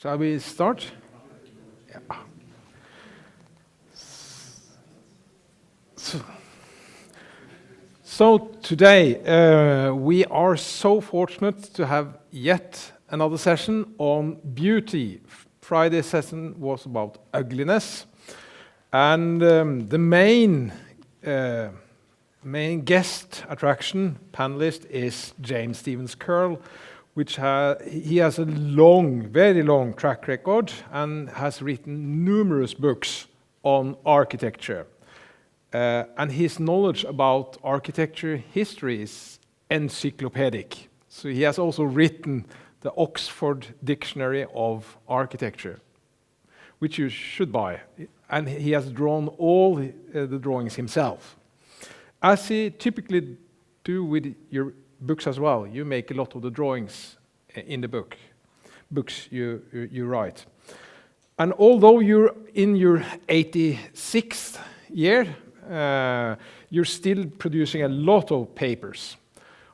Shall we start? Yeah. So today we are so fortunate to have yet another session on beauty. Friday's session was about ugliness, and the main guest attraction panelist is James Stevens Curl, which he has a very long track record and has written numerous books on architecture. And his knowledge about architecture history is encyclopedic. So he has also written the Oxford Dictionary of Architecture, which you should buy. And he has drawn all the drawings himself. As he typically do with your books as well, you make a lot of the drawings in the books you write. And although you're in your 86th year, you're still producing a lot of papers.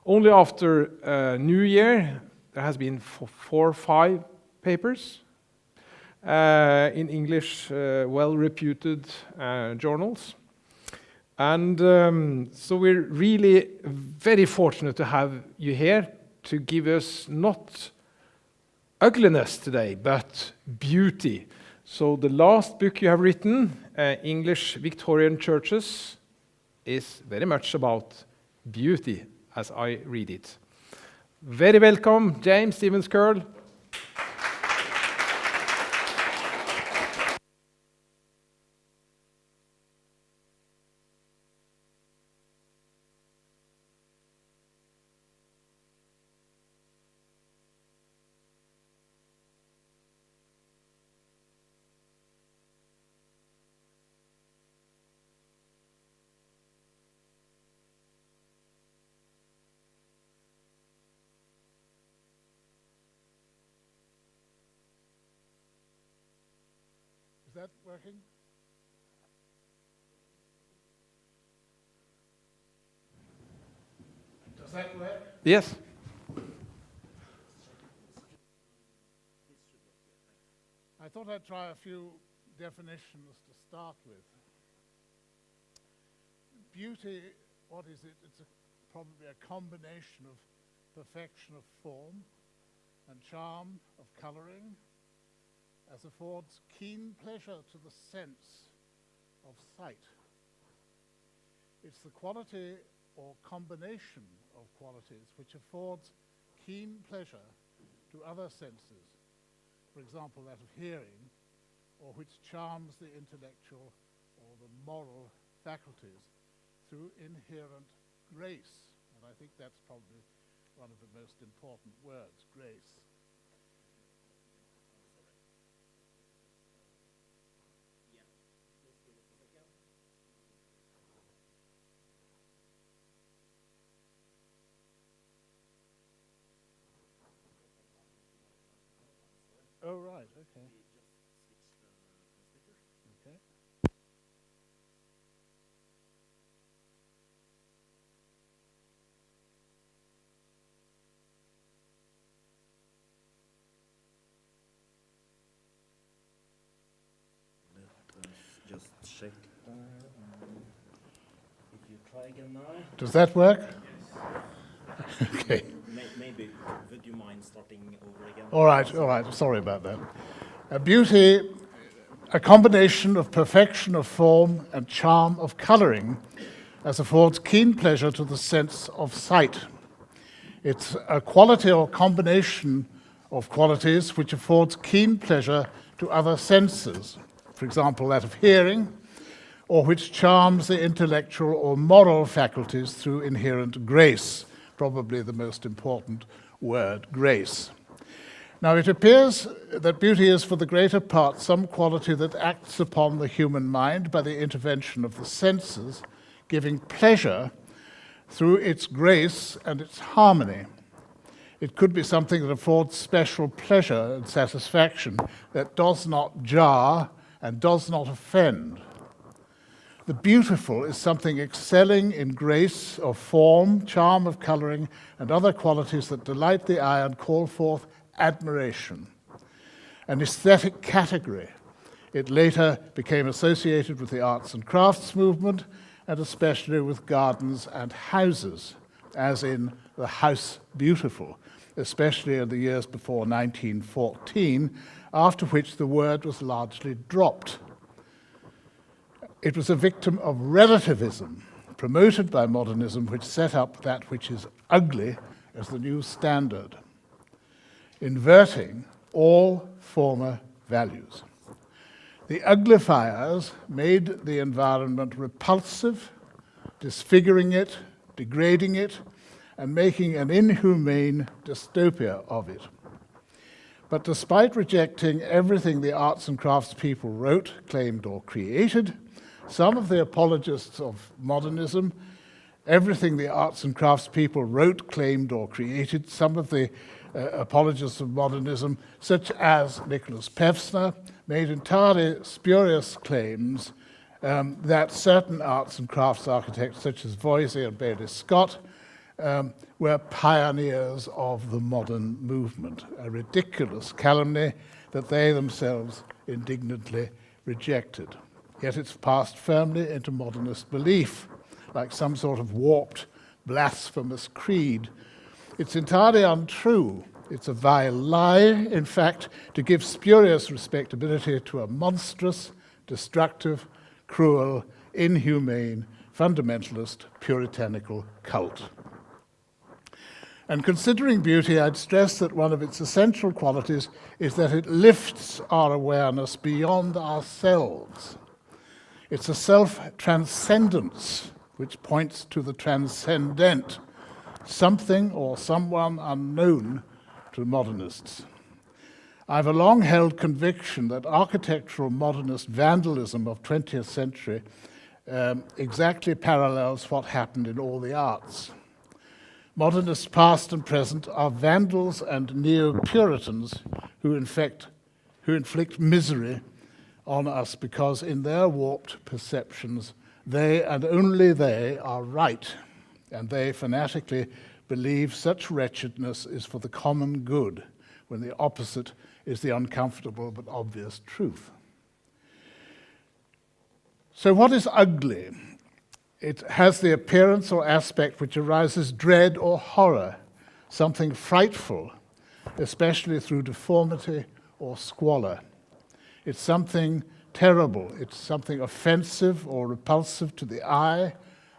Only after New Year, there has been 4 or 5 papers in English, well-reputed journals. And so we're really very fortunate to have you here to give us not ugliness today, but beauty. So the last book you have written, English Victorian Churches, is very much about beauty, as I read it. Very welcome, James Stevens Curl. Is that working? Does that work? Yes. I thought I'd try a few definitions to start with. Beauty, what is it? It's probably a combination of perfection of form and charm of coloring, as affords keen pleasure to the sense of sight. It's the quality or combination of qualities which affords keen pleasure to other senses, for example that of hearing, or which charms the intellectual or the moral faculties through inherent grace. And I think that's probably one of the most important words, grace. Oh, right, okay. Okay. Let us just check. If you try again now. Does that work? Yes. Okay. Maybe, would you mind starting over again? All right, sorry about that. Beauty, a combination of perfection of form and charm of coloring, as affords keen pleasure to the sense of sight. It's a quality or combination of qualities which affords keen pleasure to other senses, for example that of hearing, or which charms the intellectual or moral faculties through inherent grace, probably the most important word, grace. Now it appears that beauty is for the greater part some quality that acts upon the human mind by the intervention of the senses, giving pleasure through its grace and its harmony. It could be something that affords special pleasure and satisfaction, that does not jar and does not offend. The beautiful is something excelling in grace of form, charm of coloring, and other qualities that delight the eye and call forth admiration. an aesthetic category. It later became associated with the arts and crafts movement, and especially with gardens and houses, as in the House Beautiful, especially in the years before 1914, after which the word was largely dropped. It was a victim of relativism, promoted by modernism, which set up that which is ugly as the new standard, inverting all former values. The uglifiers made the environment repulsive, disfiguring it, degrading it, and making an inhumane dystopia of it. But despite rejecting everything the arts and crafts people wrote, claimed, or created, some of the apologists of modernism, everything the arts and crafts people wrote, claimed, or created, some of the apologists of modernism, such as Nicholas Pevsner, made entirely spurious claims that certain arts and crafts architects, such as Voysey and Bailey Scott, were pioneers of the modern movement, a ridiculous calumny that they themselves indignantly rejected. Yet it's passed firmly into modernist belief, like some sort of warped, blasphemous creed. It's entirely untrue. It's a vile lie, in fact, to give spurious respectability to a monstrous, destructive, cruel, inhumane, fundamentalist, puritanical cult. And considering beauty, I'd stress that one of its essential qualities is that it lifts our awareness beyond ourselves. It's a self-transcendence which points to the transcendent, something or someone unknown to modernists. I have a long-held conviction that architectural modernist vandalism of 20th century exactly parallels what happened in all the arts. Modernists past and present are vandals and neo-Puritans who inflict misery on us because in their warped perceptions, they and only they are right, and they fanatically believe such wretchedness is for the common good, when the opposite is the uncomfortable but obvious truth. So what is ugly? It has the appearance or aspect which arouses dread or horror, something frightful, especially through deformity or squalor. It's something terrible. It's something offensive or repulsive to the eye,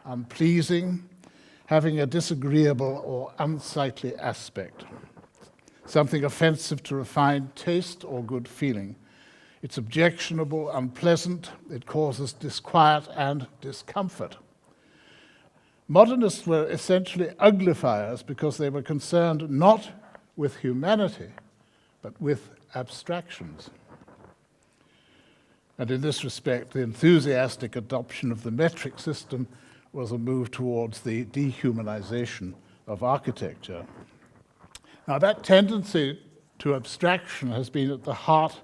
unpleasing, having a disagreeable or unsightly aspect. Something offensive to refined taste or good feeling. It's objectionable, unpleasant. It causes disquiet and discomfort. Modernists were essentially uglifiers because they were concerned not with humanity, but with abstractions. And in this respect, the enthusiastic adoption of the metric system was a move towards the dehumanization of architecture. Now, that tendency to abstraction has been at the heart,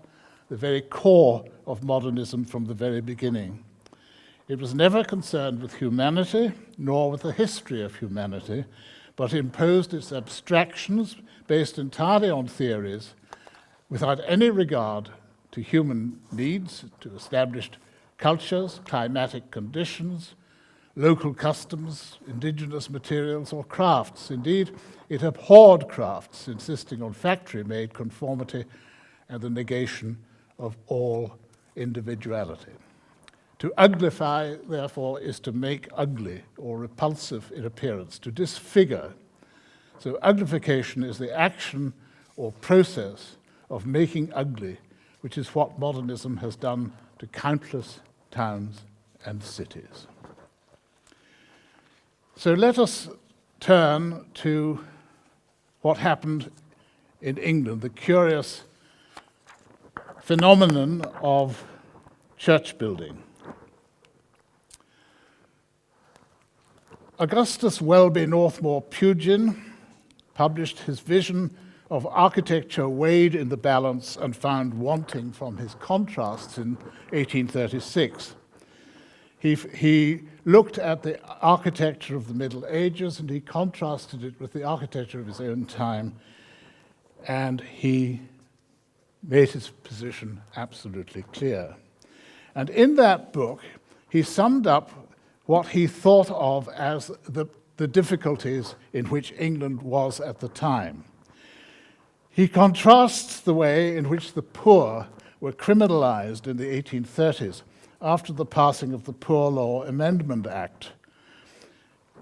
the very core of modernism from the very beginning. It was never concerned with humanity, nor with the history of humanity, but imposed its abstractions based entirely on theories, without any regard to human needs, to established cultures, climatic conditions, local customs, indigenous materials, or crafts. Indeed, it abhorred crafts, insisting on factory-made conformity and the negation of all individuality. To uglify, therefore, is to make ugly or repulsive in appearance, to disfigure. So uglification is the action or process of making ugly, which is what modernism has done to countless towns and cities. So let us turn to what happened in England, the curious phenomenon of church building. Augustus Welby Northmore Pugin published his vision of architecture weighed in the balance and found wanting from his contrasts in 1836. He looked at the architecture of the Middle Ages and he contrasted it with the architecture of his own time, and he made his position absolutely clear. And in that book, he summed up what he thought of as the difficulties in which England was at the time. He contrasts the way in which the poor were criminalized in the 1830s after the passing of the Poor Law Amendment Act.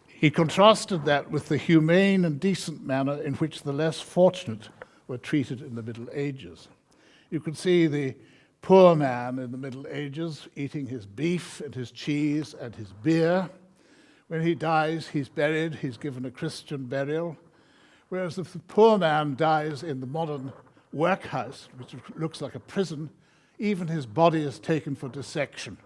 He contrasted that with the humane and decent manner in which the less fortunate were treated in the Middle Ages. You could see the poor man in the Middle Ages eating his beef and his cheese and his beer. When he dies, he's buried, he's given a Christian burial. Whereas if the poor man dies in the modern workhouse, which looks like a prison, even his body is taken for dissection.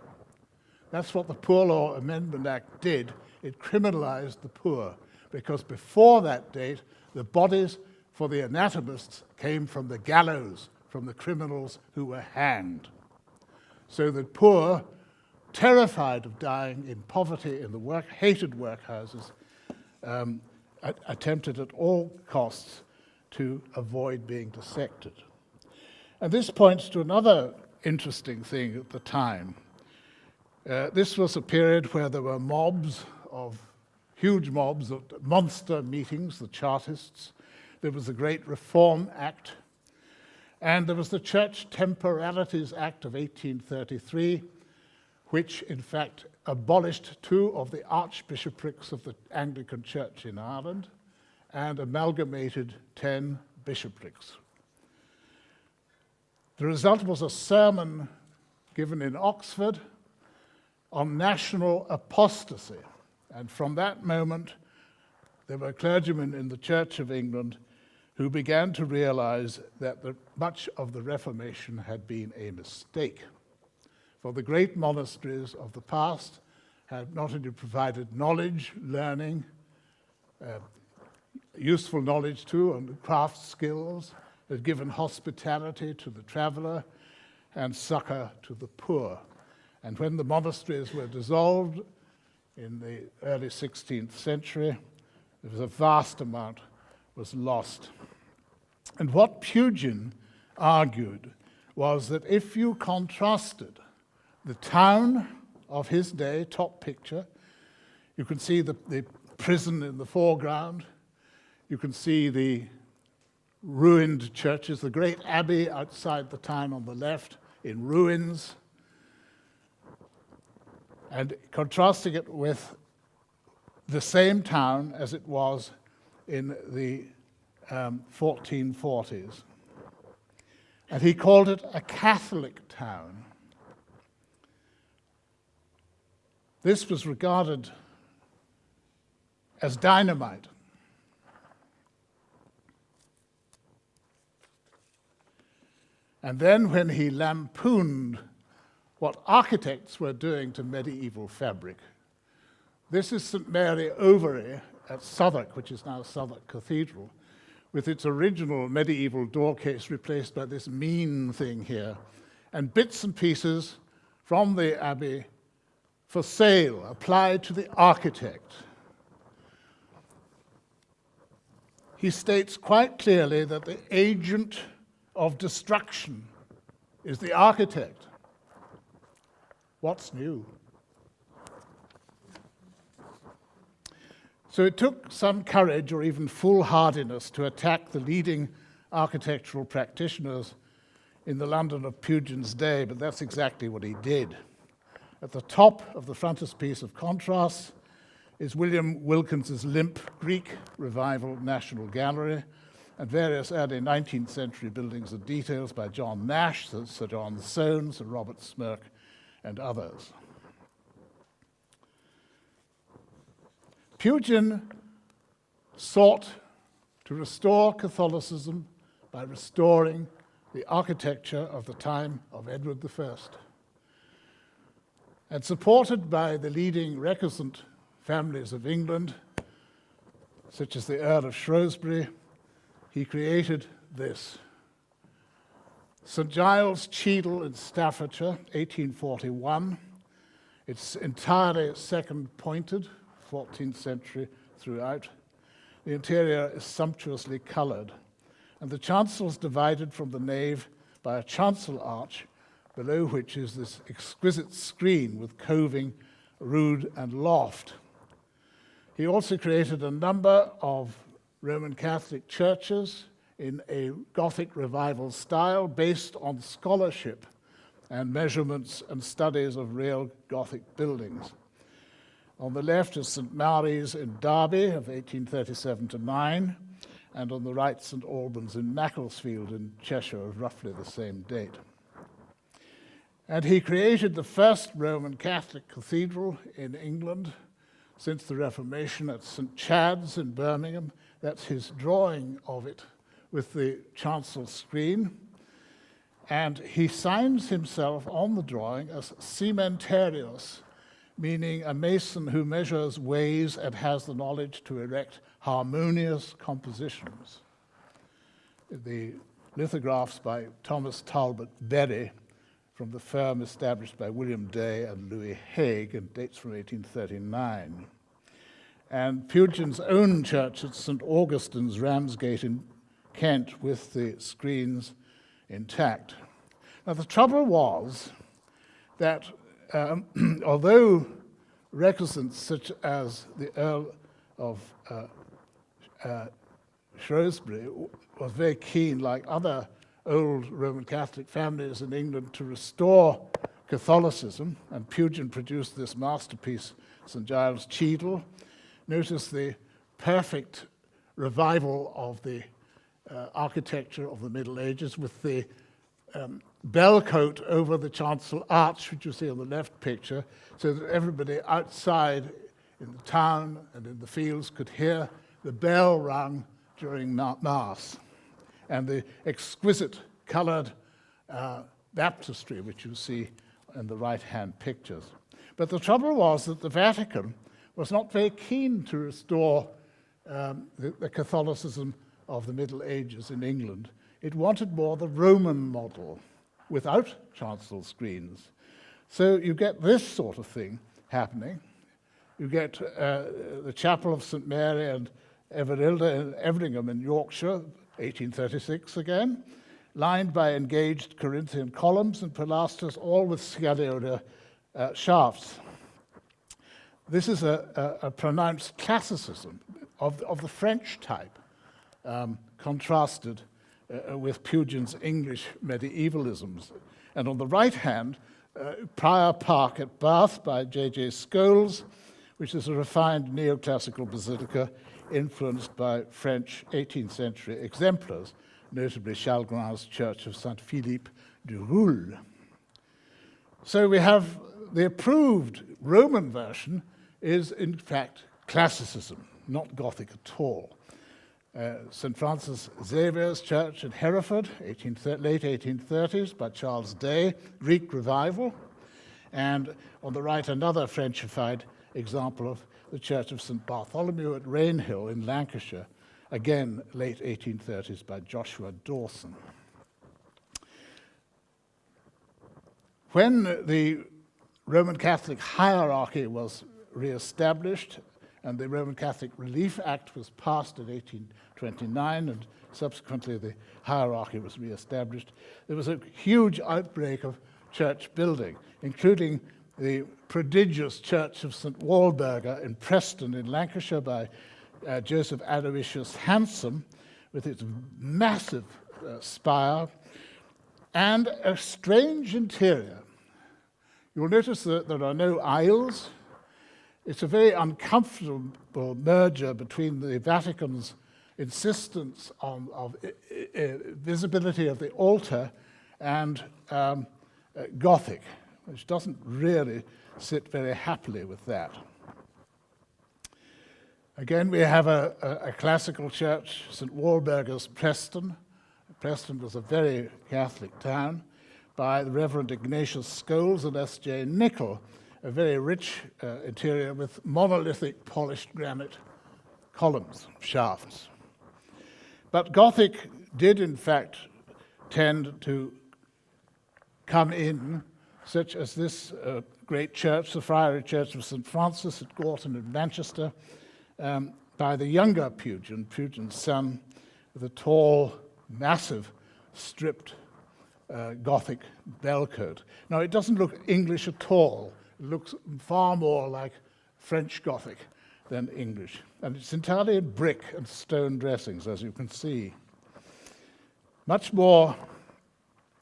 That's what the Poor Law Amendment Act did. It criminalized the poor, because before that date, the bodies for the anatomists came from the gallows, from the criminals who were hanged. So the poor, terrified of dying in poverty in the hated workhouses, attempted at all costs to avoid being dissected. And this points to another interesting thing at the time. This was a period where there were huge mobs of monster meetings, the Chartists. There was the Great Reform Act, and there was the Church Temporalities Act of 1833, which in fact abolished 2 of the archbishoprics of the Anglican Church in Ireland and amalgamated 10 bishoprics. The result was a sermon given in Oxford on national apostasy. And from that moment, there were clergymen in the Church of England who began to realize that much of the Reformation had been a mistake. For the great monasteries of the past had not only provided knowledge, learning, useful knowledge too, and craft skills, had given hospitality to the traveler and succor to the poor. And when the monasteries were dissolved in the early 16th century, there was a vast amount was lost. And what Pugin argued was that if you contrasted the town of his day, top picture, you can see the prison in the foreground, you can see the ruined churches, the great abbey outside the town on the left in ruins, and contrasting it with the same town as it was in the 1440s. And he called it a Catholic town. This was regarded as dynamite. And then when he lampooned what architects were doing to medieval fabric, this is St. Mary Overy at Southwark, which is now Southwark Cathedral, with its original medieval door case replaced by this mean thing here, and bits and pieces from the abbey for sale, applied to the architect. He states quite clearly that the agent of destruction is the architect. What's new? So it took some courage or even foolhardiness to attack the leading architectural practitioners in the London of Pugin's day, but that's exactly what he did. At the top of the frontispiece of contrasts is William Wilkins's limp Greek Revival National Gallery and various early 19th century buildings and details by John Nash, Sir John Soane, Sir Robert Smirke, and others. Pugin sought to restore Catholicism by restoring the architecture of the time of Edward I. And supported by the leading recusant families of England, such as the Earl of Shrewsbury, he created this. St. Giles Cheadle in Staffordshire, 1841. It's entirely second-pointed, 14th century throughout. The interior is sumptuously coloured, and the chancel is divided from the nave by a chancel arch, below which is this exquisite screen with coving, rood, and loft. He also created a number of Roman Catholic churches in a Gothic revival style based on scholarship and measurements and studies of real Gothic buildings. On the left is St. Mary's in Derby of 1837-9, and on the right St. Albans in Macclesfield in Cheshire of roughly the same date. And he created the first Roman Catholic cathedral in England since the Reformation at St. Chad's in Birmingham. That's his drawing of it with the chancel screen. And he signs himself on the drawing as cementarius, meaning a mason who measures ways and has the knowledge to erect harmonious compositions. The lithographs by Thomas Talbot Berry from the firm established by William Day and Louis Haig and dates from 1839. And Pugin's own church at St. Augustine's, Ramsgate in Kent, with the screens intact. Now the trouble was that although recusants such as the Earl of Shrewsbury was very keen, like other old Roman Catholic families in England, to restore Catholicism, and Pugin produced this masterpiece, St. Giles Cheadle. Notice the perfect revival of the architecture of the Middle Ages with the bell coat over the chancel arch, which you see on the left picture, so that everybody outside in the town and in the fields could hear the bell rung during Mass, and the exquisite colored baptistry, which you see in the right-hand pictures. But the trouble was that the Vatican was not very keen to restore the Catholicism of the Middle Ages in England. It wanted more the Roman model, without chancel screens. So you get this sort of thing happening. You get the Chapel of St. Mary and Everilda in Everingham in Yorkshire, 1836 again, lined by engaged Corinthian columns and pilasters, all with scagliola shafts. This is a pronounced classicism of the French type, contrasted with Pugin's English medievalisms. And on the right hand, Prior Park at Bath by J.J. Scholes, which is a refined neoclassical basilica influenced by French 18th century exemplars, notably Chalgrin's Church of Saint-Philippe du Roule. So we have the approved Roman version is in fact classicism, not Gothic at all. St. Francis Xavier's Church in Hereford, late 1830s, by Charles Day, Greek revival. And on the right, another Frenchified example of the Church of St. Bartholomew at Rainhill in Lancashire, again late 1830s, by Joshua Dawson. When the Roman Catholic hierarchy was re-established and the Roman Catholic Relief Act was passed in 1829, and subsequently the hierarchy was re-established, there was a huge outbreak of church building, including the prodigious Church of St. Walburga in Preston in Lancashire by Joseph Aloysius Hanson, with its massive spire and a strange interior. You'll notice that there are no aisles. It's a very uncomfortable merger between the Vatican's insistence on visibility of the altar and Gothic, which doesn't really sit very happily with that. Again, we have a classical church, St. Walburga's Preston. Preston was a very Catholic town, by the Reverend Ignatius Scholes and S.J. Nicol, a very rich interior with monolithic polished granite columns, shafts. But Gothic did, in fact, tend to come in, such as this great church, the Friary Church of St. Francis at Gorton in Manchester, by the younger Pugin, Pugin's son, with a tall, massive, stripped Gothic bell coat. Now, it doesn't look English at all. It looks far more like French Gothic than English. And it's entirely in brick and stone dressings, as you can see. Much more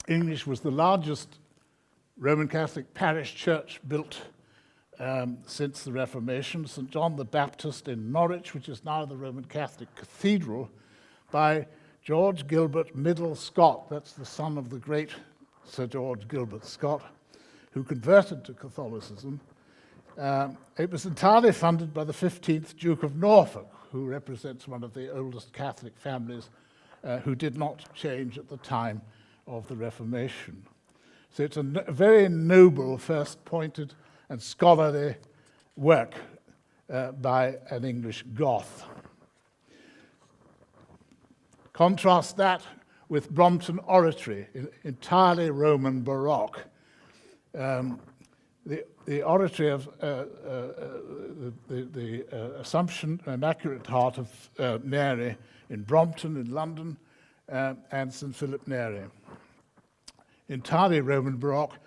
English was the largest Roman Catholic parish church built since the Reformation, St. John the Baptist in Norwich, which is now the Roman Catholic Cathedral, by George Gilbert Middle Scott. That's the son of the great Sir George Gilbert Scott, who converted to Catholicism. It was entirely funded by the 15th Duke of Norfolk, who represents one of the oldest Catholic families who did not change at the time of the Reformation. So it's a very noble, first pointed and scholarly work by an English Goth. Contrast that with Brompton Oratory, entirely Roman Baroque. The oratory of the Assumption, Immaculate Heart of Mary in Brompton in London, and St. Philip Neri. Entirely Roman Baroque,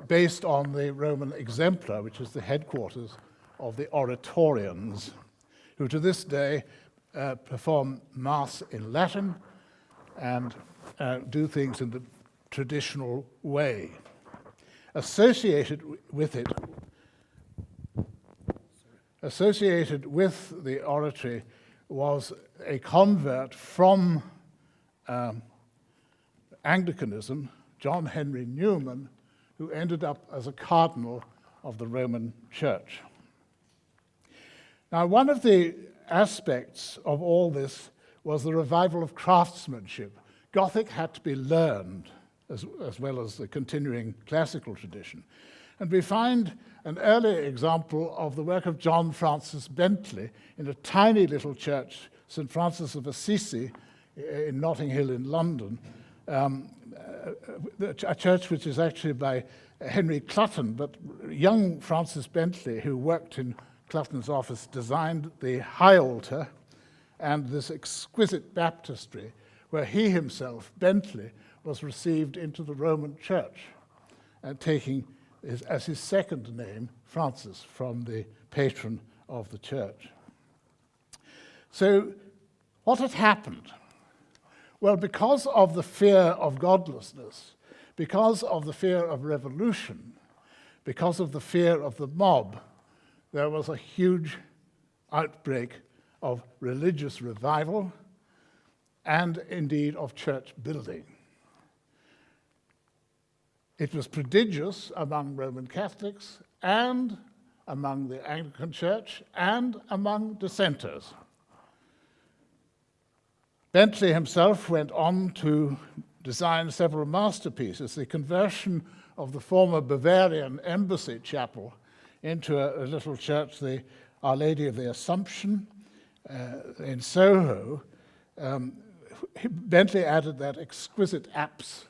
based on the Roman Exemplar, which is the headquarters of the Oratorians, who to this day perform Mass in Latin and do things in the traditional way. Associated with the oratory was a convert from Anglicanism, John Henry Newman, who ended up as a cardinal of the Roman Church. Now, one of the aspects of all this was the revival of craftsmanship. Gothic had to be learned, as well as the continuing classical tradition. And we find an early example of the work of John Francis Bentley in a tiny little church, St. Francis of Assisi, in Notting Hill in London, a church which is actually by Henry Clutton, but young Francis Bentley, who worked in Clutton's office, designed the high altar and this exquisite baptistry, where he himself, Bentley, was received into the Roman Church, and taking as his second name, Francis, from the patron of the church. So, what had happened? Well, because of the fear of godlessness, because of the fear of revolution, because of the fear of the mob, there was a huge outbreak of religious revival and indeed of church building. It was prodigious among Roman Catholics and among the Anglican Church and among dissenters. Bentley himself went on to design several masterpieces. The conversion of the former Bavarian embassy chapel into a little church, the Our Lady of the Assumption in Soho, Bentley added that exquisite apse,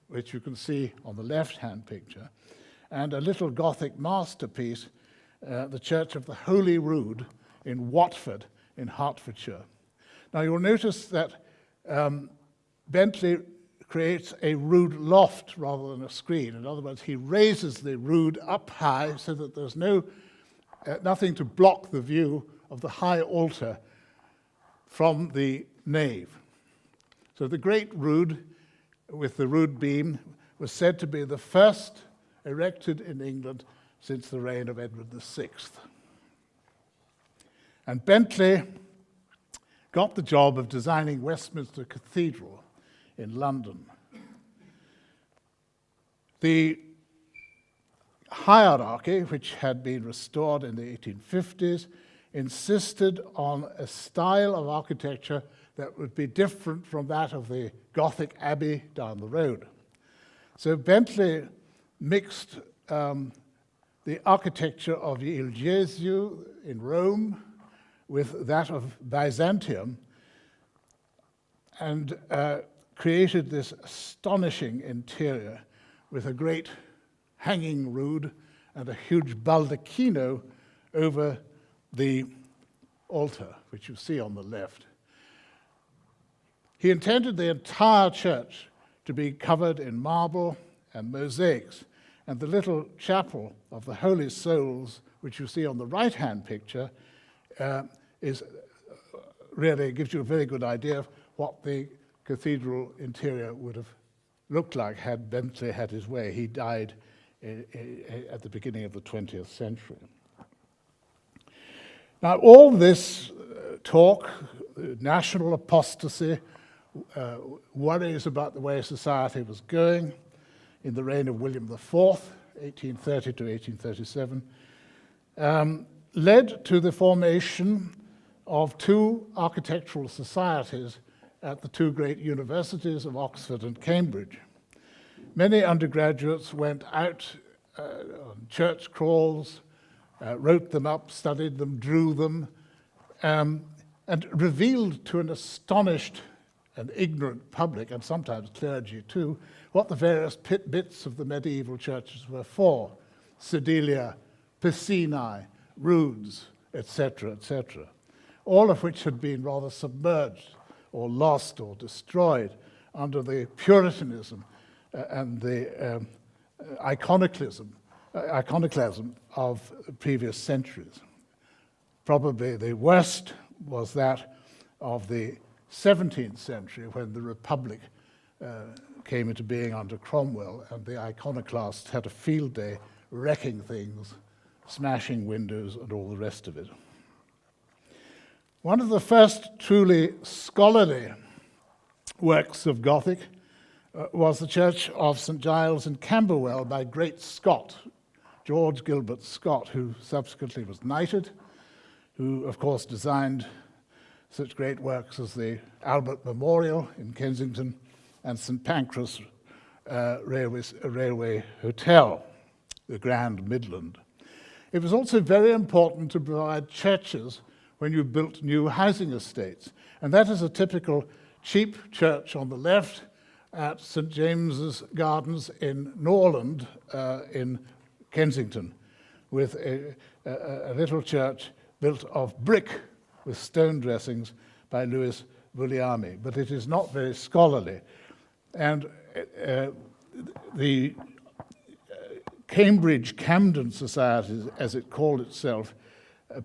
which you can see on the left-hand picture, and a little Gothic masterpiece, the Church of the Holy Rood in Watford in Hertfordshire. Now you'll notice that Bentley creates a rood loft rather than a screen. In other words, he raises the rood up high so that there's nothing to block the view of the high altar from the nave. So the great rood with the rood beam was said to be the first erected in England since the reign of Edward VI. And Bentley got the job of designing Westminster Cathedral in London. The hierarchy, which had been restored in the 1850s, insisted on a style of architecture that would be different from that of the Gothic abbey down the road. So Bentley mixed the architecture of Il Gesù in Rome with that of Byzantium, and created this astonishing interior with a great hanging rood and a huge baldacchino over the altar, which you see on the left. He intended the entire church to be covered in marble and mosaics. And the little chapel of the Holy Souls, which you see on the right-hand picture, really gives you a very good idea of what the cathedral interior would have looked like had Bentley had his way. He died at the beginning of the 20th century. Now, all this talk, national apostasy, worries about the way society was going in the reign of William IV, 1830 to 1837, led to the formation of two architectural societies at the two great universities of Oxford and Cambridge. Many undergraduates went out on church crawls, wrote them up, studied them, drew them, and revealed to an astonished and ignorant public, and sometimes clergy too, what the various bits of the medieval churches were for: sedilia, piscinae, roods, etc., etc., all of which had been rather submerged or lost or destroyed under the Puritanism and the iconoclasm of previous centuries. Probably the worst was that of the 17th century, when the Republic came into being under Cromwell, and the iconoclasts had a field day wrecking things, smashing windows, and all the rest of it. One of the first truly scholarly works of Gothic was the Church of St. Giles in Camberwell by great Scot, George Gilbert Scott, who subsequently was knighted, who, of course, designed such great works as the Albert Memorial in Kensington and St. Pancras Railway Hotel, the Grand Midland. It was also very important to provide churches when you built new housing estates. And that is a typical cheap church on the left at St. James's Gardens in Norland in Kensington, with a little church built of brick with stone dressings by Louis Vulliamy. But it is not very scholarly. And the Cambridge Camden Society, as it called itself,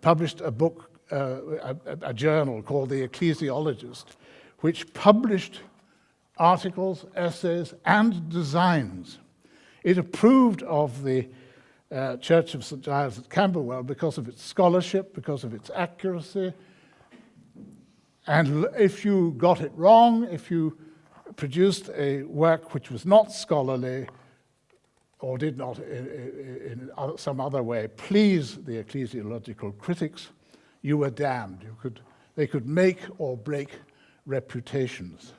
published a book, a journal called The Ecclesiologist, which published articles, essays, and designs. It approved of the Church of St. Giles at Camberwell because of its scholarship, because of its accuracy. And if you got it wrong, if you produced a work which was not scholarly or did not in some other way please the ecclesiological critics, you were damned. They could make or break reputations.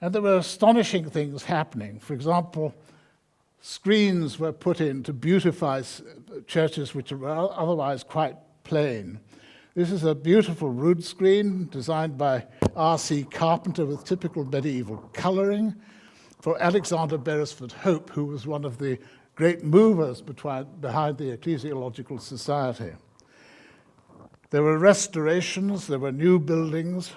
And there were astonishing things happening. For example, screens were put in to beautify churches which were otherwise quite plain. This is a beautiful rood screen designed by R.C. Carpenter with typical medieval colouring for Alexander Beresford Hope, who was one of the great movers behind the Ecclesiological Society. There were restorations, there were new buildings.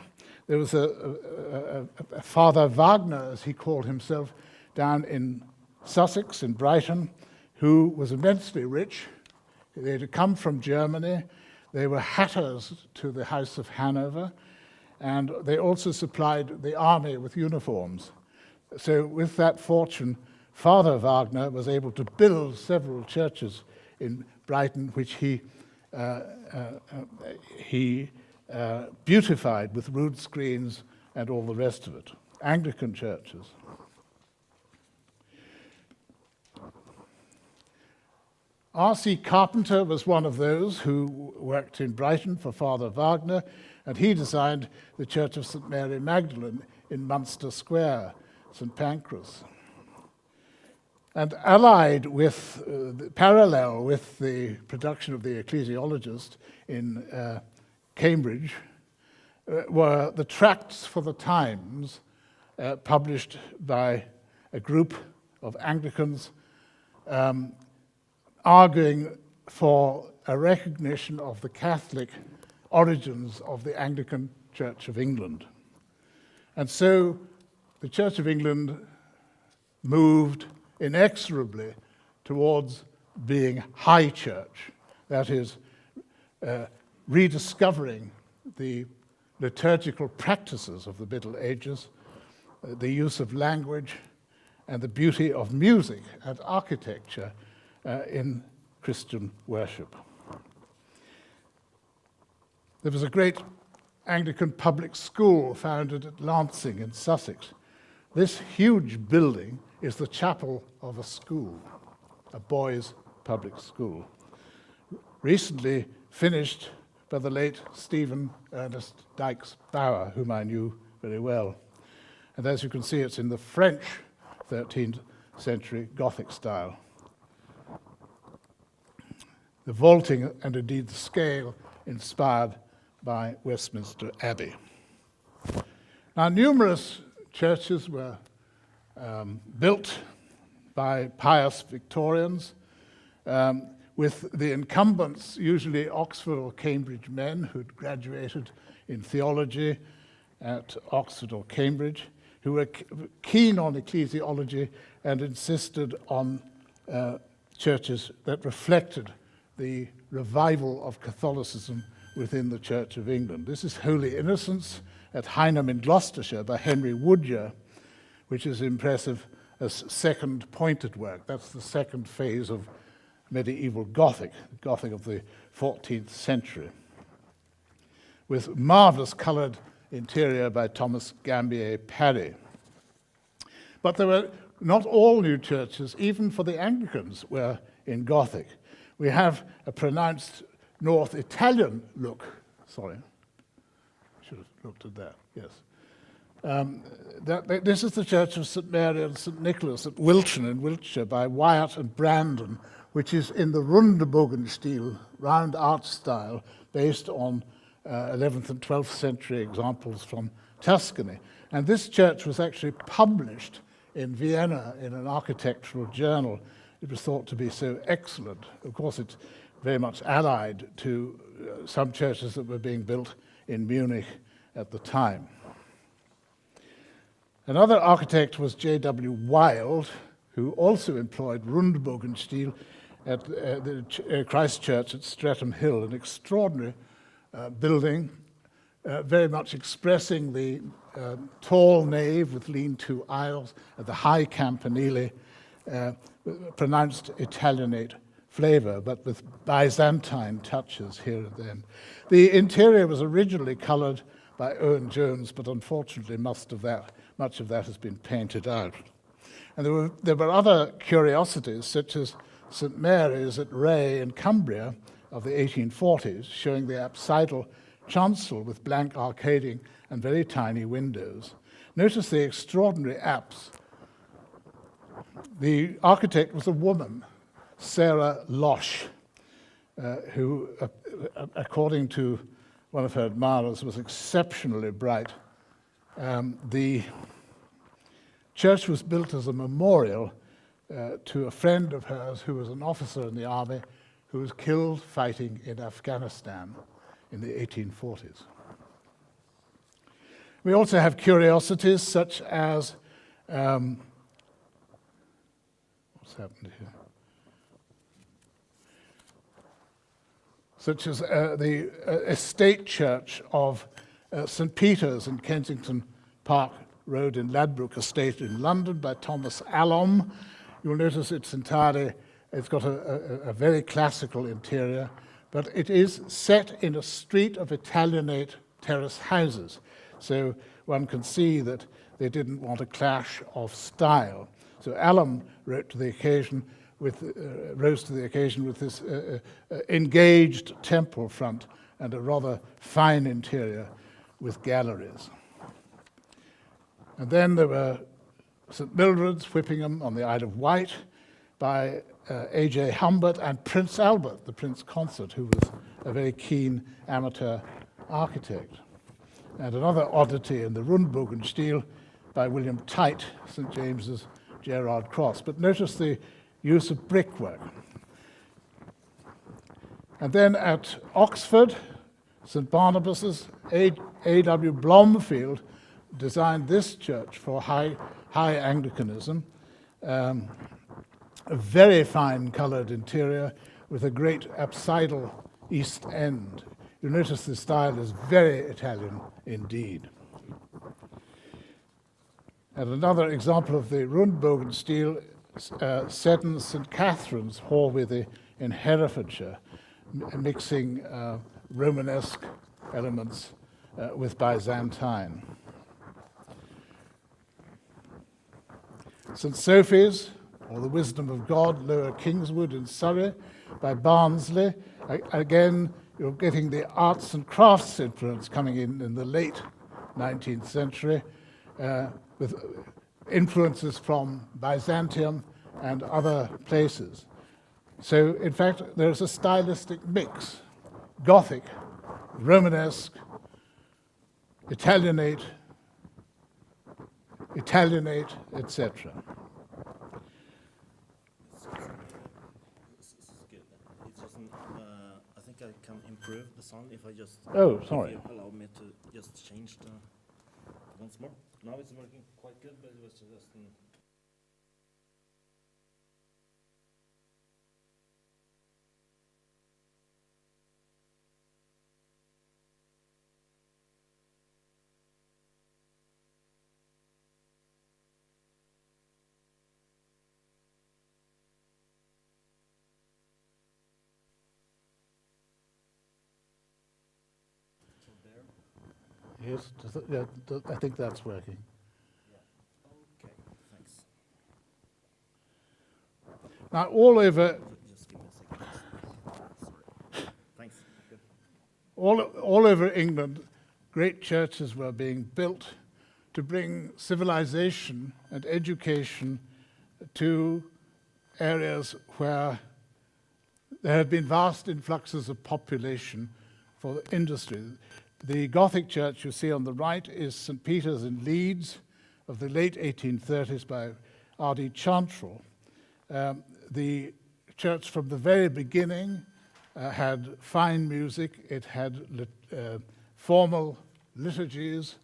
There was a Father Wagner, as he called himself, down in Sussex, in Brighton, who was immensely rich. They had come from Germany. They were hatters to the House of Hanover, and they also supplied the army with uniforms. So with that fortune, Father Wagner was able to build several churches in Brighton, which he beautified with rood screens and all the rest of it. Anglican churches. R.C. Carpenter was one of those who worked in Brighton for Father Wagner, and he designed the Church of St. Mary Magdalene in Munster Square, St. Pancras. And allied with, parallel with the production of the Ecclesiologist in Cambridge, were the tracts for the Times published by a group of Anglicans arguing for a recognition of the Catholic origins of the Anglican Church of England. And so the Church of England moved inexorably towards being high church, that is, rediscovering the liturgical practices of the Middle Ages, the use of language, and the beauty of music and architecture in Christian worship. There was a great Anglican public school founded at Lancing in Sussex. This huge building is the chapel of a school, a boys' public school, recently finished by the late Stephen Ernest Dykes Bauer, whom I knew very well. And as you can see, it's in the French 13th century Gothic style. The vaulting and indeed the scale inspired by Westminster Abbey. Now, numerous churches were built by pious Victorians, with the incumbents usually Oxford or Cambridge men who'd graduated in theology at Oxford or Cambridge, who were keen on ecclesiology and insisted on churches that reflected the revival of Catholicism within the Church of England. This is Holy Innocents at Hyneham in Gloucestershire by Henry Woodyer, which is impressive as second pointed work. That's the second phase of medieval Gothic, the Gothic of the 14th century, with marvelous coloured interior by Thomas Gambier Parry. But there were not all new churches, even for the Anglicans, were in Gothic. We have a pronounced North Italian look. Sorry, should have looked at that, yes. This is the Church of St Mary and St Nicholas at Wilton in Wiltshire by Wyatt and Brandon, which is in the Rundebogen round arch style, based on 11th and 12th century examples from Tuscany. And this church was actually published in Vienna in an architectural journal. It was thought to be so excellent. Of course, it's very much allied to some churches that were being built in Munich at the time. Another architect was J.W. Wild, who also employed Rundebogen style at the Christ Church at Streatham Hill, an extraordinary building, very much expressing the tall nave with lean-to aisles and the high campanile, pronounced Italianate flavor, but with Byzantine touches here and then. The interior was originally colored by Owen Jones, but unfortunately much of that has been painted out. And there were other curiosities, such as St Mary's at Ray in Cumbria of the 1840s, showing the apsidal chancel with blank arcading and very tiny windows. Notice the extraordinary apse. The architect was a woman, Sarah Losh, who, according to one of her admirers, was exceptionally bright. The church was built as a memorial to a friend of hers who was an officer in the army who was killed fighting in Afghanistan in the 1840s. We also have curiosities such as, what's happened here? Such as the estate church of St. Peter's in Kensington Park Road in Ladbroke Estate in London by Thomas Allom. You'll notice it's got a very classical interior, but it is set in a street of Italianate terrace houses. So one can see that they didn't want a clash of style. So Allom rose to the occasion with this engaged temple front and a rather fine interior with galleries. And then there were St Mildred's, Whippingham on the Isle of Wight by A.J. Humbert and Prince Albert, the Prince Consort, who was a very keen amateur architect. And another oddity in the Rundebogen style by William Tite, St James's Gerard Cross. But notice the use of brickwork. And then at Oxford, St Barnabas's, A.W. Blomfield designed this church for high Anglicanism. A very fine coloured interior with a great apsidal east end. You notice the style is very Italian indeed. And another example of the Rundbogen style, Seddon St. Catherine's, Horwithy in Herefordshire, mixing Romanesque elements with Byzantine. St. Sophie's, or the Wisdom of God, Lower Kingswood in Surrey, by Barnsley. Again, you're getting the arts and crafts influence coming in the late 19th century, with influences from Byzantium and other places. So, in fact, there's a stylistic mix: Gothic, Romanesque, Italianate, etc. This is good. It doesn't. I think I can improve the sound if I just. Oh, sorry. If you allow me to just change the once more. Now it's working quite good, but it was just. Yes, I think that's working. Okay, thanks. Now, all over Just give me a second. Sorry. Thanks. Good. all over England, great churches were being built to bring civilization and education to areas where there had been vast influxes of population for industry. The Gothic church you see on the right is St. Peter's in Leeds of the late 1830s by R.D. Chantrell. The church from the very beginning had fine music. It had formal liturgies,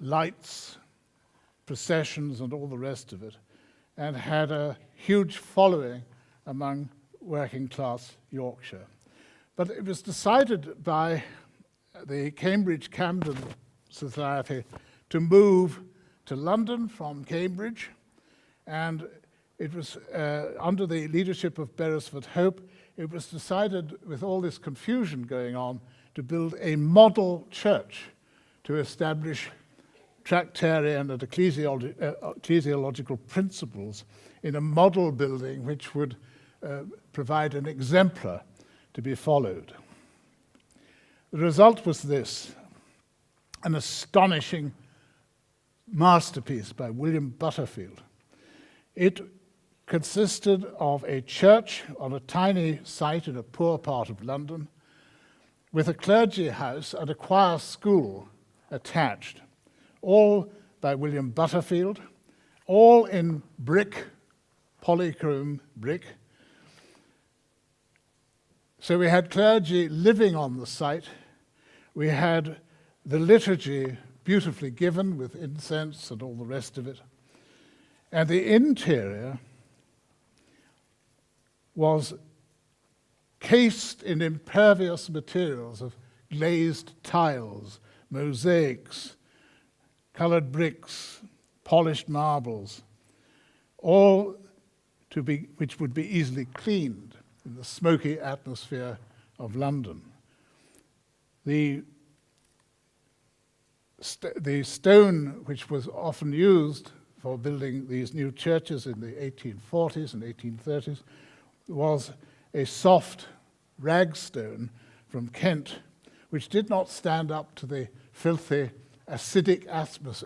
lights, processions, and all the rest of it, and had a huge following among working class Yorkshire. But it was decided by the Cambridge Camden Society to move to London from Cambridge, and it was under the leadership of Beresford Hope, it was decided, with all this confusion going on, to build a model church to establish Tractarian and ecclesiological principles in a model building which would provide an exemplar to be followed. The result was this: an astonishing masterpiece by William Butterfield. It consisted of a church on a tiny site in a poor part of London, with a clergy house and a choir school attached, all by William Butterfield, all in brick, polychrome brick. So we had clergy living on the site. We had the liturgy beautifully given with incense and all the rest of it. And the interior was cased in impervious materials of glazed tiles, mosaics, colored bricks, polished marbles, all which would be easily cleaned in the smoky atmosphere of London. The stone which was often used for building these new churches in the 1840s and 1830s was a soft ragstone from Kent, which did not stand up to the filthy, acidic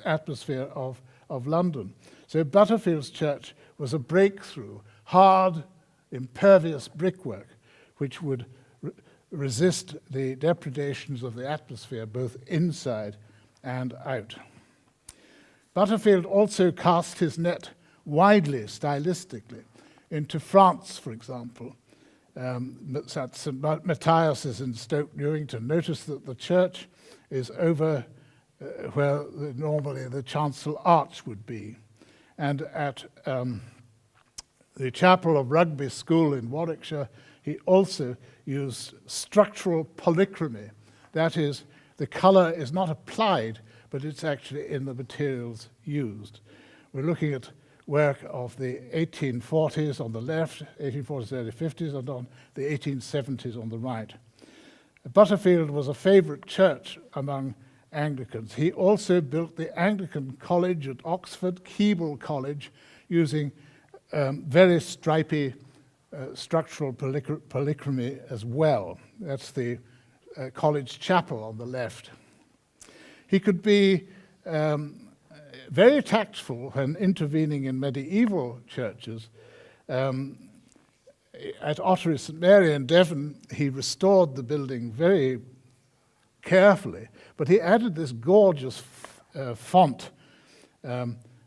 atmosphere of London. So Butterfield's church was a breakthrough, hard, impervious brickwork, which would resist the depredations of the atmosphere both inside and out. Butterfield also cast his net widely, stylistically, into France, for example. At St. Matthias's in Stoke Newington. Notice that the church is over where normally the chancel arch would be. And at the chapel of Rugby School in Warwickshire, he also used structural polychromy. That is, the colour is not applied, but it's actually in the materials used. We're looking at work of the 1840s on the left, 1840s, early 50s, and on the 1870s on the right. Butterfield was a favourite church among Anglicans. He also built the Anglican College at Oxford, Keble College, using very stripy structural polychromy as well. That's the college chapel on the left. He could be very tactful when intervening in medieval churches. At Ottery St Mary in Devon, he restored the building very carefully, but he added this gorgeous font,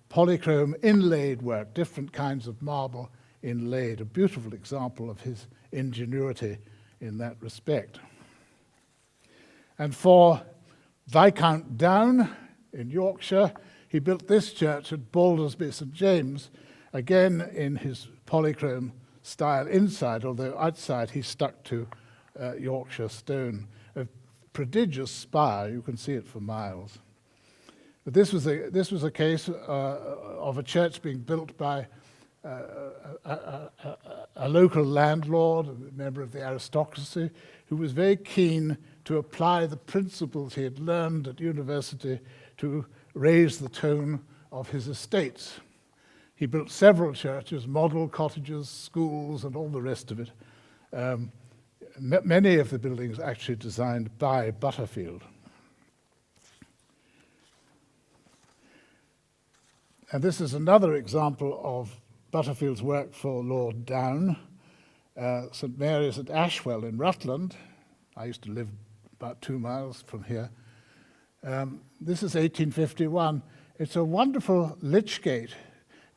polychrome inlaid work, different kinds of marble inlaid, a beautiful example of his ingenuity in that respect. And for Viscount Downe in Yorkshire, he built this church at Baldersby St James, again in his polychrome style inside, although outside he stuck to Yorkshire stone. A prodigious spire, you can see it for miles. But this was a case of a church being built by a local landlord, a member of the aristocracy, who was very keen to apply the principles he had learned at university to raise the tone of his estates. He built several churches, model cottages, schools, and all the rest of it. Many of the buildings actually designed by Butterfield. And this is another example of Butterfield's work for Lord Downe. St Mary's at Ashwell in Rutland. I used to live about 2 miles from here. This is 1851. It's a wonderful lich gate,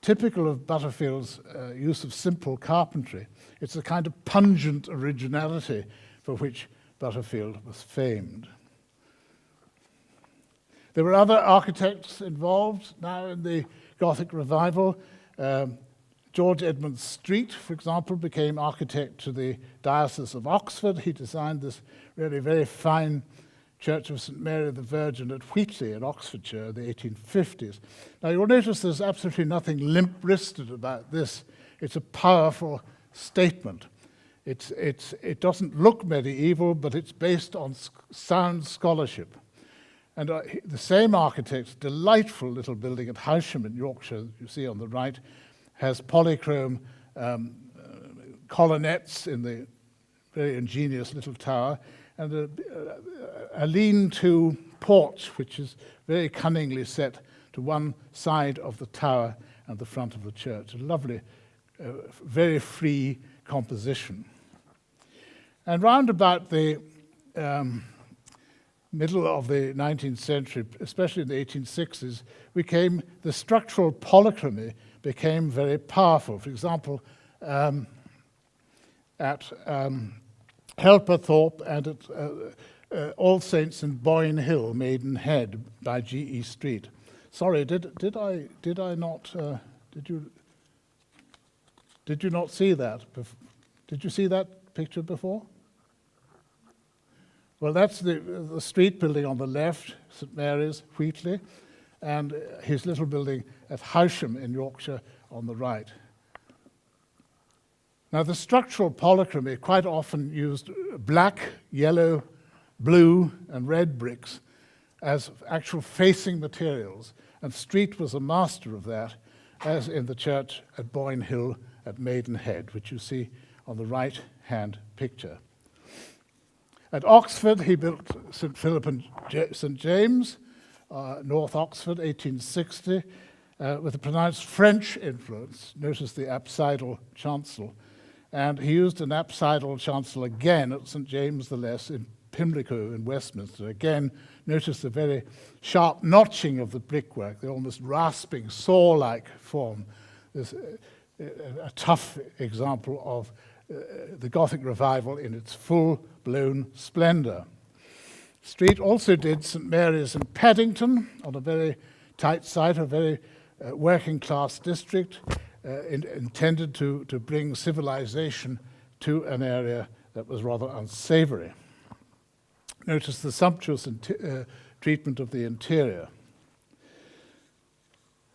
typical of Butterfield's use of simple carpentry. It's a kind of pungent originality for which Butterfield was famed. There were other architects involved now in the Gothic revival. George Edmund Street, for example, became architect to the Diocese of Oxford. He designed this really very fine Church of St Mary the Virgin at Wheatley in Oxfordshire in the 1850s. Now you'll notice there's absolutely nothing limp-wristed about this. It's a powerful statement. It doesn't look medieval, but it's based on sound scholarship. And the same architect, delightful little building at Howsham in Yorkshire, you see on the right, has polychrome colonnettes in the very ingenious little tower, and a lean-to porch, which is very cunningly set to one side of the tower and the front of the church. A lovely, very free composition. And round about the middle of the 19th century, especially in the 1860s, the structural polychromy became very powerful. For example, at Helperthorpe and at All Saints in Boyne Hill, Maidenhead, by G.E. Street. Sorry, did I not? Did you not see that? Did you see that picture before? Well, that's the street building on the left, St Mary's, Wheatley, and his little building at Howsham in Yorkshire on the right. Now, the structural polychromy quite often used black, yellow, blue, and red bricks as actual facing materials, and Street was a master of that, as in the church at Boyne Hill at Maidenhead, which you see on the right-hand picture. At Oxford, he built St Philip and St James, North Oxford, 1860, with a pronounced French influence. Notice the apsidal chancel. And he used an apsidal chancel again at St James the Less in Pimlico in Westminster. Again, notice the very sharp notching of the brickwork, the almost rasping, saw-like form. There's a tough example of the Gothic revival in its full-blown splendor. Street also did St Mary's in Paddington on a very tight site, a very working class district intended to bring civilization to an area that was rather unsavory. Notice the sumptuous treatment of the interior.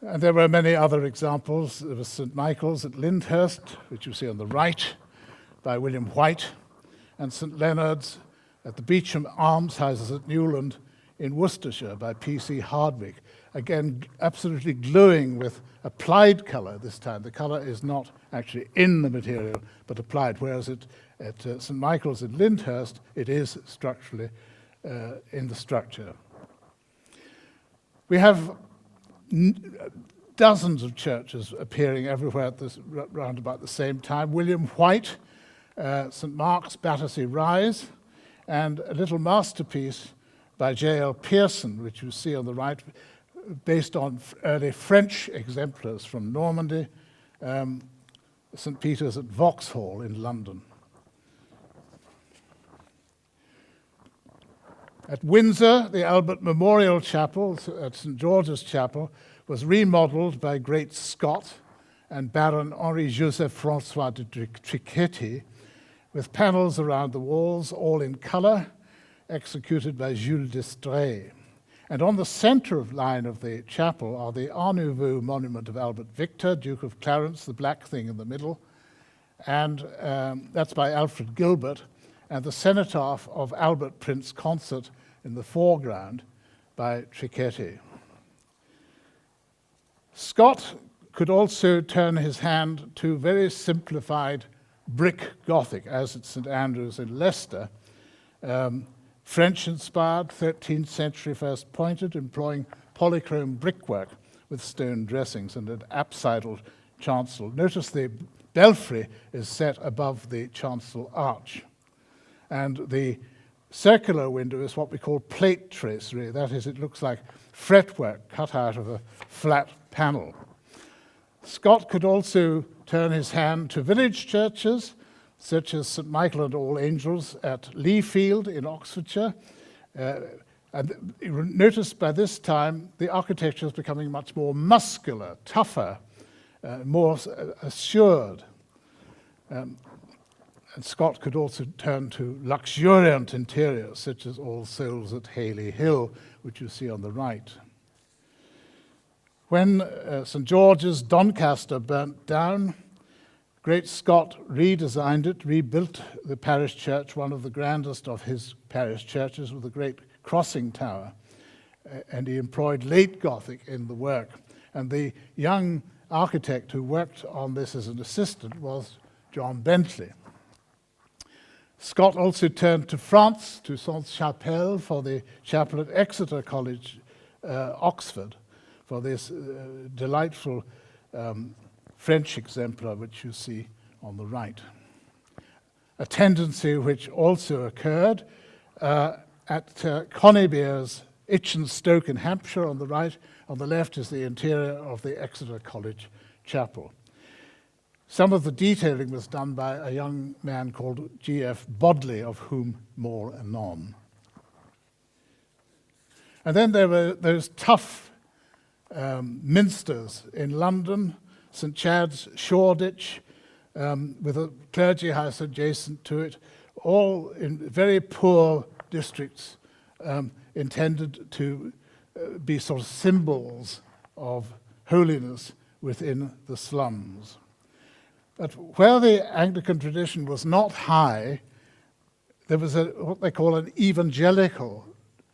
And there were many other examples. There was St Michael's at Lyndhurst, which you see on the right, by William White, and St Leonard's at the Beauchamp Almshouses at Newland in Worcestershire by P.C. Hardwick. Again, absolutely glowing with applied colour this time. The colour is not actually in the material, but applied, whereas at St Michael's in Lyndhurst, it is structurally in the structure. We have dozens of churches appearing everywhere at this round about the same time. William White, St Mark's, Battersea Rise, and a little masterpiece by J.L. Pearson, which you see on the right, based on early French exemplars from Normandy, St Peter's at Vauxhall in London. At Windsor, the Albert Memorial Chapel at St George's Chapel was remodelled by great Scott and Baron Henri-Joseph François de Triquetti, with panels around the walls, all in colour, executed by Jules d'Estrées. And on the centre line of the chapel are the Art Nouveau monument of Albert Victor, Duke of Clarence, the black thing in the middle, and that's by Alfred Gilbert, and the cenotaph of Albert Prince Consort in the foreground by Triquetti. Scott could also turn his hand to very simplified brick Gothic, as at St Andrews in Leicester, French-inspired, 13th century first pointed, employing polychrome brickwork with stone dressings and an apsidal chancel. Notice the belfry is set above the chancel arch. And the circular window is what we call plate tracery. That is, it looks like fretwork cut out of a flat panel. Scott could also turn his hand to village churches, such as St Michael and All Angels at Leafield in Oxfordshire. And notice by this time the architecture is becoming much more muscular, tougher, more assured. And Scott could also turn to luxuriant interiors, such as All Souls at Haley Hill, which you see on the right. When St George's, Doncaster burnt down, great Scott redesigned it, rebuilt the parish church, one of the grandest of his parish churches, with a great crossing tower. And he employed late Gothic in the work. And the young architect who worked on this as an assistant was John Bentley. Scott also turned to France, to Sainte-Chapelle, for the chapel at Exeter College, Oxford, for this delightful French exemplar, which you see on the right. A tendency which also occurred at Conybeare's Itchen Stoke in Hampshire on the right. On the left is the interior of the Exeter College Chapel. Some of the detailing was done by a young man called G.F. Bodley, of whom more anon. And then there were those tough minsters in London, St Chad's, Shoreditch, with a clergy house adjacent to it, all in very poor districts intended to be sort of symbols of holiness within the slums. But where the Anglican tradition was not high, there was what they call an evangelical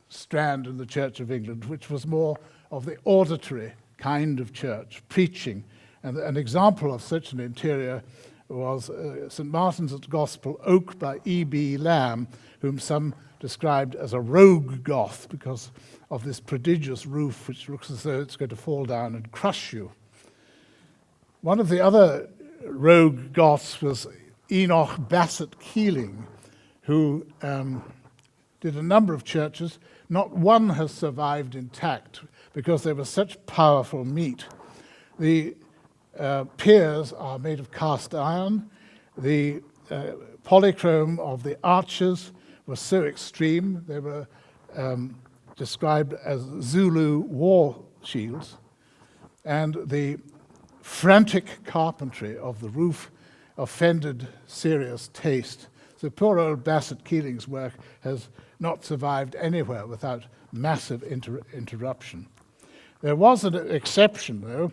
strand in the Church of England, which was more of the auditory kind of church, preaching. And an example of such an interior was St Martin's at Gospel Oak by E.B. Lamb, whom some described as a rogue Goth because of this prodigious roof which looks as though it's going to fall down and crush you. One of the other rogue Goths was Enoch Bassett Keeling, who did a number of churches. Not one has survived intact because they were such powerful meat. The piers are made of cast iron. The polychrome of the arches was so extreme. They were described as Zulu war shields, and the frantic carpentry of the roof offended serious taste. So poor old Bassett Keeling's work has not survived anywhere without massive interruption. There was an exception, though.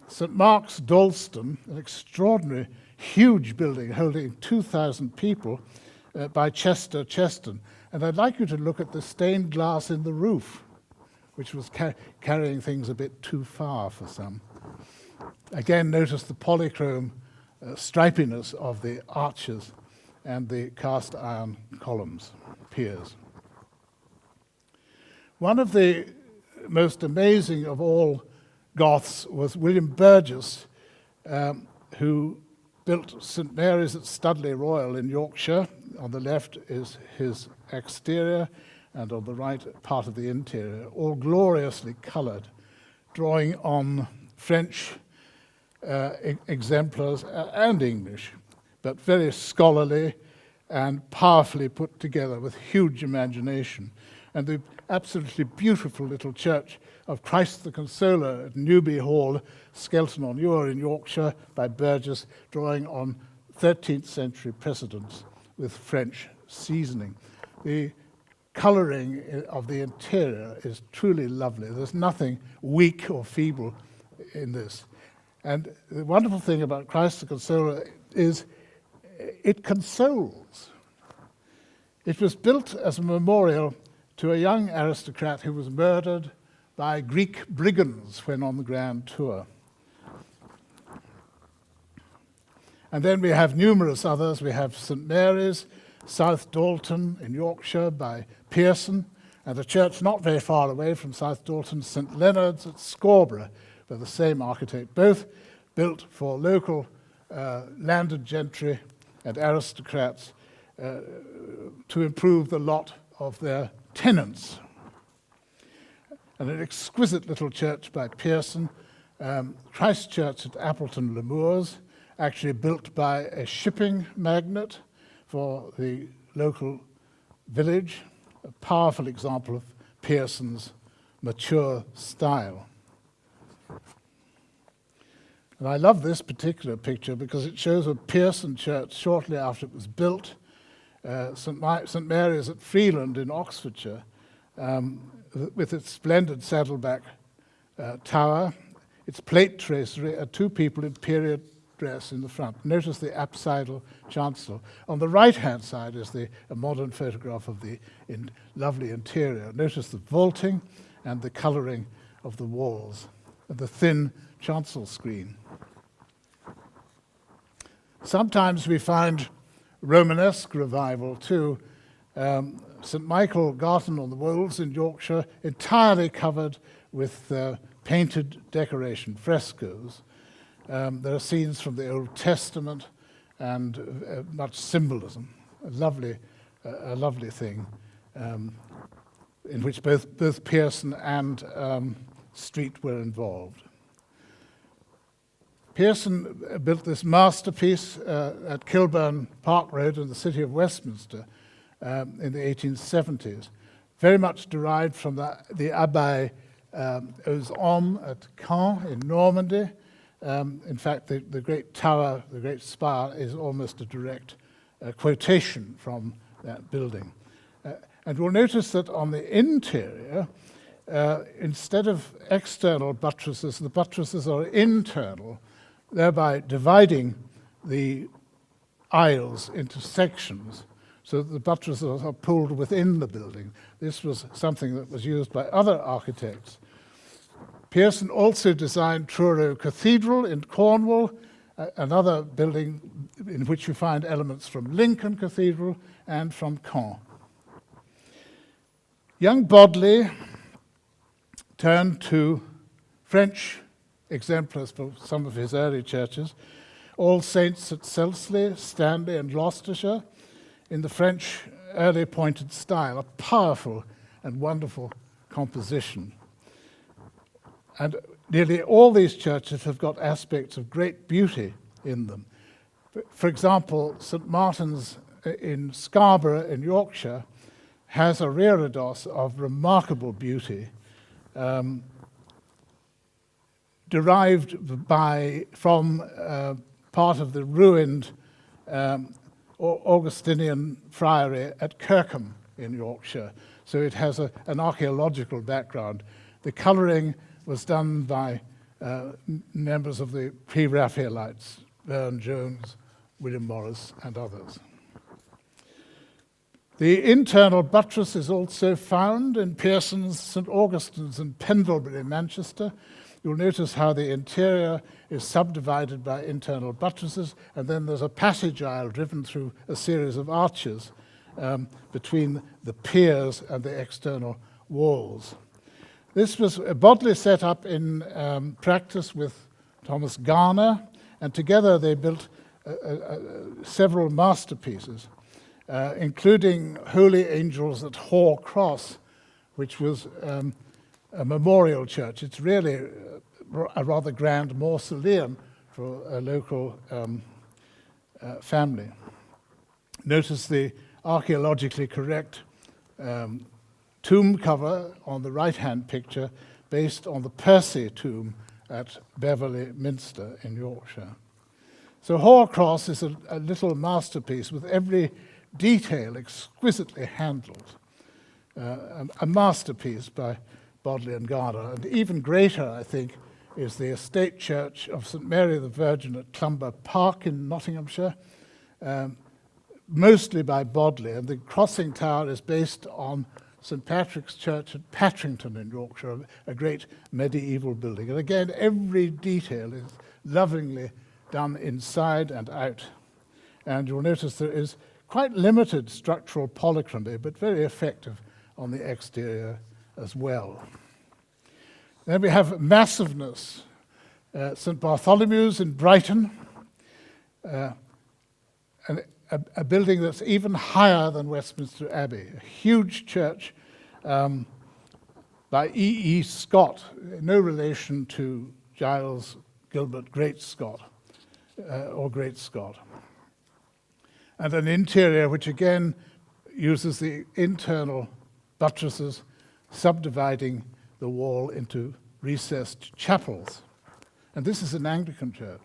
St. Mark's, Dalston, an extraordinary, huge building holding 2,000 people by Chester Cheston. And I'd like you to look at the stained glass in the roof, which was carrying things a bit too far for some. Again, notice the polychrome stripiness of the arches and the cast iron columns, piers. One of the most amazing of all Goths was William Burgess, who built St. Mary's at Studley Royal in Yorkshire. On the left is his exterior, and on the right part of the interior, all gloriously coloured, drawing on French exemplars and English, but very scholarly and powerfully put together with huge imagination. And the absolutely beautiful little church of Christ the Consoler at Newby Hall, Skelton-on-Ure in Yorkshire, by Burgess, drawing on 13th century precedents with French seasoning. The colouring of the interior is truly lovely. There's nothing weak or feeble in this. And the wonderful thing about Christ the Consoler is it consoles. It was built as a memorial to a young aristocrat who was murdered by Greek brigands when on the Grand Tour. And then we have numerous others. We have St. Mary's, South Dalton in Yorkshire by Pearson, and a church not very far away from South Dalton, St. Leonard's at Scarborough, by the same architect, both built for local landed gentry and aristocrats to improve the lot of their tenants. And an exquisite little church by Pearson, Christ Church at Appleton Le Moors, actually built by a shipping magnate for the local village, a powerful example of Pearson's mature style. And I love this particular picture because it shows a Pearson church shortly after it was built, St. Mary's at Freeland in Oxfordshire, with its splendid saddleback tower, its plate tracery, and two people in period dress in the front. Notice the apsidal chancel. On the right-hand side is a modern photograph of the lovely interior. Notice the vaulting and the colouring of the walls, and the thin chancel screen. Sometimes we find Romanesque revival too. St. Michael Garton on the Wolds in Yorkshire, entirely covered with painted decoration, frescoes. There are scenes from the Old Testament and much symbolism. A lovely thing in which both Pearson and Street were involved. Pearson built this masterpiece at Kilburn Park Road in the city of Westminster in the 1870s, very much derived from the Abbaye aux Hommes at Caen in Normandy. In fact, the great tower, the great spire, is almost a direct quotation from that building. And we'll notice that on the interior, instead of external buttresses, the buttresses are internal, thereby dividing the aisles into sections so that the buttresses are pulled within the building. This was something that was used by other architects. Pearson also designed Truro Cathedral in Cornwall, another building in which you find elements from Lincoln Cathedral and from Caen. Young Bodley turned to French exemplars for some of his early churches, All Saints at Selsley, Stanley and Gloucestershire, in the French early pointed style, a powerful and wonderful composition. And nearly all these churches have got aspects of great beauty in them. For example, St. Martin's in Scarborough in Yorkshire has a reredos of remarkable beauty, derived from part of the ruined Augustinian friary at Kirkham in Yorkshire. So it has an archaeological background. The colouring was done by members of the Pre-Raphaelites, Burne-Jones, William Morris, and others. The internal buttress is also found in Pearson's St Augustine's in Pendlebury, Manchester. You'll notice how the interior is subdivided by internal buttresses, and then there's a passage aisle driven through a series of arches between the piers and the external walls. This was Bodley set up in practice with Thomas Garner, and together they built several masterpieces, including Holy Angels at Hoar Cross, which was a memorial church. It's really a rather grand mausoleum for a local family. Notice the archaeologically correct tomb cover on the right-hand picture based on the Percy tomb at Beverley Minster in Yorkshire. So Hoar Cross is a little masterpiece with every detail exquisitely handled. A masterpiece by Bodley and Garner. And even greater, I think, is the estate church of St Mary the Virgin at Clumber Park in Nottinghamshire, mostly by Bodley. And the crossing tower is based on St Patrick's Church at Patrington in Yorkshire, a great medieval building. And again, every detail is lovingly done inside and out. And you'll notice there is quite limited structural polychromy, but very effective on the exterior as well. Then we have massiveness. St Bartholomew's in Brighton, a building that's even higher than Westminster Abbey, a huge church by E.E. Scott, no relation to Giles Gilbert Great Scott, or Great Scott. And an interior which again uses the internal buttresses, subdividing the wall into recessed chapels. And this is an Anglican church.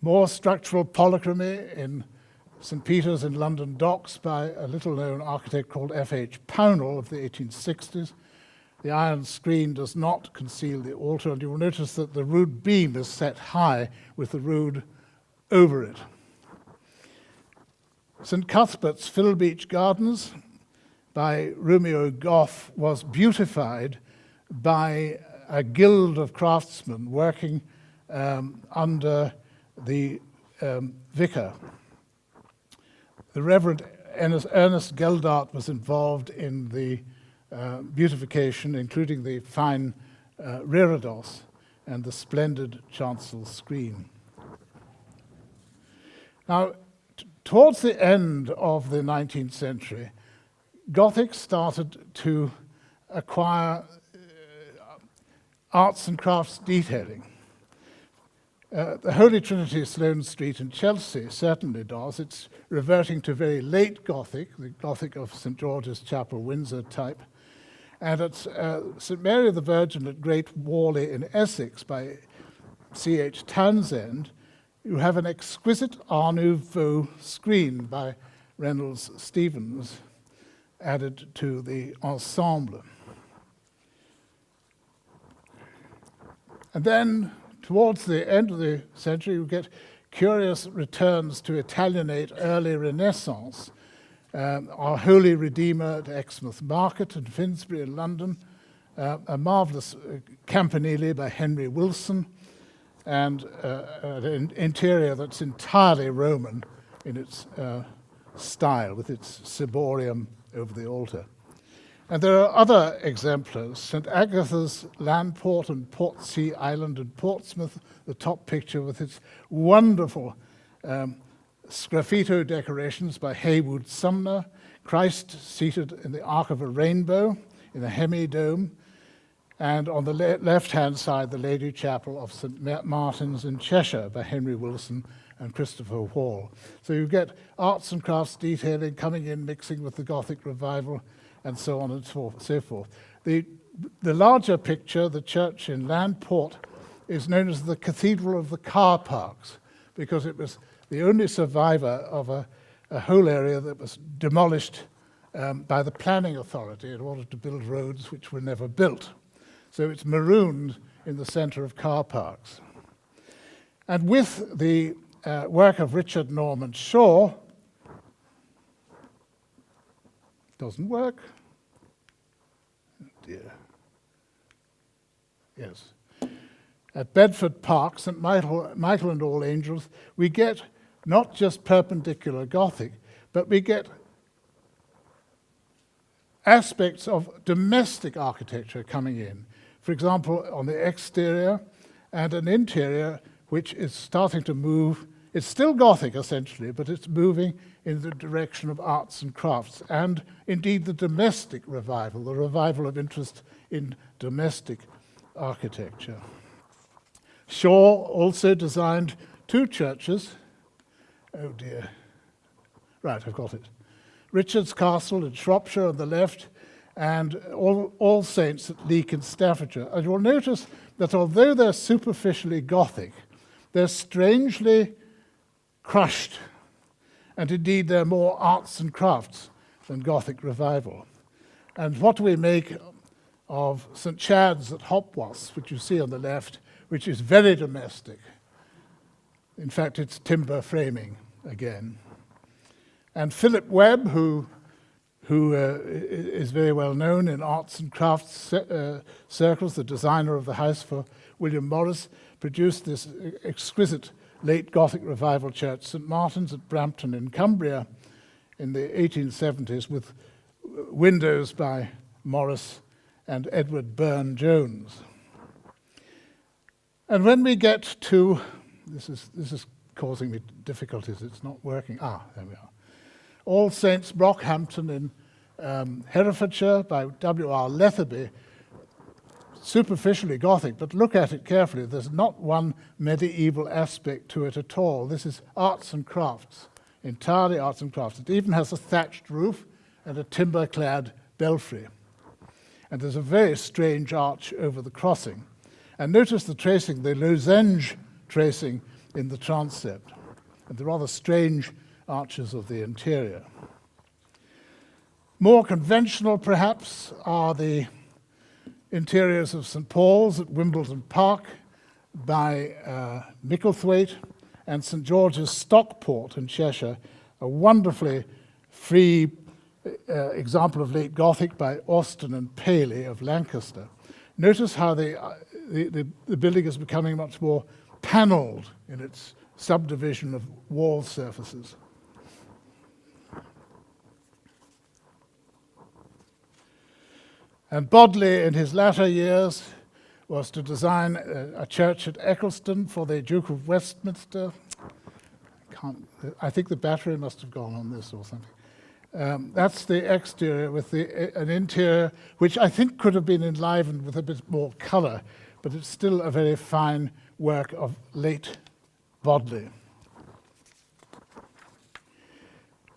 More structural polychromy in St Peter's in London Docks by a little-known architect called F.H. Pownall of the 1860s. The iron screen does not conceal the altar, and you will notice that the rood beam is set high with the rood over it. St Cuthbert's Philbeach Gardens by Romeo Goff was beautified by a guild of craftsmen working under the vicar. The Reverend Ernest Geldart was involved in the beautification, including the fine reredos and the splendid chancel screen. Now, towards the end of the 19th century, Gothic started to acquire arts and crafts detailing. The Holy Trinity, Sloane Street in Chelsea certainly does. It's reverting to very late Gothic, the Gothic of St George's Chapel, Windsor type. And at St Mary the Virgin at Great Whalley in Essex by C.H. Townsend, you have an exquisite Art Nouveau screen by Reynolds Stevens added to the ensemble. And then, towards the end of the century, you get curious returns to Italianate early Renaissance. Our Holy Redeemer at Exmouth Market and Finsbury in London, a marvellous campanile by Henry Wilson, and an interior that's entirely Roman in its style, with its ciborium over the altar. And there are other exemplars. St Agatha's Landport and Portsea Island in Portsmouth, the top picture with its wonderful sgraffito decorations by Haywood Sumner, Christ seated in the Ark of a Rainbow in a hemi-dome, and on the left-hand side, the Lady Chapel of St Martin's in Cheshire by Henry Wilson, and Christopher Hall. So you get arts and crafts detailing coming in, mixing with the Gothic revival, and so on and so forth. The larger picture, the church in Landport, is known as the Cathedral of the Car Parks, because it was the only survivor of a whole area that was demolished by the planning authority in order to build roads which were never built. So it's marooned in the center of car parks. And with the work of Richard Norman Shaw, doesn't work. Oh dear. Yes. At Bedford Park, St. Michael and All Angels, we get not just perpendicular Gothic, but we get aspects of domestic architecture coming in. For example, on the exterior, and an interior which is starting to move. It's still Gothic, essentially, but it's moving in the direction of arts and crafts, and indeed the domestic revival, the revival of interest in domestic architecture. Shaw also designed two churches. Oh dear. Right, I've got it. Richard's Castle in Shropshire on the left, and All Saints at Leek in Staffordshire. And you'll notice that although they're superficially Gothic, they're strangely crushed, and indeed they're more arts and crafts than Gothic revival. And what do we make of St. Chad's at Hopwas, which you see on the left, which is very domestic? In fact, it's timber framing again. And Philip Webb, who is very well known in arts and crafts circles, the designer of the house for William Morris, produced this exquisite late Gothic revival church, St. Martin's at Brampton in Cumbria in the 1870s, with windows by Morris and Edward Burne-Jones. And when we get to, this is causing me difficulties, it's not working. There we are. All Saints Brockhampton in Herefordshire by W.R. Letherby, superficially Gothic, but look at it carefully. There's not one medieval aspect to it at all. This is arts and crafts, entirely arts and crafts. It even has a thatched roof and a timber-clad belfry. And there's a very strange arch over the crossing. And notice the tracing, the lozenge tracing in the transept, and the rather strange arches of the interior. More conventional, perhaps, are the interiors of St. Paul's at Wimbledon Park by Micklethwaite, and St. George's Stockport in Cheshire, a wonderfully free example of late Gothic by Austin and Paley of Lancaster. Notice how the building is becoming much more panelled in its subdivision of wall surfaces. And Bodley, in his latter years, was to design a church at Eccleston for the Duke of Westminster. I think the battery must have gone on this or something. That's the exterior with an interior which I think could have been enlivened with a bit more colour, but it's still a very fine work of late Bodley.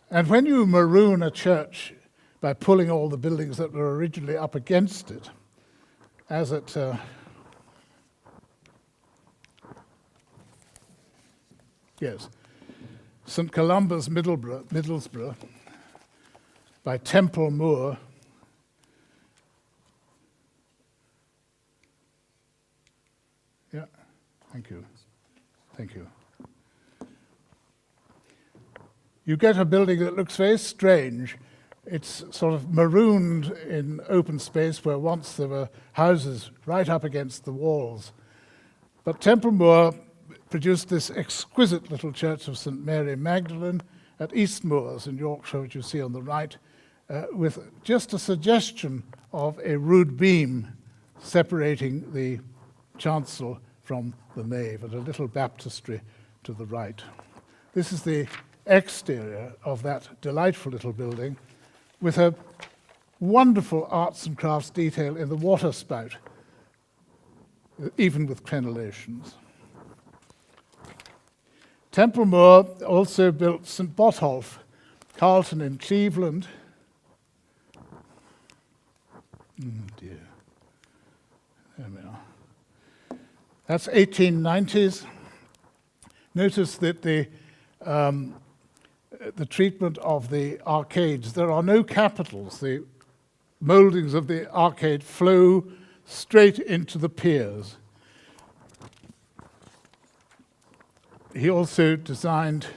And when you maroon a church by pulling all the buildings that were originally up against it, as at St. Columba's Middlesbrough by Temple Moor, thank you. You get a building that looks very strange. It's sort of marooned in open space where once there were houses right up against the walls. But Temple Moor produced this exquisite little church of St. Mary Magdalene at Eastmoors in Yorkshire, which you see on the right, with just a suggestion of a rood beam separating the chancel from the nave, and a little baptistry to the right. This is the exterior of that delightful little building, with a wonderful arts and crafts detail in the water spout, even with crenellations. Templemore also built St. Botolph, Carlton in Cleveland. Dear. There we are. That's 1890s. Notice that the treatment of the arcades, there are no capitals. The mouldings of the arcade flow straight into the piers. He also designed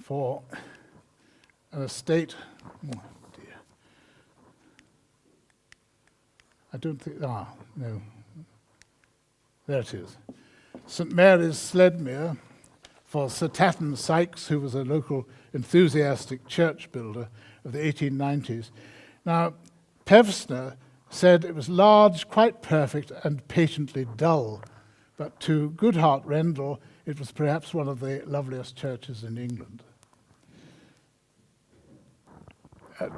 for an estate. Oh dear. I don't think, no. There it is. St. Mary's, Sledmere, for Sir Tatton Sykes, who was a local enthusiastic church builder of the 1890s. Now, Pevsner said it was large, quite perfect, and patently dull. But to Goodhart Rendell, it was perhaps one of the loveliest churches in England.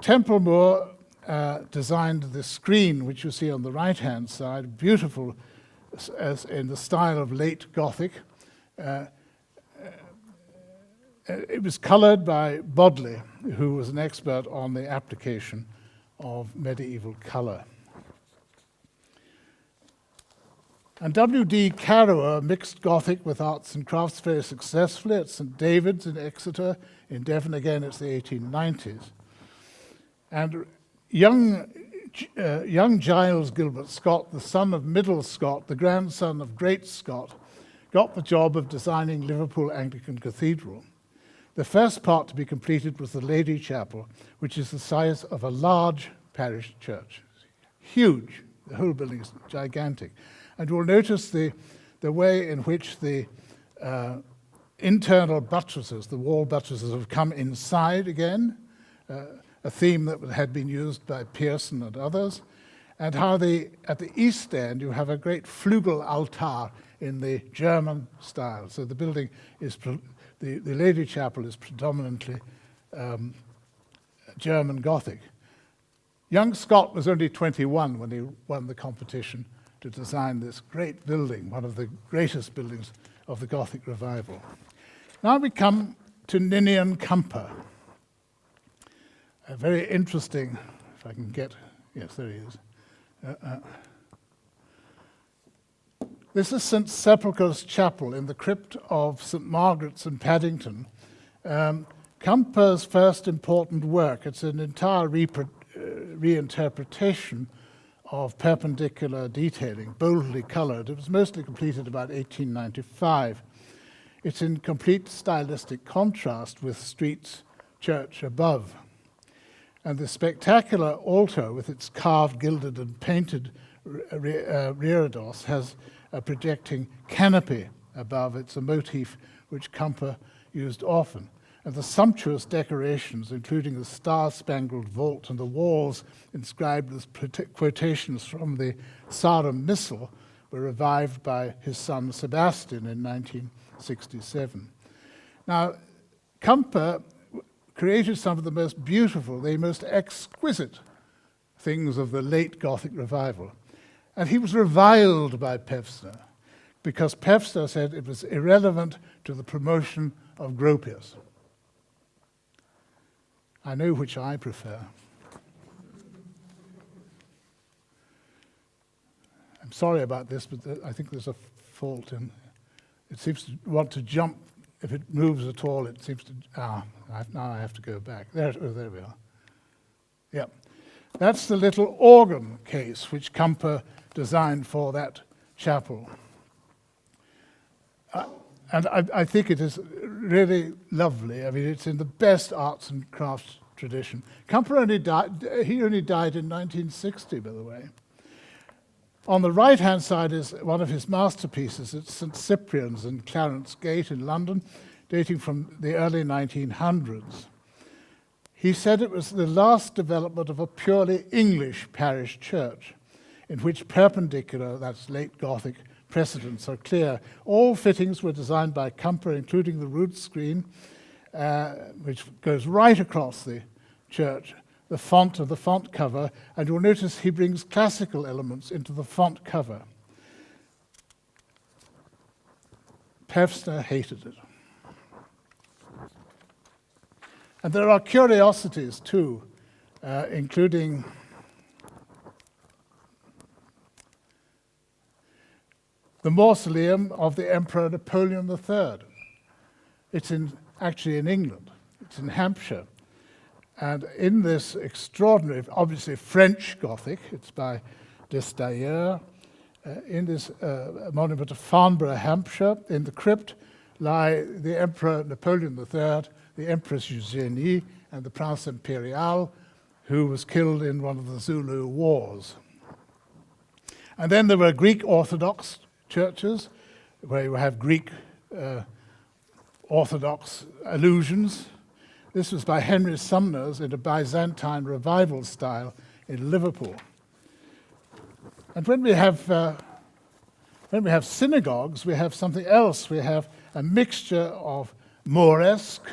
Templemore designed the screen, which you see on the right-hand side, beautiful as in the style of late Gothic. It was coloured by Bodley, who was an expert on the application of medieval colour. And W.D. Carrower mixed Gothic with arts and crafts very successfully at St. David's in Exeter. In Devon, again, it's the 1890s. And young Giles Gilbert Scott, the son of Middle Scott, the grandson of Great Scott, got the job of designing Liverpool Anglican Cathedral. The first part to be completed was the Lady Chapel, which is the size of a large parish church. Huge. The whole building is gigantic. And you'll notice the way in which the internal buttresses, the wall buttresses, have come inside again, a theme that had been used by Pearson and others, and how at the east end you have a great flugel altar in the German style. So the building is, the Lady Chapel is predominantly German Gothic. Young Scott was only 21 when he won the competition to design this great building, one of the greatest buildings of the Gothic revival. Now we come to Ninian Camper. A very interesting, if I can get, yes, there he is. This is St. Sepulchre's Chapel in the crypt of St. Margaret's in Paddington. Camper's first important work. It's an entire reinterpretation of perpendicular detailing, boldly coloured. It was mostly completed about 1895. It's in complete stylistic contrast with Street's church above. And the spectacular altar with its carved, gilded and painted reredos has a projecting canopy above. It's a motif which Camper used often. And the sumptuous decorations, including the star-spangled vault and the walls inscribed with quotations from the Sarum Missal, were revived by his son Sebastian in 1967. Now, Camper created some of the most beautiful, the most exquisite things of the late Gothic revival. And he was reviled by Pevsner because Pevsner said it was irrelevant to the promotion of Gropius. I know which I prefer. I'm sorry about this, but I think there's a fault in it. Seems to want to jump. If it moves at all, it seems to... now I have to go back. There we are. Yeah. That's the little organ case which Camper designed for that chapel. And I think it is really lovely. I mean, it's in the best arts and crafts tradition. Camper only died in 1960, by the way. On the right-hand side is one of his masterpieces. It's St. Cyprian's in Clarence Gate in London, dating from the early 1900s. He said it was the last development of a purely English parish church, in which perpendicular, that's late Gothic, precedents are clear. All fittings were designed by Camper, including the rood screen, which goes right across the church, the font of the font cover, and you'll notice he brings classical elements into the font cover. Pevsner hated it. And there are curiosities too, including the mausoleum of the Emperor Napoleon III. It's actually in England. It's in Hampshire. And in this extraordinary, obviously French Gothic, it's by Dystopia, in this monument of Farnborough, Hampshire, in the crypt lie the Emperor Napoleon III, the Empress Eugénie, and the Prince Impérial, who was killed in one of the Zulu wars. And then there were Greek Orthodox churches, where you have Greek Orthodox allusions. This was by Henry Sumners in a Byzantine revival style in Liverpool. And when we have synagogues, we have something else. We have a mixture of Moresque,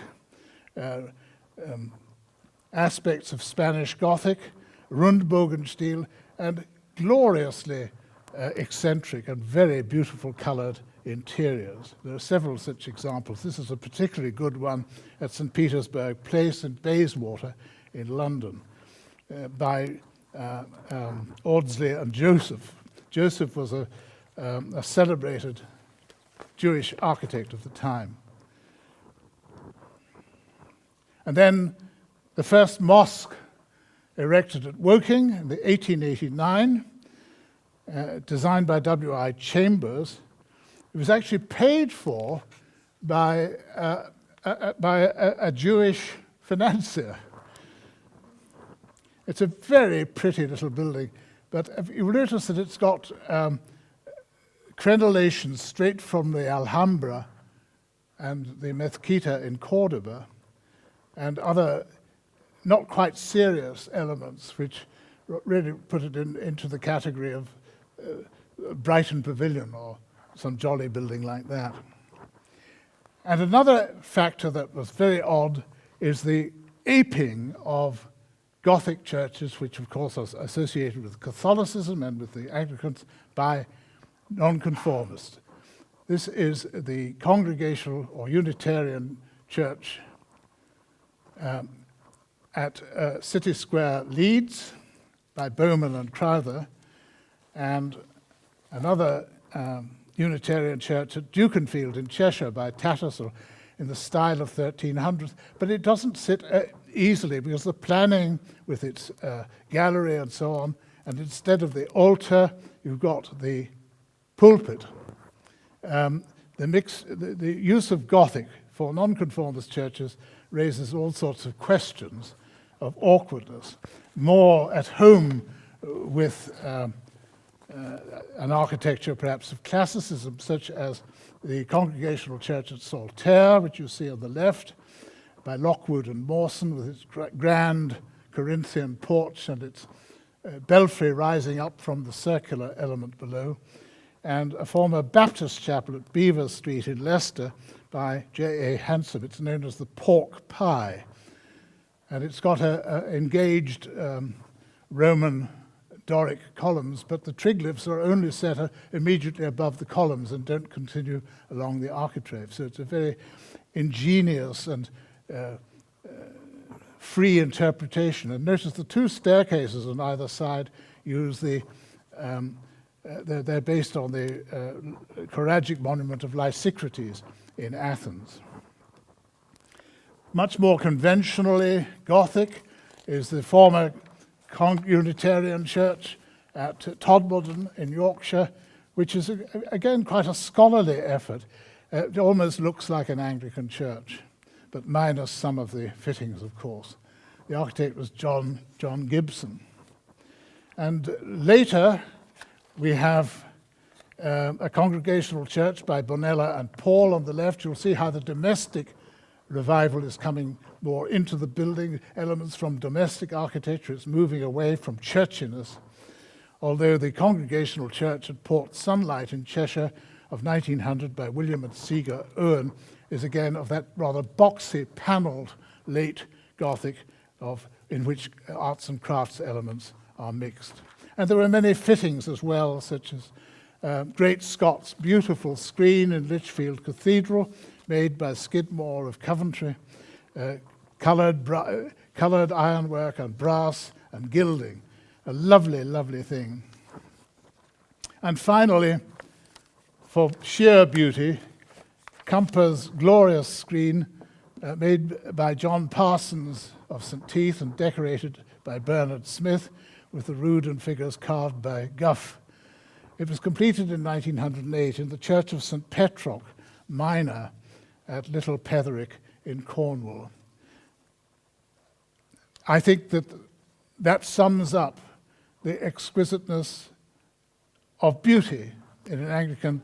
aspects of Spanish Gothic, Rundbogenstil, and gloriously eccentric and very beautiful colored interiors. There are several such examples. This is a particularly good one at St. Petersburg Place in Bayswater in London by Audsley and Joseph. Joseph was a celebrated Jewish architect of the time. And then the first mosque erected at Woking in 1889, designed by W.I. Chambers. It was actually paid for by a Jewish financier. It's a very pretty little building, but you'll notice that it's got crenellations straight from the Alhambra and the Mezquita in Cordoba, and other not quite serious elements which really put it into the category of Brighton Pavilion or some jolly building like that. And another factor that was very odd is the aping of Gothic churches, which of course are associated with Catholicism and with the Anglicans, by nonconformists. This is the Congregational or Unitarian Church at City Square, Leeds, by Bowman and Crowther, and another Unitarian church at Dukenfield in Cheshire by Tattersall in the style of 1300s, but it doesn't sit easily because the planning with its gallery and so on, and instead of the altar, you've got the pulpit. The use of Gothic for nonconformist churches raises all sorts of questions of awkwardness, more at home with an architecture perhaps of classicism, such as the Congregational Church at Saltaire, which you see on the left, by Lockwood and Mawson, with its grand Corinthian porch and its belfry rising up from the circular element below, and a former Baptist chapel at Beaver Street in Leicester by J.A. Hansom. It's known as the Pork Pie, and it's got engaged Roman Doric columns, but the triglyphs are only set immediately above the columns and don't continue along the architrave. So it's a very ingenious and free interpretation. And notice the two staircases on either side use the they're based on the choragic monument of Lysicrates in Athens. Much more conventionally Gothic is the former Unitarian Church at Todmorden in Yorkshire, which is again quite a scholarly effort. It almost looks like an Anglican church, but minus some of the fittings, of course. The architect was John Gibson. And later we have a congregational church by Bonella and Paul on the left. You'll see how the domestic revival is coming more into the building, elements from domestic architecture. It's moving away from churchiness, although the Congregational Church at Port Sunlight in Cheshire of 1900 by William and Seager Owen is again of that rather boxy, panelled late Gothic in which arts and crafts elements are mixed. And there are many fittings as well, such as Great Scott's beautiful screen in Lichfield Cathedral, made by Skidmore of Coventry, colored ironwork and brass and gilding. A lovely, lovely thing. And finally, for sheer beauty, Comper's glorious screen made by John Parsons of St. Teith and decorated by Bernard Smith with the Rudin figures carved by Gough. It was completed in 1908 in the Church of St. Petroc Minor at Little Petherick in Cornwall. I think that sums up the exquisiteness of beauty in an Anglican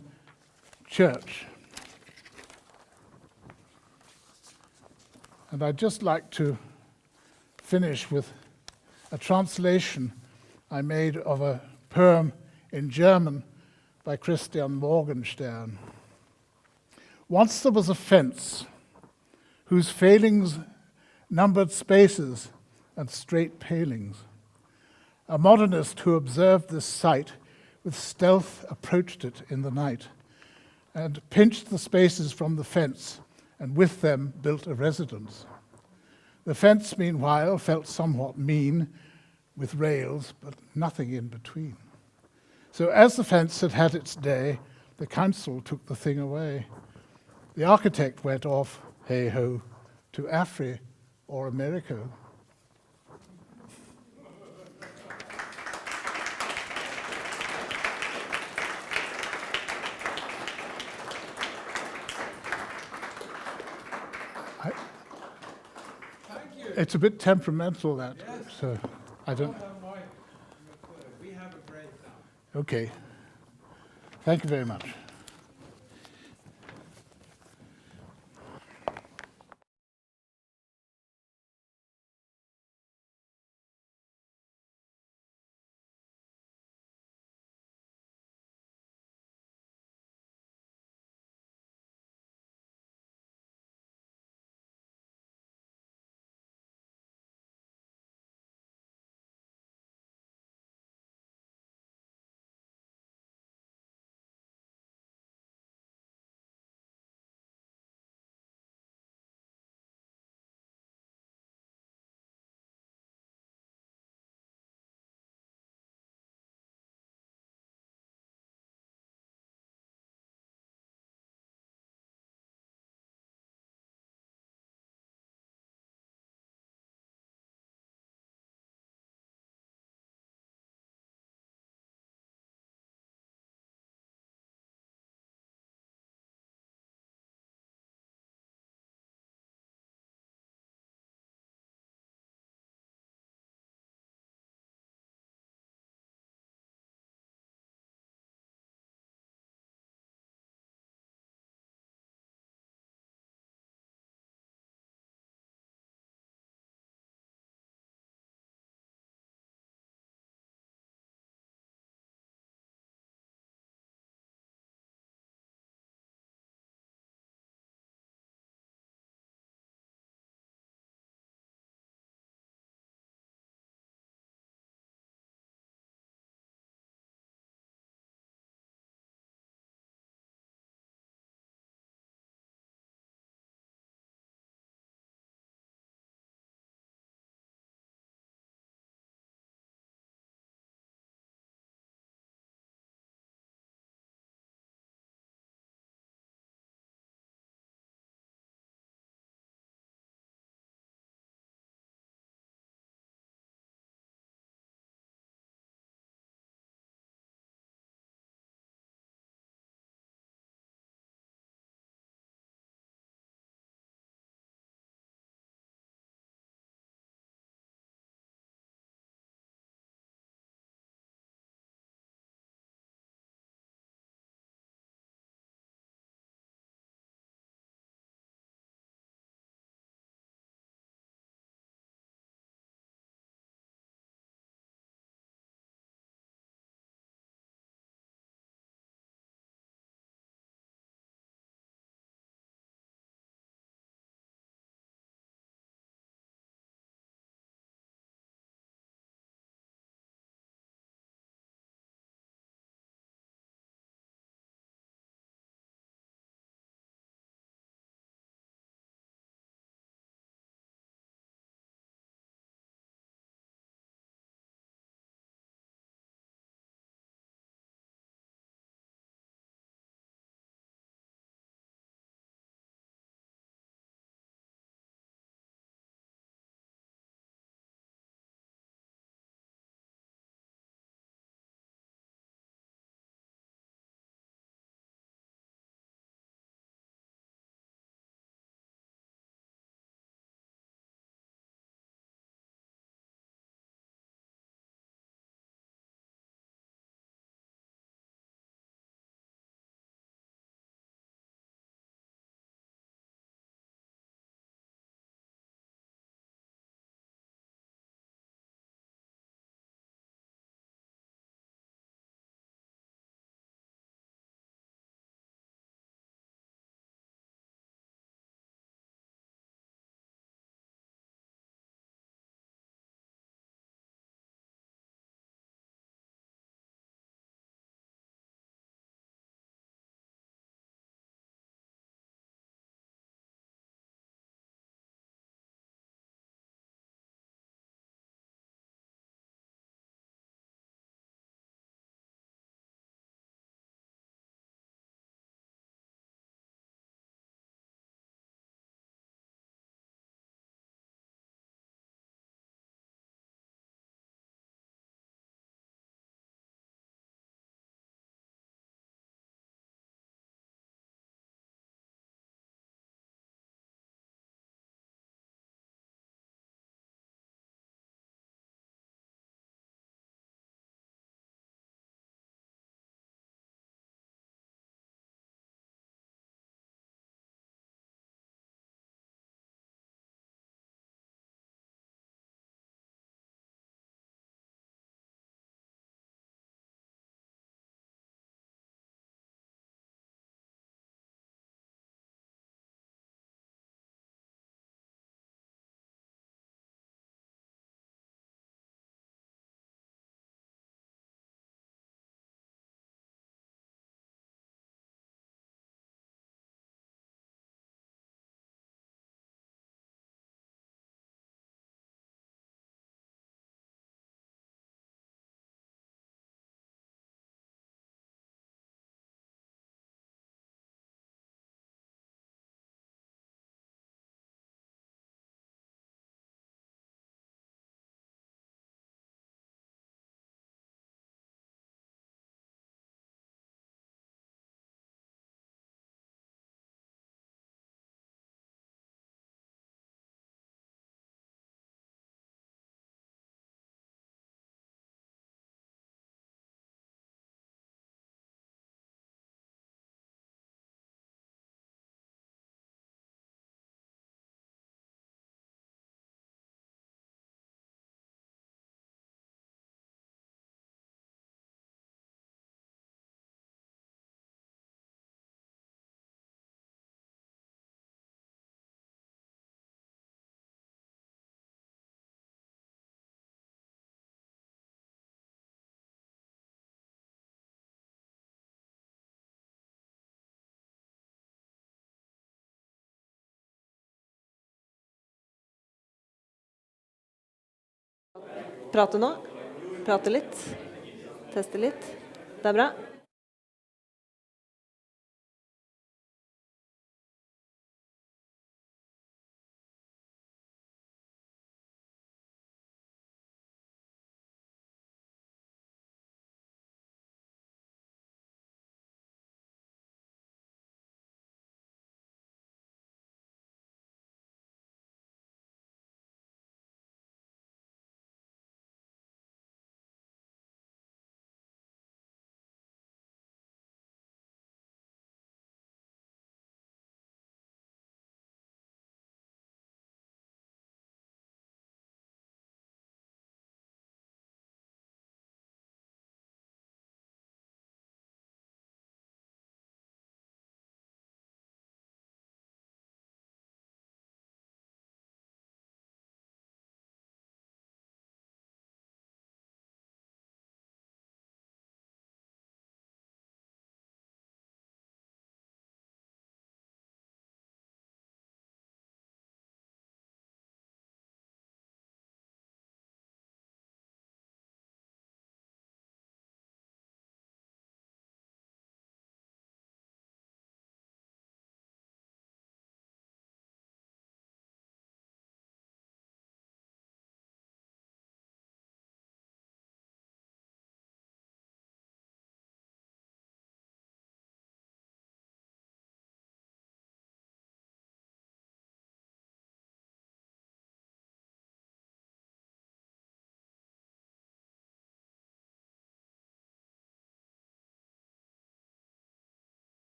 church. And I'd just like to finish with a translation I made of a poem in German by Christian Morgenstern. Once there was a fence whose failings numbered spaces and straight palings. A modernist who observed this sight with stealth approached it in the night and pinched the spaces from the fence and with them built a residence. The fence, meanwhile, felt somewhat mean with rails, but nothing in between. So as the fence had had its day, the council took the thing away. The architect went off, hey-ho, to Afri or America. It's a bit temperamental, that, yes. So I don't. We have a breakdown. Okay. Thank you very much. prate nå? Prate litt? Teste litt? Det er bra.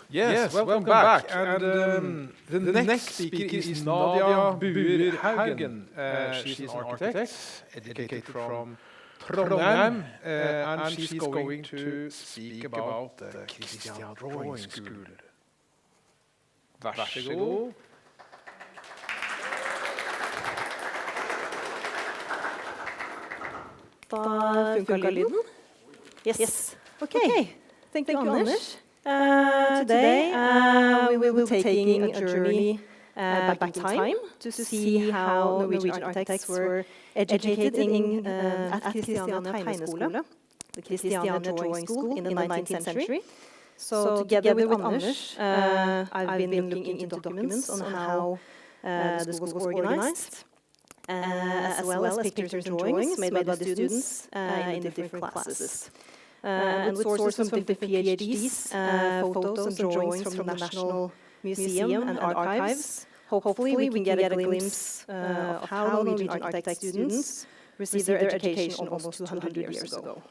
Yes, welcome back. And the next speaker is Nadia Buer Haugen. She's an architect, educated from Trondheim, and she's going to speak about the Christian Drawing School. Vær så god. Da funker lyden. Yes. Okay. Thank you, Anders. Today we will be taking a journey back in time to see how Norwegian architects were educated at Christiania Tegneskole, the Christiania Drawing School in the 19th century. So together with Anders, I've been looking into documents on how the school was organized, as well as pictures and drawings made by the students in different classes. And with sources from different PhDs, photos and drawings from the National Museum and Archives, hopefully we can get a glimpse of how Norwegian architect students received their education almost 200 years ago.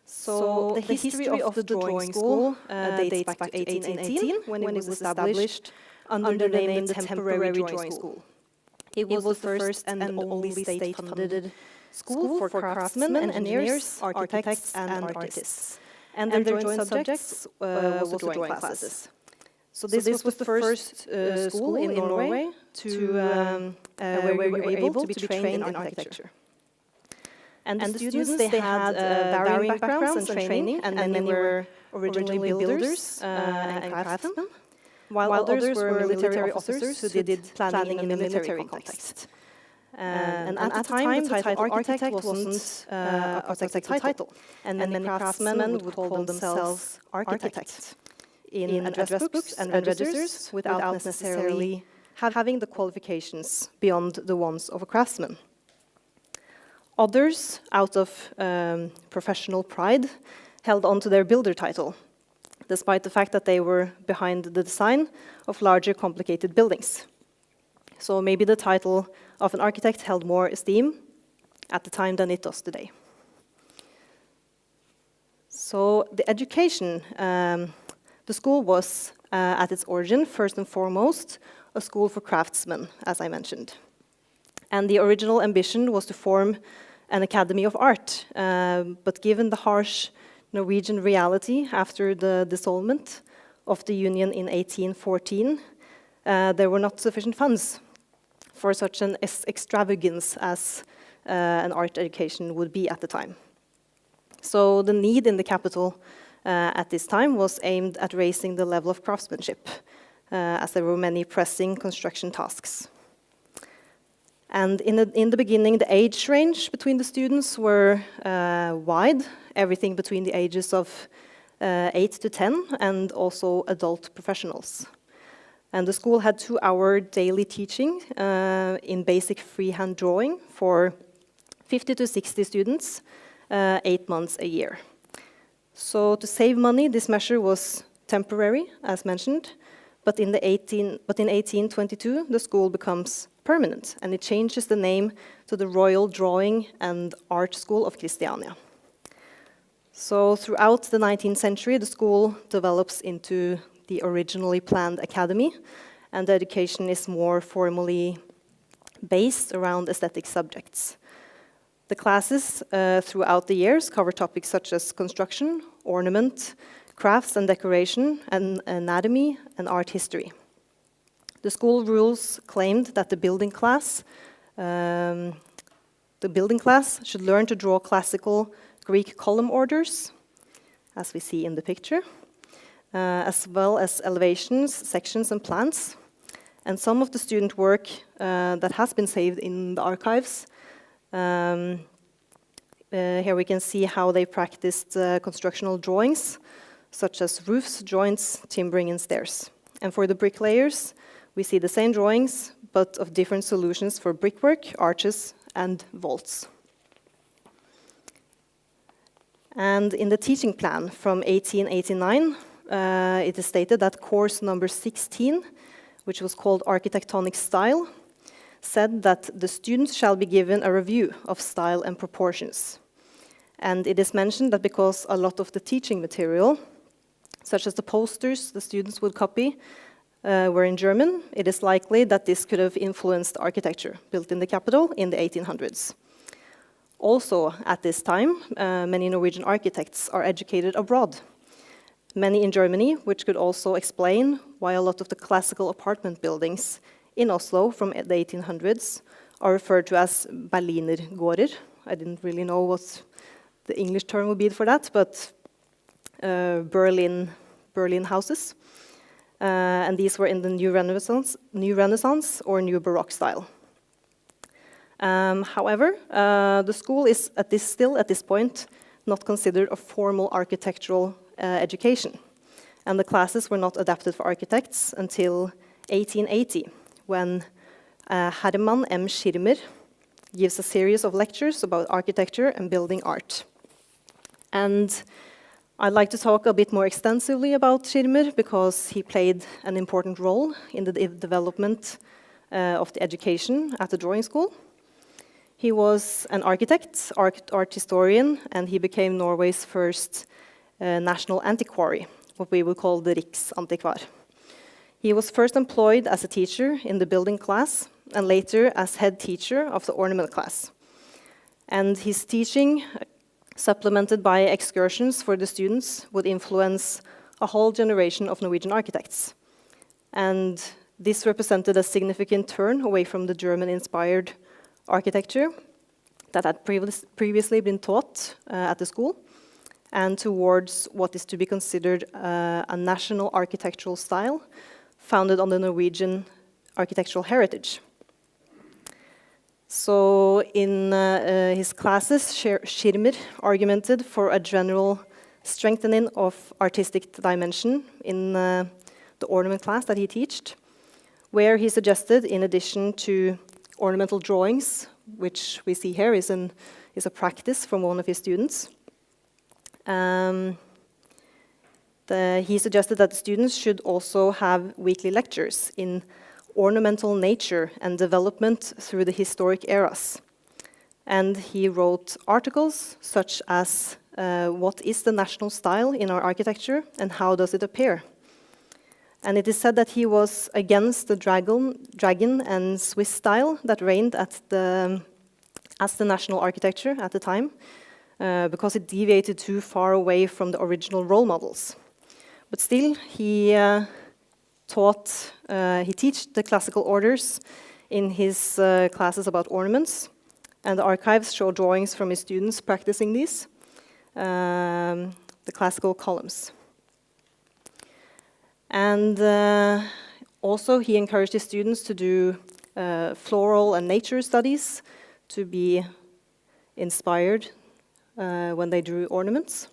So the history of the drawing school dates back to 1818, when it was established under the name the Temporary Drawing School. It was the first and only state-funded school for craftsmen and engineers, architects and artists. And their joint subjects was the drawing classes. So this was the first school in Norway where we were able to be trained in architecture. And the students, they had varying backgrounds and training, and many were originally builders and craftsmen, while others were military officers who did planning in the military context. And at the time, the title architect wasn't a protected title, and many craftsmen would call themselves architects in address books and registers without necessarily having the qualifications beyond the ones of a craftsman. Others, out of professional pride, held on to their builder title, despite the fact that they were behind the design of larger, complicated buildings. So maybe the title of an architect held more esteem at the time than it does today. So the education, the school was at its origin, first and foremost, a school for craftsmen, as I mentioned. And the original ambition was to form an academy of art, but given the harsh Norwegian reality after the dissolvement of the Union in 1814, there were not sufficient funds for such an extravagance as an art education would be at the time. So the need in the capital at this time was aimed at raising the level of craftsmanship, as there were many pressing construction tasks. And in the beginning, the age range between the students were wide, everything between the ages of 8 to 10, and also adult professionals. And the school had 2-hour daily teaching in basic freehand drawing for 50 to 60 students, 8 months a year. So to save money, this measure was temporary, as mentioned, but in 1822, the school becomes permanent, and it changes the name to the Royal Drawing and Art School of Christiania. So throughout the 19th century, the school develops into the originally planned academy, and the education is more formally based around aesthetic subjects. The classes throughout the years cover topics such as construction, ornament, crafts and decoration, and anatomy and art history. The school rules claimed that the building class should learn to draw classical Greek column orders, as we see in the picture, as well as elevations, sections, and plans. And some of the student work that has been saved in the archives. Here we can see how they practiced constructional drawings, such as roofs, joints, timbering, and stairs. And for the bricklayers, we see the same drawings, but of different solutions for brickwork, arches, and vaults. And in the teaching plan from 1889, it is stated that course number 16, which was called Arkitektonisk style, said that the students shall be given a review of style and proportions. And it is mentioned that because a lot of the teaching material, such as the posters the students would copy, were in German, it is likely that this could have influenced architecture built in the capital in the 1800s. Also, at this time, many Norwegian architects are educated abroad. Many in Germany, which could also explain why a lot of the classical apartment buildings in Oslo from the 1800s are referred to as Berlinergårder. I didn't really know what the English term would be for that, but Berlin houses. And these were in the New Renaissance or New Baroque style. However, the school is still at this point not considered a formal architectural education, and the classes were not adapted for architects until 1880, when Herman M. Schirmer gives a series of lectures about architecture and building art. And I'd like to talk a bit more extensively about Schirmer because he played an important role in the development of the education at the drawing school. He was an architect, art historian, and he became Norway's first national antiquary, what we would call the Riksantikvar. He was first employed as a teacher in the building class and later as head teacher of the ornament class. And his teaching, supplemented by excursions for the students, would influence a whole generation of Norwegian architects. And this represented a significant turn away from the German-inspired architecture that had previously been taught at the school, and towards what is to be considered a national architectural style founded on the Norwegian architectural heritage. So in his classes, Schirmer argumented for a general strengthening of artistic dimension in the ornament class that he taught, where he suggested, in addition to ornamental drawings, which we see here is a practice from one of his students, he suggested that the students should also have weekly lectures in ornamental nature and development through the historic eras. And he wrote articles such as what is the national style in our architecture and how does it appear? And it is said that he was against the dragon and Swiss style that reigned as the national architecture at the time, because it deviated too far away from the original role models. But still, he taught the classical orders in his classes about ornaments, and the archives show drawings from his students practicing these, the classical columns. And also, he encouraged his students to do floral and nature studies to be inspired when they drew ornaments.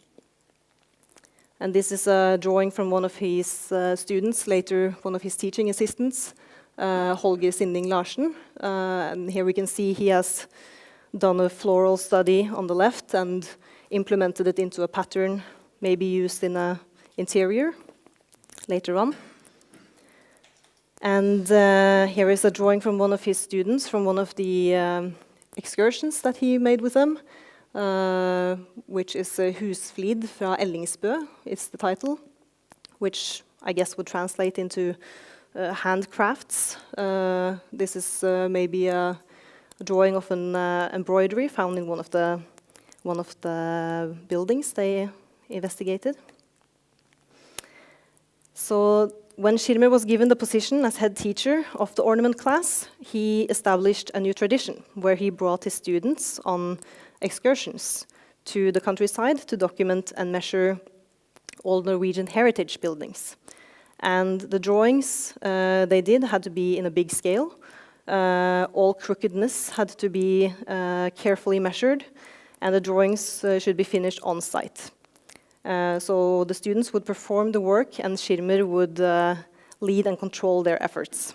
And this is a drawing from one of his students, later one of his teaching assistants, Holger Sinding Larsen. And here we can see he has done a floral study on the left and implemented it into a pattern maybe used in an interior later on. And here is a drawing from one of his students from one of the excursions that he made with them, which is Husflid fra Ellingsbø, it's the title, which I guess would translate into handcrafts. This is maybe a drawing of an embroidery found in one of the buildings they investigated. So when Schirmer was given the position as head teacher of the ornament class, he established a new tradition where he brought his students on excursions to the countryside to document and measure all Norwegian heritage buildings. And the drawings they did had to be in a big scale. All crookedness had to be carefully measured, and the drawings should be finished on site. So the students would perform the work, and Schirmer would lead and control their efforts.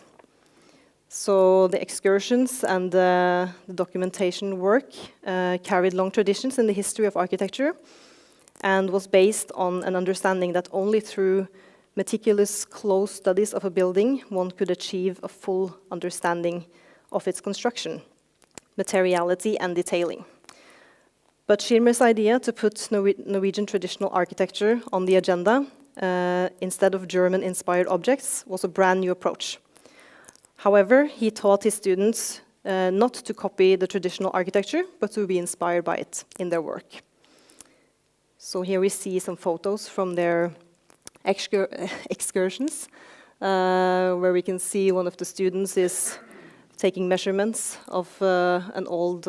So the excursions and the documentation work carried long traditions in the history of architecture and was based on an understanding that only through meticulous, close studies of a building one could achieve a full understanding of its construction, materiality, and detailing. But Schirmer's idea to put Norwegian traditional architecture on the agenda instead of German-inspired objects was a brand new approach. However, he taught his students not to copy the traditional architecture, but to be inspired by it in their work. So here we see some photos from their excursions, where we can see one of the students is taking measurements of an old,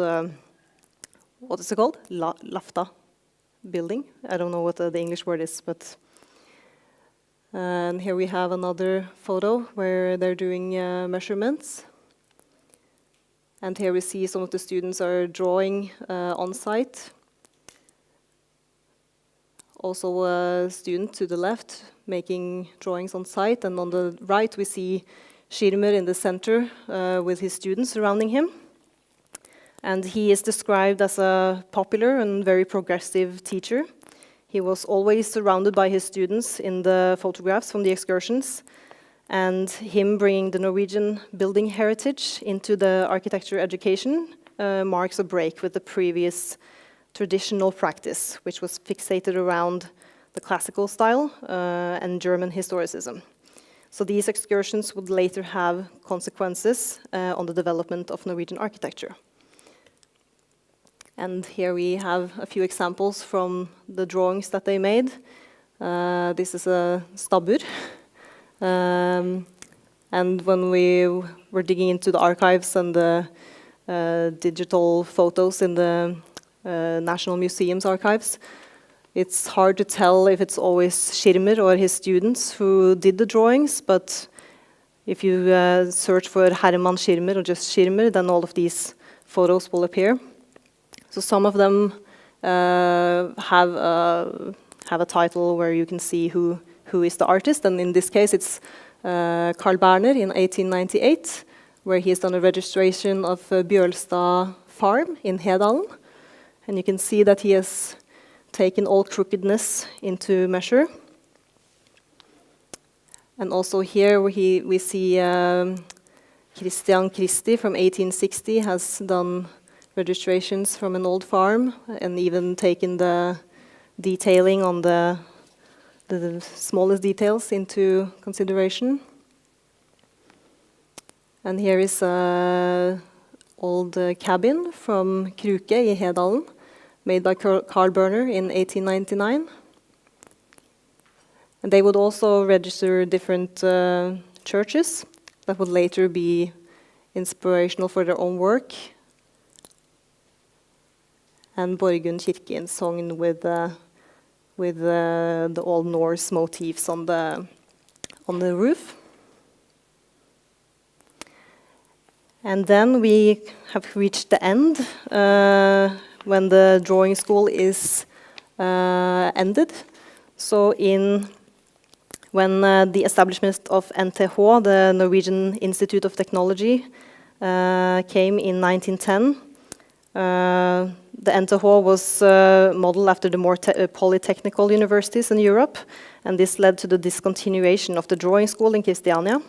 what is it called? Lafta building. I don't know what the English word is, but... And here we have another photo where they're doing measurements. And here we see some of the students are drawing on site. Also a student to the left making drawings on site. And on the right we see Schirmer in the center with his students surrounding him. And he is described as a popular and very progressive teacher. He was always surrounded by his students in the photographs from the excursions, and him bringing the Norwegian building heritage into the architecture education marks a break with the previous traditional practice, which was fixated around the classical style and German historicism. So these excursions would later have consequences on the development of Norwegian architecture. And here we have a few examples from the drawings that they made. This is a stabbur. And when we were digging into the archives and the digital photos in the National Museum's archives, it's hard to tell if it's always Schirmer or his students who did the drawings, but if you search for Herman Schirmer or just Schirmer, then all of these photos will appear. So some of them have a title where you can see who is the artist, and in this case it's Carl Berner in 1898, where he has done a registration of Bjølstad farm in Hedalen, and you can see that he has taken all crookedness into measure. And also here we see Christian Christi from 1860 has done registrations from an old farm and even taken the detailing on the smallest details into consideration. And here is an old cabin from Kruke in Hedalen, made by Carl Berner in 1899. And they would also register different churches that would later be inspirational for their own work. And Borgund kirke in Sogn with the Old Norse motifs on the roof. And then we have reached the end when the drawing school is ended. So when the establishment of NTH, the Norwegian Institute of Technology, came in 1910, the NTH was modeled after the more polytechnical universities in Europe, and this led to the discontinuation of the drawing school in Kristiania.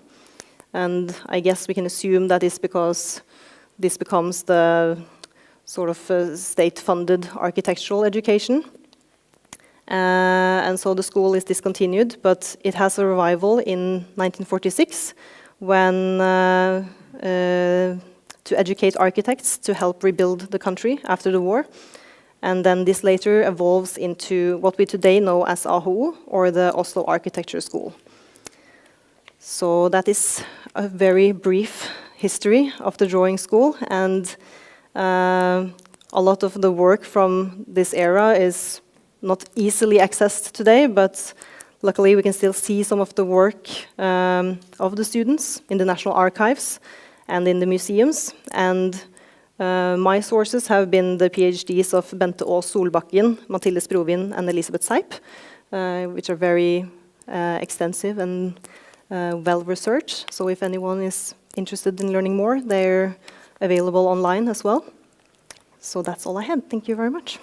And I guess we can assume that is because this becomes the sort of state-funded architectural education. And so the school is discontinued, but it has a revival in 1946 when to educate architects to help rebuild the country after the war. And then this later evolves into what we today know as AHO, or the Oslo Architecture School. So that is a very brief history of the drawing school, and a lot of the work from this era is not easily accessed today, but luckily we can still see some of the work of the students in the National Archives and in the museums. And my sources have been the PhDs of Bente Aas Solbakken, Mathilde Sprovin, and Elisabeth Seip, which are very extensive and well-researched. So if anyone is interested in learning more, they're available online as well. So that's all I had. Thank you very much.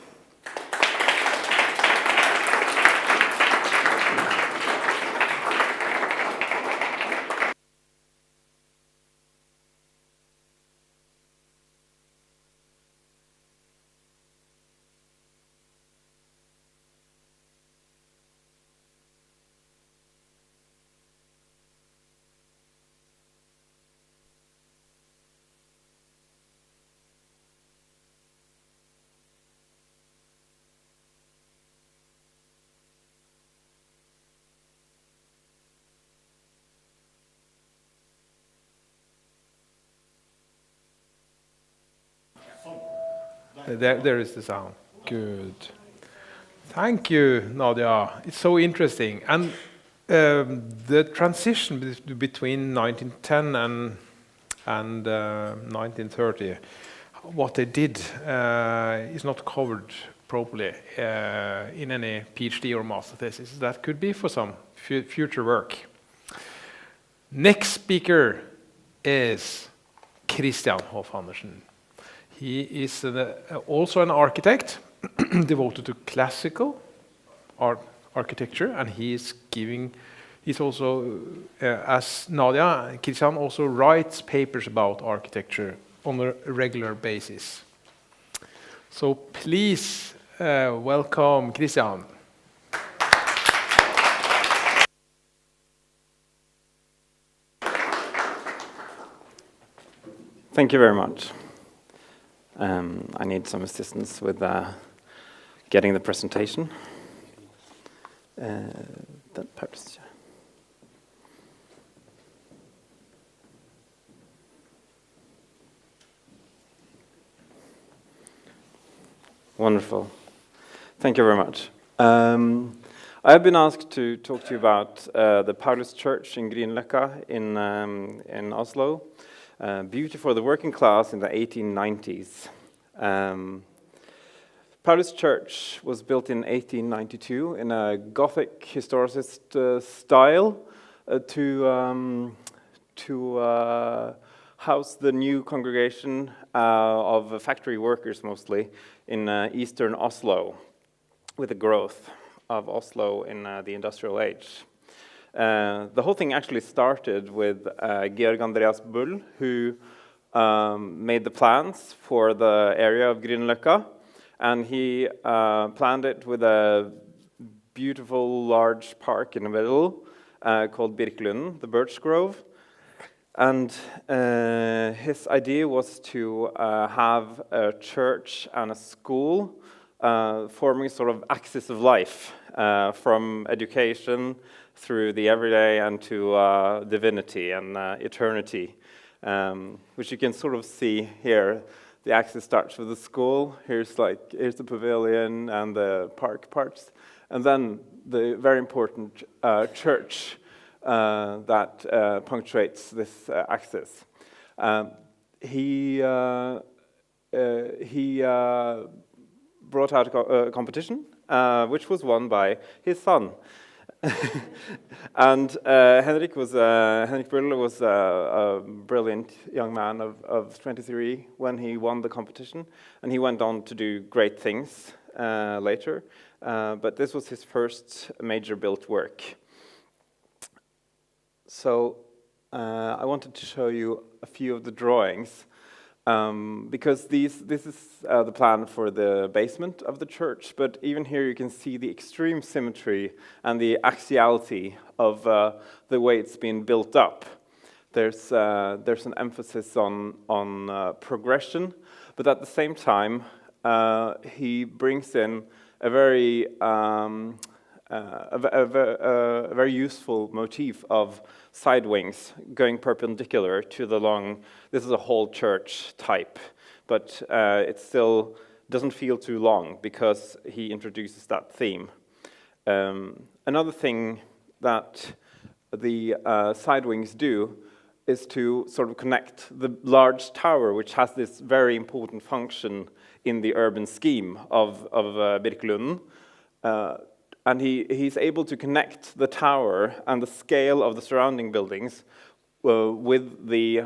There is the sound. Good. Thank you, Nadia. It's so interesting. And the transition between 1910 and 1930, what they did is not covered properly in any PhD or master thesis. That could be for some future work. Next speaker is Christian Hoff Andersen. He is also an architect devoted to classical architecture, and he's also, as Nadia, Christian also writes papers about architecture on a regular basis. So please welcome Christian. Thank you very much. I need some assistance with getting the presentation. Wonderful. Thank you very much. I have been asked to talk to you about the Paulus Church in Grünerløkka in Oslo. Beauty for the working class in the 1890s. Paulus Church was built in 1892 in a Gothic historicist style to house the new congregation of factory workers mostly in eastern Oslo, with the growth of Oslo in the industrial age. The whole thing actually started with Georg Andreas Bull, who made the plans for the area of Grünerløkka, and he planned it with a beautiful large park in the middle called Birkelunden, the Birch Grove. And his idea was to have a church and a school forming sort of axis of life, from education through the everyday and to divinity and eternity, which you can sort of see here. The axis starts with the school. Here's the pavilion and the park parts, and then the very important church that punctuates this axis. He brought out a competition, which was won by his son. And Henrik Bull was a brilliant young man of 23 when he won the competition, and he went on to do great things later. But this was his first major built work. So I wanted to show you a few of the drawings, because this is the plan for the basement of the church, but even here you can see the extreme symmetry and the axiality of the way it's been built up. There's an emphasis on progression, but at the same time he brings in a very useful motif of side wings going perpendicular to the long. This is a whole church type, but it still doesn't feel too long because he introduces that theme. Another thing that the side wings do is to sort of connect the large tower, which has this very important function in the urban scheme of Birkelunden. And he's able to connect the tower and the scale of the surrounding buildings with the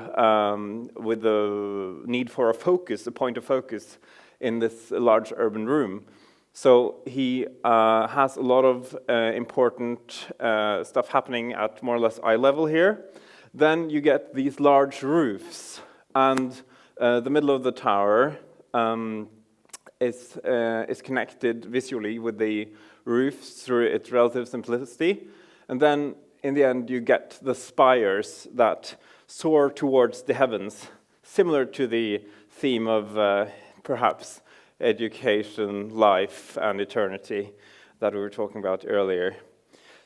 need for a point of focus in this large urban room. So he has a lot of important stuff happening at more or less eye level here. Then you get these large roofs, and the middle of the tower is connected visually with the roofs through its relative simplicity. And then in the end you get the spires that soar towards the heavens, similar to the theme of perhaps education, life, and eternity that we were talking about earlier.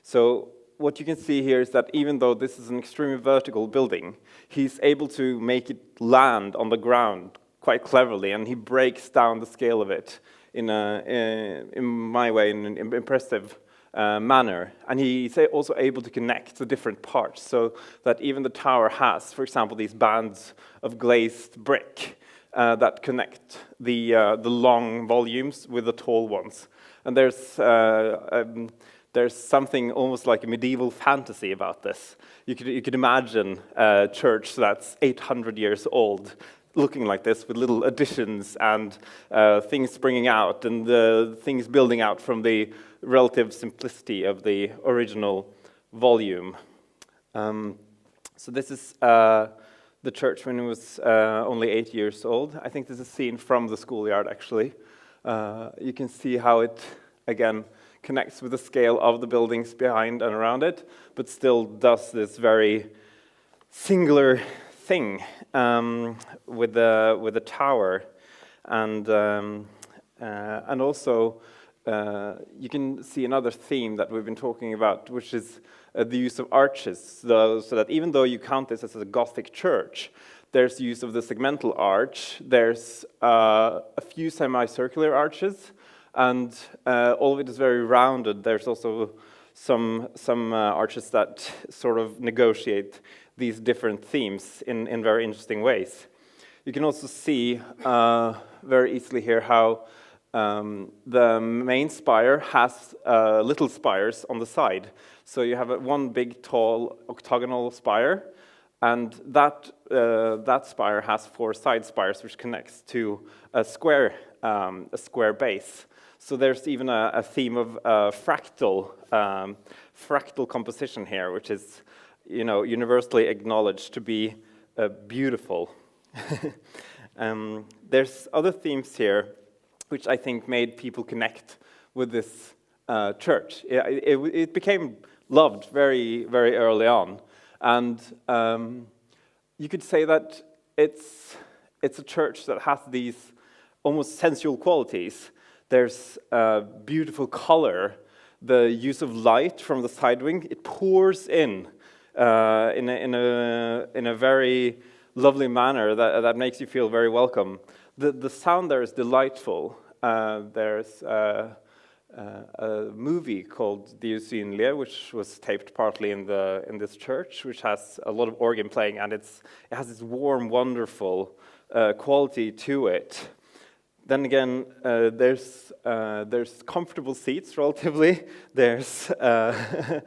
So what you can see here is that even though this is an extremely vertical building, he's able to make it land on the ground quite cleverly, and he breaks down the scale of it in my way, in an impressive manner. And he's also able to connect the different parts, so that even the tower has, for example, these bands of glazed brick that connect the long volumes with the tall ones. And there's something almost like a medieval fantasy about this. You could imagine a church that's 800 years old, looking like this, with little additions and things springing out, and things building out from the relative simplicity of the original volume. So this is the church when it was only 8 years old. I think this is seen from the schoolyard, actually. You can see how it, again, connects with the scale of the buildings behind and around it, but still does this very singular thing with the tower, and also you can see another theme that we've been talking about, which is the use of arches. So that even though you count this as a Gothic church, there's use of the segmental arch. There's a few semicircular arches, and all of it is very rounded. There's also some arches that sort of negotiate these different themes in very interesting ways. You can also see very easily here how the main spire has little spires on the side. So you have one big, tall, octagonal spire, and that spire has 4 side spires, which connects to a square base. So there's even a theme of fractal composition here, which is, universally acknowledged to be beautiful. There's other themes here which I think made people connect with this church. It became loved very, very early on, and you could say that it's a church that has these almost sensual qualities. There's beautiful color, the use of light from the side wing. It pours in a very lovely manner that makes you feel very welcome. The sound there is delightful. There's a movie called The Usynlige, which was taped partly in this church, which has a lot of organ playing, and it has this warm, wonderful quality to it. Then again, there's comfortable seats relatively. There's a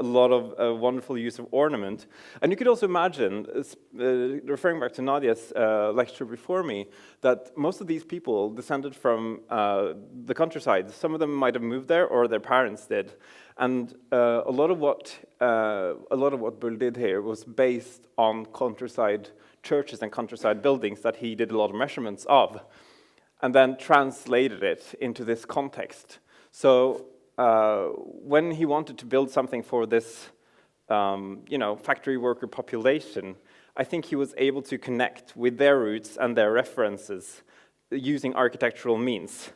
lot of wonderful use of ornament, and you could also imagine, referring back to Nadia's lecture before me, that most of these people descended from the countryside. Some of them might have moved there, or their parents did, and a lot of what Bull did here was based on countryside churches and countryside buildings that he did a lot of measurements of, and then translated it into this context. So when he wanted to build something for this, factory worker population, I think he was able to connect with their roots and their references using architectural means,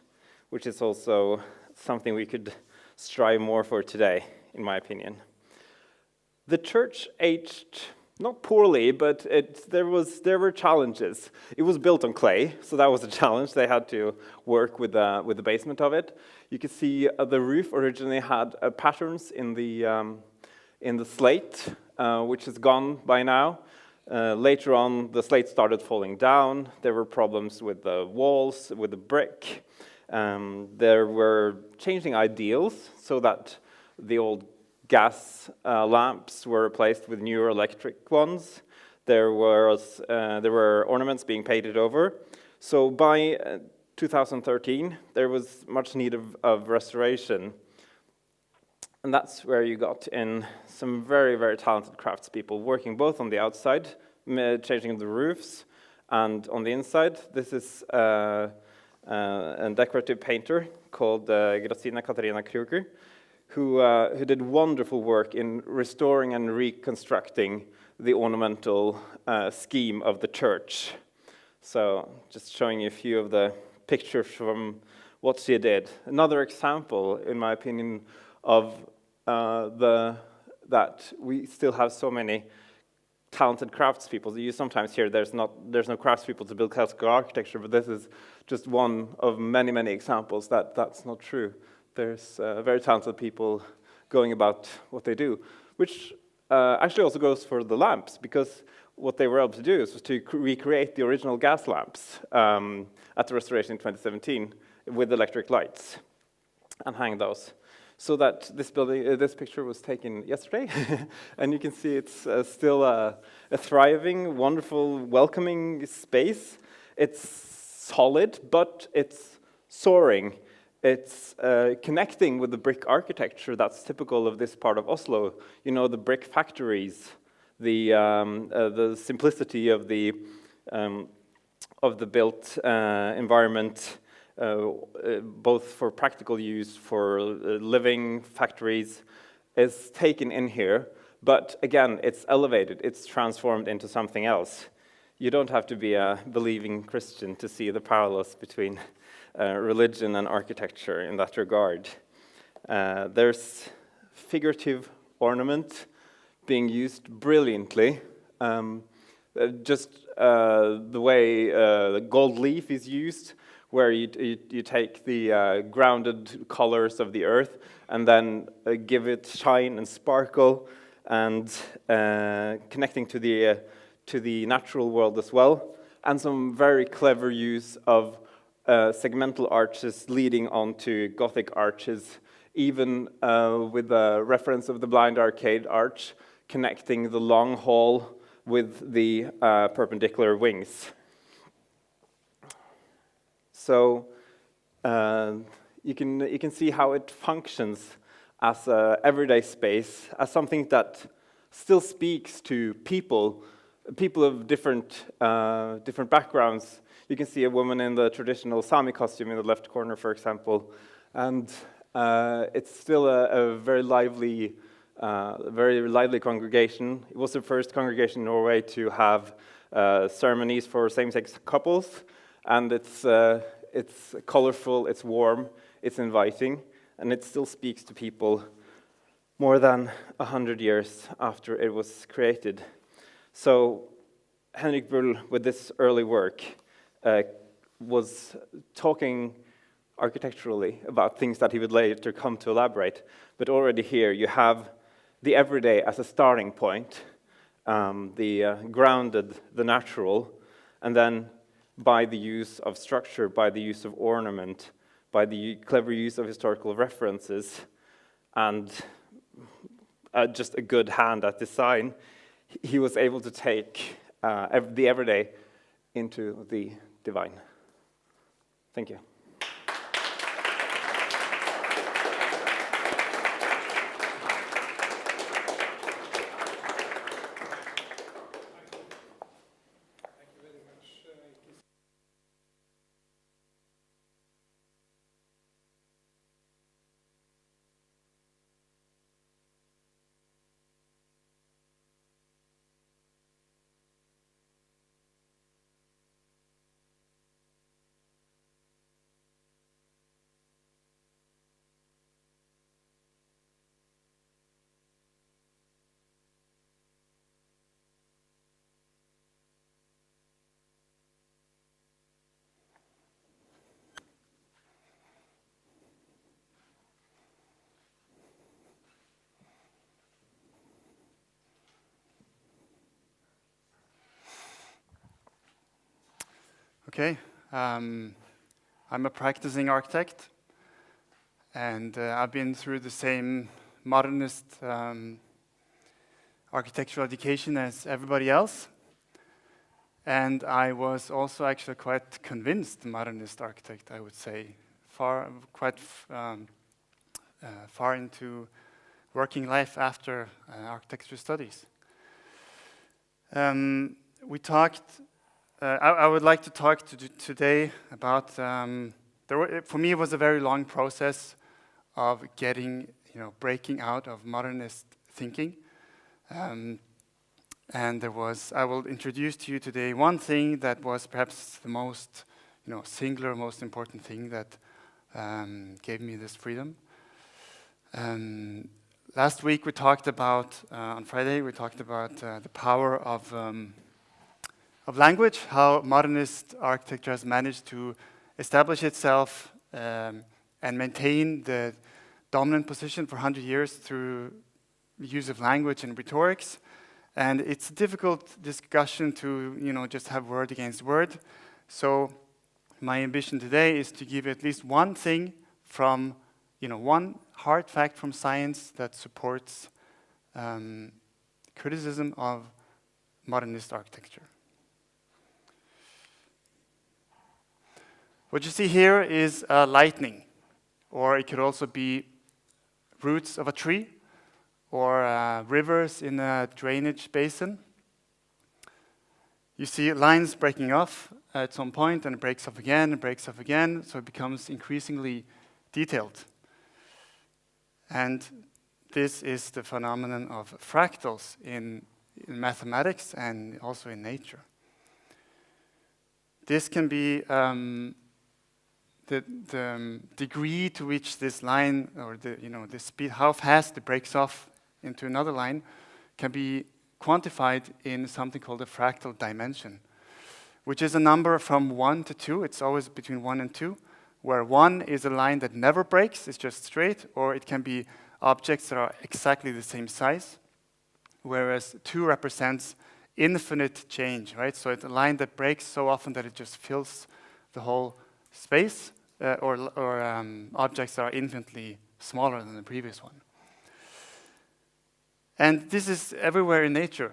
which is also something we could strive more for today, in my opinion. The church aged not poorly, but there were challenges. It was built on clay, so that was a challenge. They had to work with the basement of it. You can see the roof originally had patterns in the slate, which is gone by now. Later on, the slate started falling down. There were problems with the walls, with the brick. There were changing ideals, so that the old gas lamps were replaced with newer electric ones. There were ornaments being painted over. So by 2013, there was much need of restoration. And that's where you got in some very, very talented craftspeople working both on the outside, changing the roofs, and on the inside. This is a decorative painter called Grazina Katarina Kruger, who did wonderful work in restoring and reconstructing the ornamental scheme of the church. So just showing you a few of the pictures from what she did. Another example, in my opinion, of that we still have so many talented craftspeople. You sometimes hear there's no craftspeople to build classical architecture, but this is just one of many, many examples that that's not true. There's very talented people going about what they do, which actually also goes for the lamps, because what they were able to do was to recreate the original gas lamps at the restoration in 2017 with electric lights and hang those. So that this picture was taken yesterday, and you can see it's still a thriving, wonderful, welcoming space. It's solid, but it's soaring. It's connecting with the brick architecture that's typical of this part of Oslo. You know, the brick factories, the simplicity of the built environment. Both for practical use, for living factories, is taken in here. But again, it's elevated, it's transformed into something else. You don't have to be a believing Christian to see the parallels between religion and architecture in that regard. There's figurative ornament being used brilliantly. Just the way the gold leaf is used, where you take the grounded colors of the earth and then give it shine and sparkle, and connecting to the natural world as well, and some very clever use of segmental arches leading onto Gothic arches, even with the reference of the blind arcade arch, connecting the long hall with the perpendicular wings. So you can see how it functions as an everyday space, as something that still speaks to people of different backgrounds. You can see a woman in the traditional Sami costume in the left corner, for example, and it's still a very lively congregation. It was the first congregation in Norway to have ceremonies for same-sex couples. And it's colorful, it's warm, it's inviting, and it still speaks to people more than 100 years after it was created. So Henrik Bull, with this early work, was talking architecturally about things that he would later come to elaborate. But already here you have the everyday as a starting point, the grounded, the natural, and then by the use of structure, by the use of ornament, by the clever use of historical references, and just a good hand at design, he was able to take the everyday into the divine. Thank you. Okay, I'm a practicing architect, and I've been through the same modernist architectural education as everybody else, and I was also actually quite convinced modernist architect, I would say, quite far into working life after architecture studies. We talked. I would like to talk today about, for me it was a very long process of breaking out of modernist thinking. And I will introduce to you today one thing that was perhaps the most, singular, most important thing that gave me this freedom. last week we talked about, on Friday, we talked about the power of language, how modernist architecture has managed to establish itself and maintain the dominant position for 100 years through the use of language and rhetorics. And it's a difficult discussion to, just have word against word. So my ambition today is to give at least one thing from, one hard fact from science that supports criticism of modernist architecture. What you see here is lightning, or it could also be roots of a tree, or rivers in a drainage basin. You see lines breaking off at some point, and it breaks off again, and breaks off again, so it becomes increasingly detailed. And this is the phenomenon of fractals in mathematics and also in nature. This can be the degree to which this line, or the speed, how fast it breaks off into another line, can be quantified in something called a fractal dimension, which is a number from 1 to 2. It's always between 1 and 2, where 1 is a line that never breaks, it's just straight, or it can be objects that are exactly the same size, whereas 2 represents infinite change, right? So it's a line that breaks so often that it just fills the whole space, or objects that are infinitely smaller than the previous one. And this is everywhere in nature,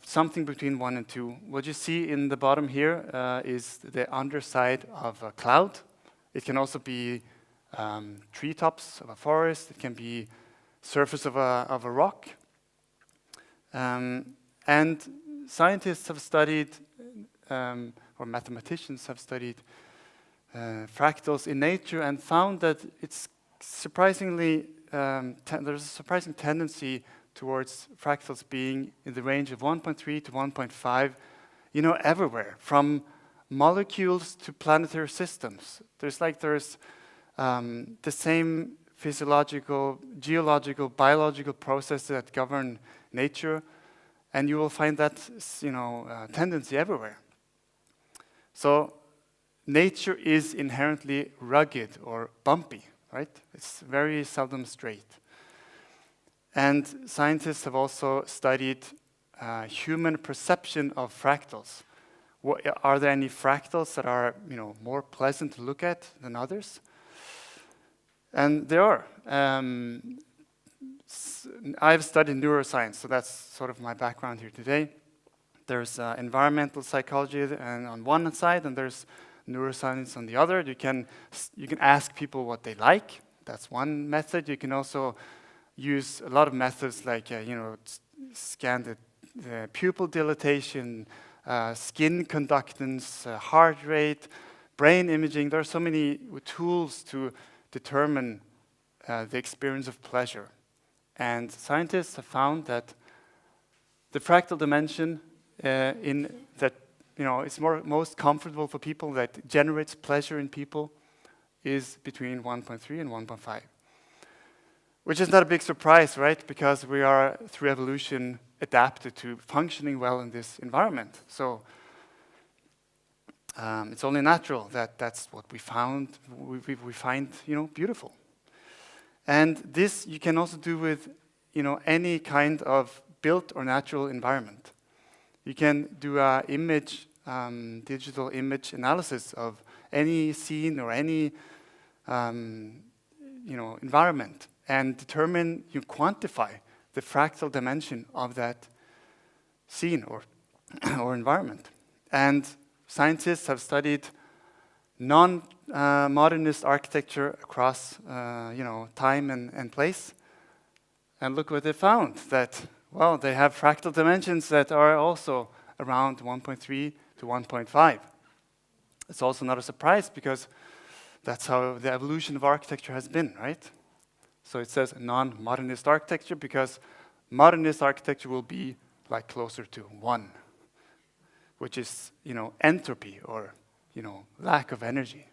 something between 1 and 2. What you see in the bottom here is the underside of a cloud. It can also be treetops of a forest. It can be surface of a rock. And scientists have studied, or mathematicians have studied fractals in nature and found that it's surprisingly, there's a surprising tendency towards fractals being in the range of 1.3 to 1.5, everywhere, from molecules to planetary systems. There's the same physiological, geological, biological processes that govern nature, and you will find that, tendency everywhere. So nature is inherently rugged or bumpy, right? It's very seldom straight. And scientists have also studied human perception of fractals. Are there any fractals that are, more pleasant to look at than others? And there are. I've studied neuroscience, so that's sort of my background here today. There's environmental psychology on one side, and there's neuroscience on the other. You can ask people what they like. That's one method. You can also use a lot of methods like, scan the pupil dilatation, skin conductance, heart rate, brain imaging. There are so many tools to determine the experience of pleasure. And scientists have found that the fractal dimension it's most comfortable for people, that generates pleasure in people, is between 1.3 and 1.5. Which is not a big surprise, right? Because we are, through evolution, adapted to functioning well in this environment. So it's only natural that that's what we find, beautiful. And this you can also do with, any kind of built or natural environment. You can do a digital image analysis of any scene or any, environment, and quantify the fractal dimension of that scene or environment. And scientists have studied non-modernist architecture across, time and place. And look what they found, that, they have fractal dimensions that are also around 1.3 to 1.5. It's also not a surprise, because that's how the evolution of architecture has been, right? So it says non-modernist architecture, because modernist architecture will be closer to 1, which is, entropy, or, lack of energy.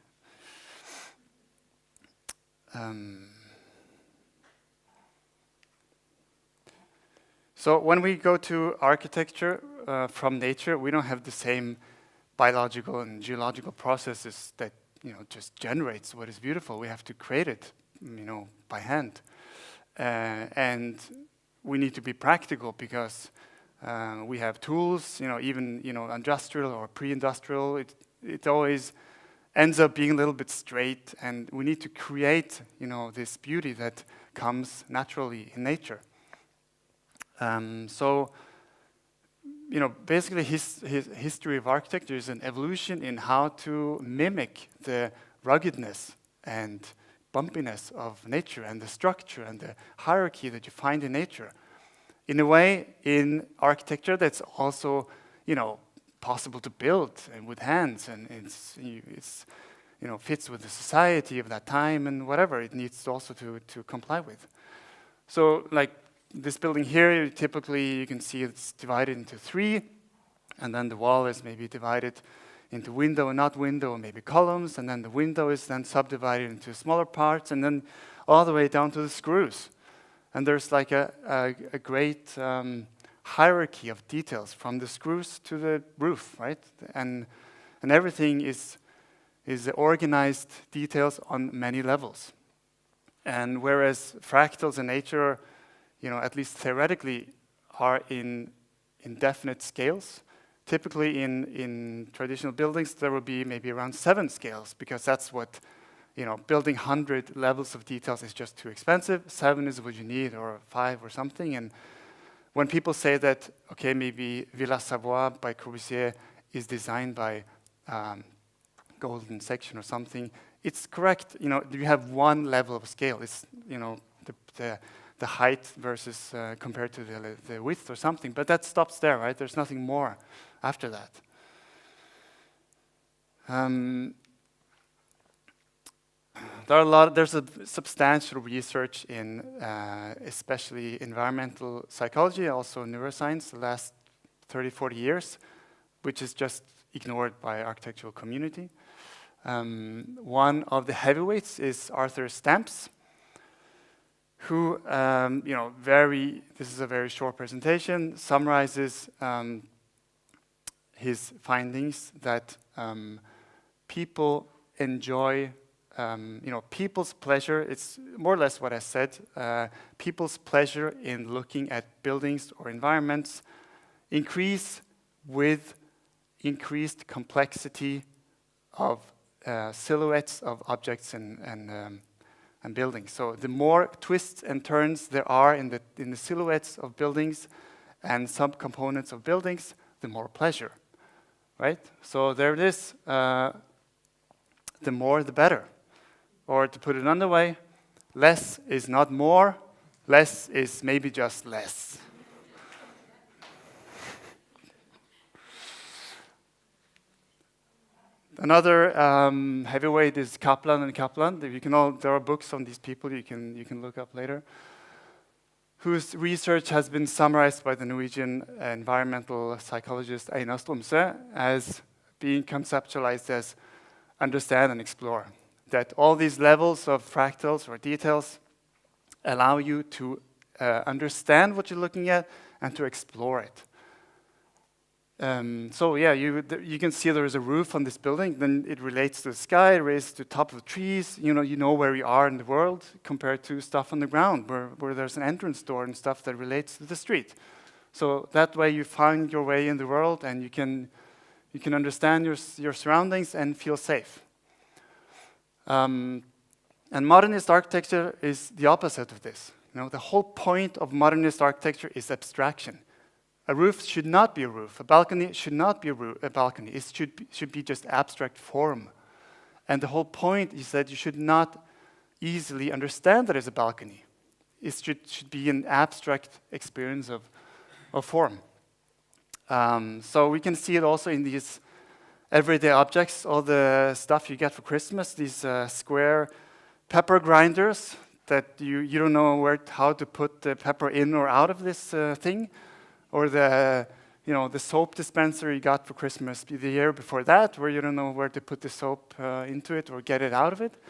So when we go to architecture from nature, we don't have the same biological and geological processes that just generates what is beautiful. We have to create it, by hand, and we need to be practical because we have tools. Even industrial or pre-industrial, it always ends up being a little bit straight, and we need to create this beauty that comes naturally in nature. Basically his history of architecture is an evolution in how to mimic the ruggedness and bumpiness of nature and the structure and the hierarchy that you find in nature. In a way, in architecture, that's also, possible to build and with hands, and it's fits with the society of that time and whatever it needs also to comply with. So, like this building here, typically you can see it's divided into 3, and then the wall is maybe divided into window and not window, and maybe columns, and then the window is then subdivided into smaller parts, and then all the way down to the screws. And there's like a great hierarchy of details from the screws to the roof, right? And everything is organized details on many levels. And whereas fractals in nature, at least theoretically, are in definite scales, typically in traditional buildings there will be maybe around 7 scales, because that's what, building 100 levels of details is just too expensive. 7 is what you need, or 5 or something. And when people say that, okay, maybe Villa Savoie by Corbusier is designed by Golden Section or something, it's correct. You have one level of scale. It's the height versus compared to the width or something, but that stops there, right? There's nothing more after that. There's a substantial research in especially environmental psychology, also neuroscience, the last 30, 40 years, which is just ignored by architectural community. One of the heavyweights is Arthur Stamps, who, this is a very short presentation, summarizes his findings that people enjoy, people's pleasure, it's more or less what I said, people's pleasure in looking at buildings or environments increase with increased complexity of silhouettes of objects and buildings. So the more twists and turns there are in the silhouettes of buildings and subcomponents of buildings, the more pleasure, right? So there it is. The more, the better. Or to put it another way, less is not more. Less is maybe just less. Another heavyweight is Kaplan and Kaplan. There are books on these people you can look up later, whose research has been summarized by the Norwegian environmental psychologist Einar Strømse as being conceptualized as understand and explore. That all these levels of fractals or details allow you to understand what you're looking at and to explore it. So yeah, you can see there is a roof on this building, then it relates to the sky, it relates to the top of the trees, you know where we are in the world compared to stuff on the ground where there's an entrance door and stuff that relates to the street. So that way you find your way in the world and you can understand your surroundings and feel safe. And modernist architecture is the opposite of this. The whole point of modernist architecture is abstraction. A roof should not be a roof. A balcony should not be a balcony. It should be just abstract form. And the whole point is that you should not easily understand that it's a balcony. It should be an abstract experience of form. So we can see it also in these everyday objects, all the stuff you get for Christmas, these square pepper grinders that you don't know how to put the pepper in or out of this thing. Or the soap dispenser you got for Christmas the year before that, where you don't know where to put the soap into it or get it out of it.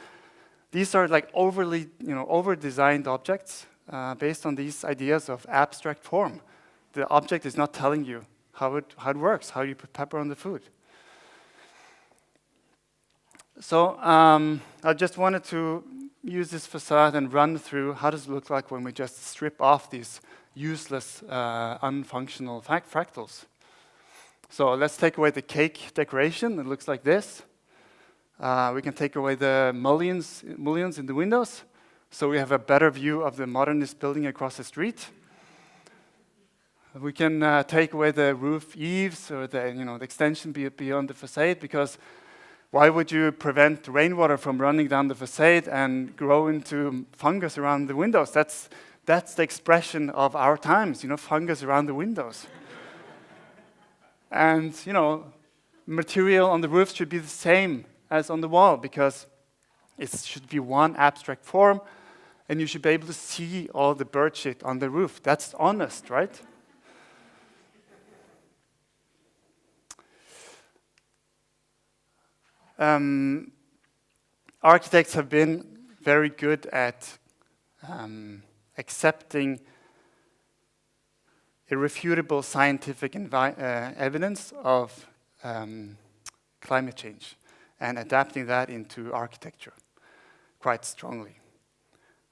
These are like over-designed objects based on these ideas of abstract form. The object is not telling you how it works, how you put pepper on the food. So I just wanted to use this facade and run through how does it look like when we just strip off these useless, unfunctional fractals. So let's take away the cake decoration. It looks like this. We can take away the mullions in the windows, so we have a better view of the modernist building across the street. We can take away the roof eaves or the extension beyond the facade, because why would you prevent rainwater from running down the facade and grow into fungus around the windows? That's the expression of our times, fungus around the windows. And, material on the roof should be the same as on the wall, because it should be one abstract form, and you should be able to see all the bird shit on the roof. That's honest, right? Architects have been very good at accepting irrefutable scientific evidence of climate change and adapting that into architecture quite strongly.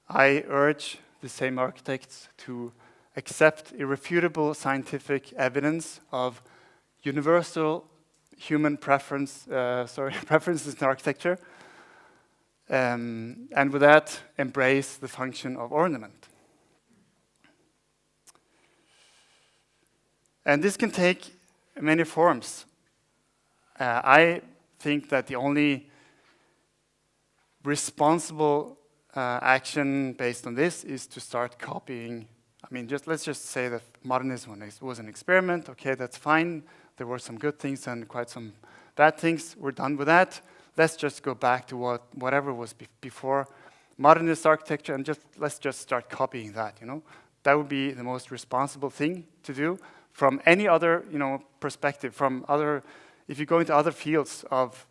I urge the same architects to accept irrefutable scientific evidence of universal human preferences in architecture, and with that, embrace the function of ornament. And this can take many forms. I think that the only responsible action based on this is to start copying. Let's just say that modernism was an experiment. Okay, that's fine. There were some good things and quite some bad things. We're done with that. Let's just go back to whatever was before modernist architecture, and let's just start copying that. That would be the most responsible thing to do from any other perspective. If you go into other fields of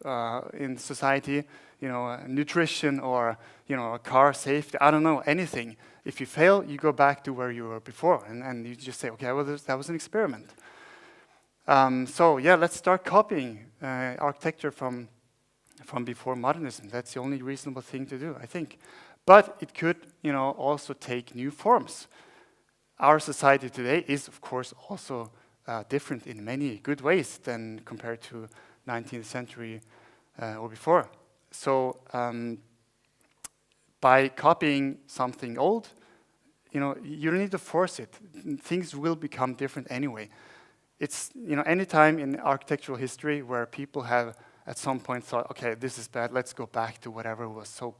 in society, nutrition or car safety, I don't know, anything. If you fail, you go back to where you were before, and you just say, okay, well, that was an experiment. Let's start copying architecture from before modernism. That's the only reasonable thing to do, I think. But it could, also take new forms. Our society today is, of course, also different in many good ways than compared to 19th century or before. So by copying something old, you don't need to force it. Things will become different anyway. It's, any time in architectural history where people have at some point thought, okay, this is bad, let's go back to whatever was so,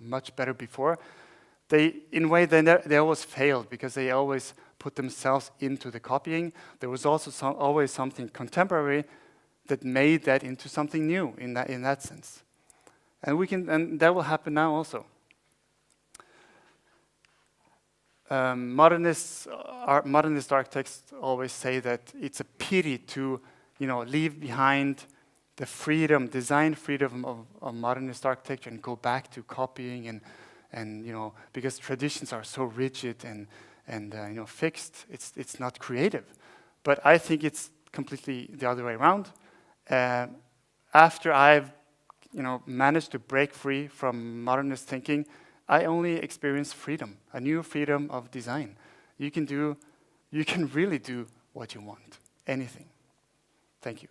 much better before. In a way, they always failed because they always put themselves into the copying. There was also always something contemporary that made that into something new in that sense. And that will happen now also. Modernist architects always say that it's a pity to, leave behind the design freedom of modernist architecture and go back to copying and because traditions are so rigid and fixed, it's not creative. But I think it's completely the other way around. After I've managed to break free from modernist thinking, I only experience freedom, a new freedom of design. You can really do what you want, anything. Thank you.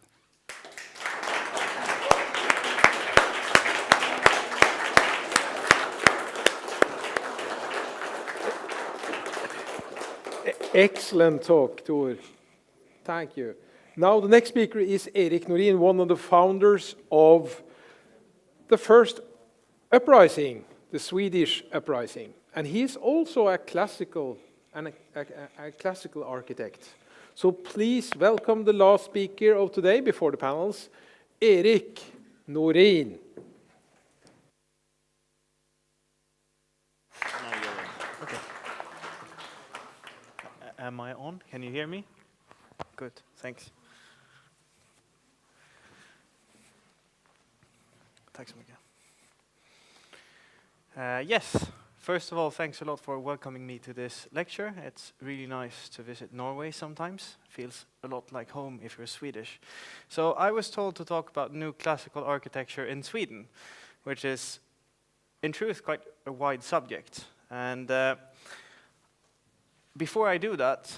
Excellent talk, Tor. Thank you. Now the next speaker is Erik Norin, one of the founders of the first uprising, the Swedish uprising. And he's also a classical architect. So please welcome the last speaker of today before the panels, Erik Norin. Okay. Am I on? Can you hear me? Good, thanks. Tack så mycket. Yes, First of all, thanks a lot for welcoming me to this lecture. It's really nice to visit Norway sometimes. Feels a lot like home if you're Swedish. So I was told to talk about new classical architecture in Sweden, which is, in truth, quite a wide subject. And before I do that,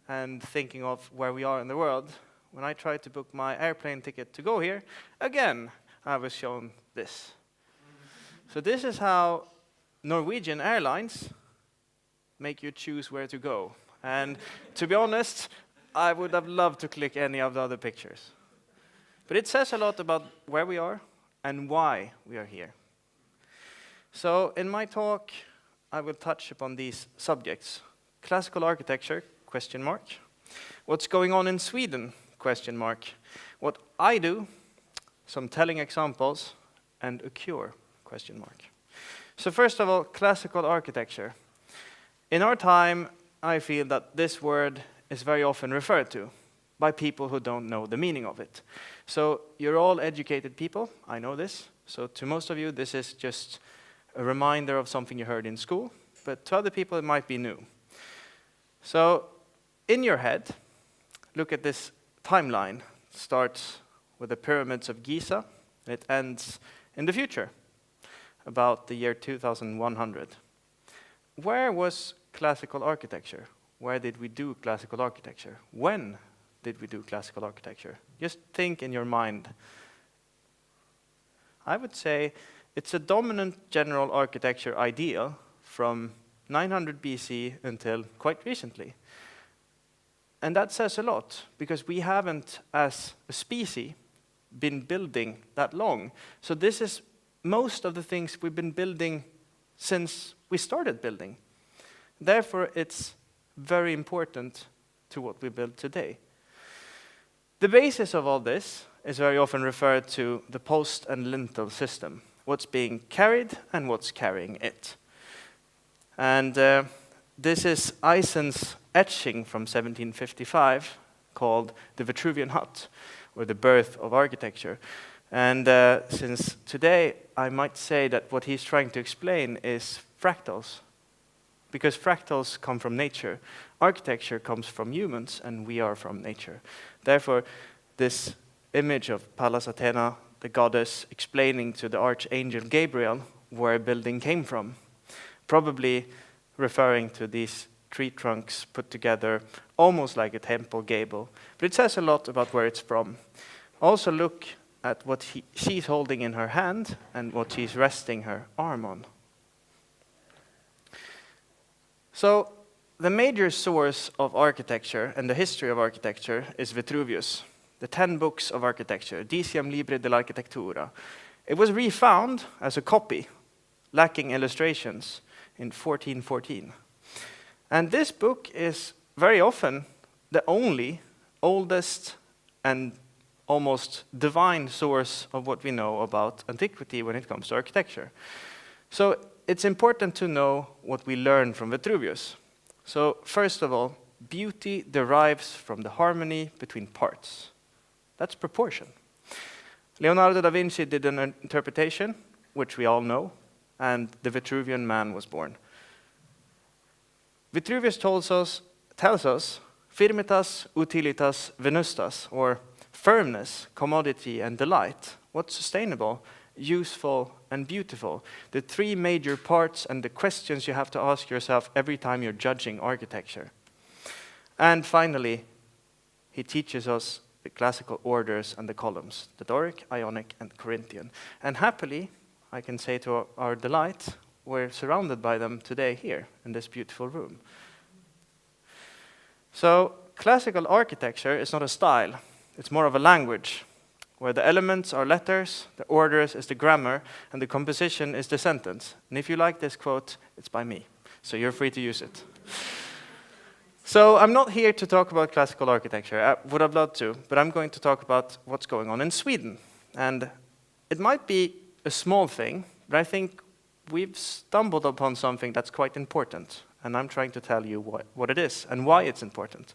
and thinking of where we are in the world, when I tried to book my airplane ticket to go here, again, I was shown this. So this is how Norwegian Airlines make you choose where to go. And to be honest, I would have loved to click any of the other pictures. But it says a lot about where we are and why we are here. So in my talk, I will touch upon these subjects. Classical architecture, question mark. What's going on in Sweden, question mark. What I do, some telling examples, and a cure, question mark. So first of all, classical architecture. In our time, I feel that this word is very often referred to by people who don't know the meaning of it. So you're all educated people, I know this. So to most of you, this is just a reminder of something you heard in school, but to other people, it might be new. So in your head, look at this timeline. It starts with the pyramids of Giza, and it ends in the future, about the year 2100. Where was classical architecture? Where did we do classical architecture? When did we do classical architecture? Just think in your mind. I would say it's a dominant general architecture ideal from 900 BC until quite recently. And that says a lot, because we haven't, as a species, been building that long. So this is most of the things we've been building since we started building. Therefore, it's very important to what we build today. The basis of all this is very often referred to the post and lintel system, what's being carried and what's carrying it. And this is Eisen's etching from 1755 called the Vitruvian Hut, or the birth of architecture. And since today, I might say that what he's trying to explain is fractals, because fractals come from nature. Architecture comes from humans, and we are from nature. Therefore, this image of Pallas Athena, the goddess, explaining to the archangel Gabriel where a building came from, probably referring to these tree trunks put together, almost like a temple gable. But it says a lot about where it's from. Also look at what she's holding in her hand and what she's resting her arm on. So the major source of architecture and the history of architecture is Vitruvius, the 10 books of architecture, Decium Libre dell'Architektura. It was refound as a copy, lacking illustrations, in 1414. And this book is very often the only, oldest, and almost divine source of what we know about antiquity when it comes to architecture. So it's important to know what we learn from Vitruvius. So first of all, beauty derives from the harmony between parts. That's proportion. Leonardo da Vinci did an interpretation, which we all know, and the Vitruvian man was born. Vitruvius tells us, firmitas, utilitas, venustas, or firmness, commodity, and delight. What's sustainable, useful, and beautiful? The three major parts and the questions you have to ask yourself every time you're judging architecture. And finally, he teaches us the classical orders and the columns, the Doric, Ionic, and Corinthian. And happily, I can say to our delight, we're surrounded by them today here in this beautiful room. So classical architecture is not a style, it's more of a language, where the elements are letters, the orders is the grammar, and the composition is the sentence. And if you like this quote, it's by me, so you're free to use it. So I'm not here to talk about classical architecture. I would have loved to, but I'm going to talk about what's going on in Sweden. And it might be a small thing, but I think we've stumbled upon something that's quite important. And I'm trying to tell you what it is and why it's important.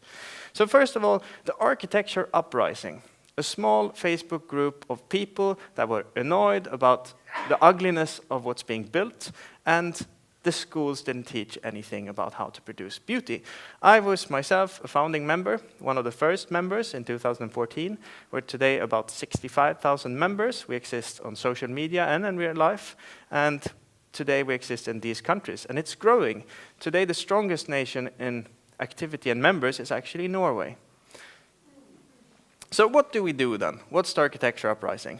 So first of all, the Architecture Uprising, a small Facebook group of people that were annoyed about the ugliness of what's being built and the schools didn't teach anything about how to produce beauty. I was myself a founding member, one of the first members in 2014. We're today about 65,000 members. We exist on social media and in real life. And today we exist in these countries, and it's growing. Today the strongest nation in activity and members is actually Norway. So what do we do then? What's the architecture uprising?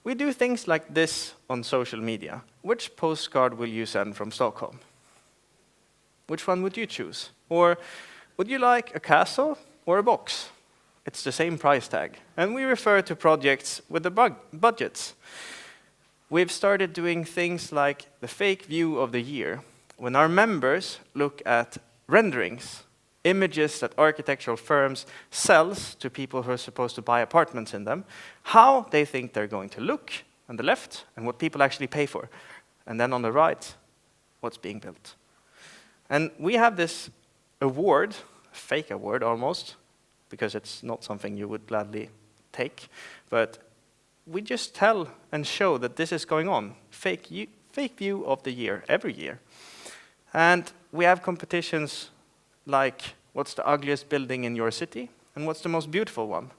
We do things like this on social media. Which postcard will you send from Stockholm? Which one would you choose? Or would you like a castle or a box? It's the same price tag. And we refer to projects with the budgets. We've started doing things like the fake view of the year. When our members look at renderings, images that architectural firms sells to people who are supposed to buy apartments in them, how they think they're going to look on the left and what people actually pay for. And then on the right, what's being built. And we have this award, fake award almost, because it's not something you would gladly take, but we just tell and show that this is going on. Fake view of the year, every year. And we have competitions like, what's the ugliest building in your city? And what's the most beautiful one?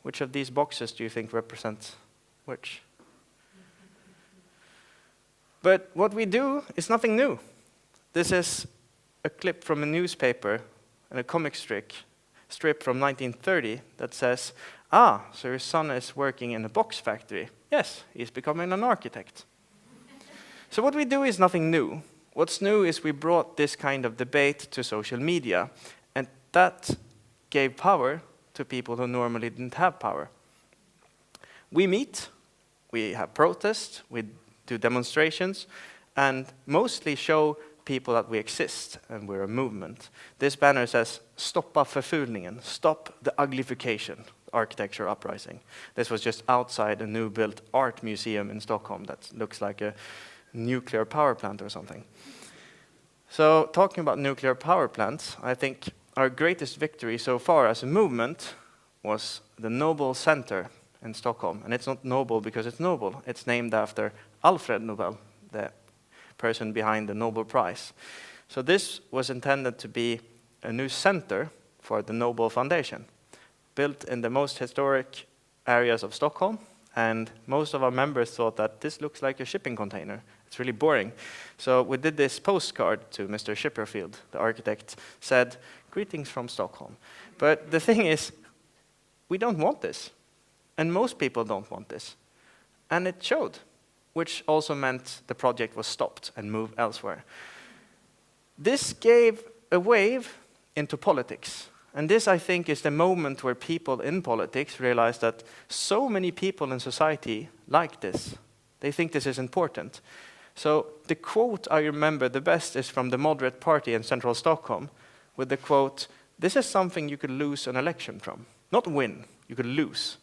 Which of these boxes do you think represents which? But what we do is nothing new. This is a clip from a newspaper and a comic strip from 1930 that says, so your son is working in a box factory. Yes, he's becoming an architect. So what we do is nothing new. What's new is we brought this kind of debate to social media, and that gave power to people who normally didn't have power. We meet, we have protests, we do demonstrations, and mostly show people that we exist and we're a movement. This banner says, "Stoppa förfulningen," stop the uglification, architecture uprising. This was just outside a new built art museum in Stockholm that looks like a nuclear power plant or something. So talking about nuclear power plants, I think our greatest victory so far as a movement was the Nobel Center in Stockholm. And it's not Nobel because it's noble. It's named after Alfred Nobel, the person behind the Nobel Prize. So this was intended to be a new center for the Nobel Foundation, built in the most historic areas of Stockholm. And most of our members thought that this looks like a shipping container. It's really boring. So we did this postcard to Mr. Schipperfield, the architect, said, "Greetings from Stockholm." But the thing is, we don't want this. And most people don't want this. And it showed, which also meant the project was stopped and moved elsewhere. This gave a wave into politics. And this, I think, is the moment where people in politics realize that so many people in society like this. They think this is important. So the quote I remember the best is from the moderate party in central Stockholm, with the quote, "This is something you could lose an election from." Not win, you could lose.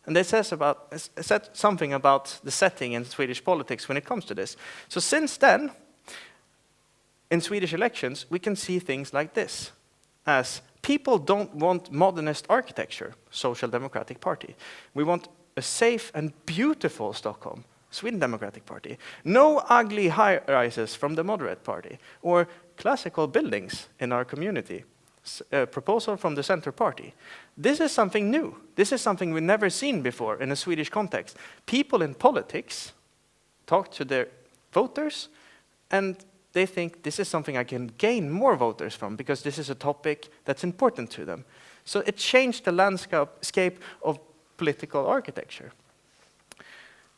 And they said something about the setting in Swedish politics when it comes to this. So since then, in Swedish elections, we can see things like this, as people don't want modernist architecture, Social Democratic Party. We want a safe and beautiful Stockholm, Sweden Democratic Party. No ugly high-rises from the moderate party, or classical buildings in our community. A proposal from the Center Party. This is something new. This is something we've never seen before in a Swedish context. People in politics talk to their voters, and they think this is something I can gain more voters from because this is a topic that's important to them. So it changed the landscape of political architecture.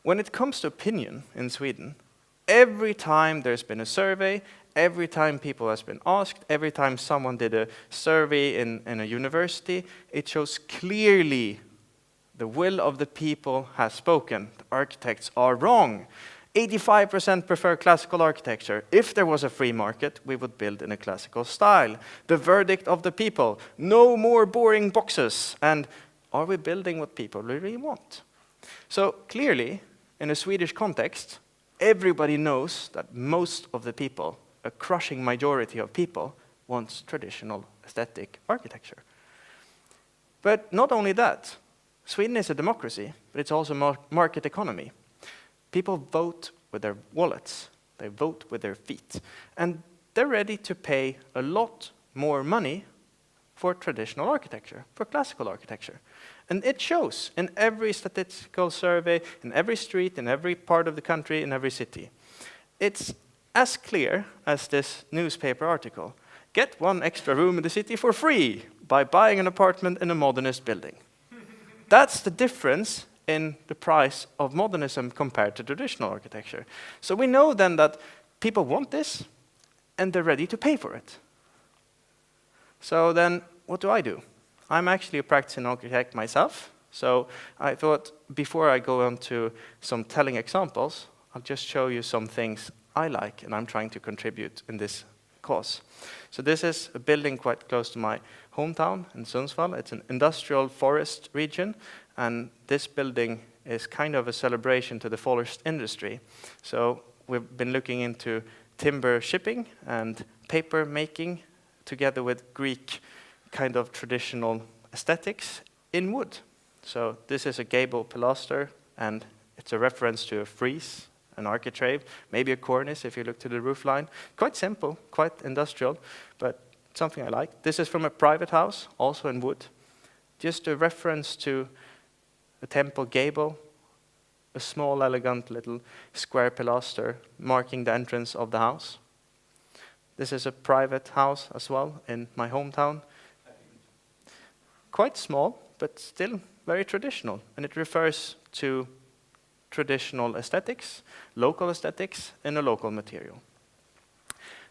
When it comes to opinion in Sweden, every time there's been a survey, every time people has been asked, every time someone did a survey in a university, it shows clearly the will of the people has spoken. The architects are wrong. 85% prefer classical architecture. If there was a free market, we would build in a classical style. The verdict of the people, no more boring boxes. And are we building what people really want? So clearly, in a Swedish context, everybody knows that most of the people, a crushing majority of people, wants traditional aesthetic architecture. But not only that, Sweden is a democracy, but it's also a market economy. People vote with their wallets. They vote with their feet. And they're ready to pay a lot more money for traditional architecture, for classical architecture. And it shows in every statistical survey, in every street, in every part of the country, in every city. It's as clear as this newspaper article. Get one extra room in the city for free by buying an apartment in a modernist building. That's the difference in the price of modernism compared to traditional architecture. So we know then that people want this, and they're ready to pay for it. So then, what do? I'm actually a practicing architect myself, so I thought before I go on to some telling examples, I'll just show you some things I like and I'm trying to contribute in this cause. So this is a building quite close to my hometown in Sundsvall. It's an industrial forest region, and this building is kind of a celebration to the forest industry. So we've been looking into timber shipping and paper making together with Greek kind of traditional aesthetics in wood. So this is a gable pilaster, and it's a reference to a frieze, an architrave, maybe a cornice if you look to the roof line. Quite simple, quite industrial, but something I like. This is from a private house, also in wood. Just a reference to a temple gable, a small, elegant little square pilaster marking the entrance of the house. This is a private house as well in my hometown. Quite small, but still very traditional, and it refers to traditional aesthetics, local aesthetics, in a local material.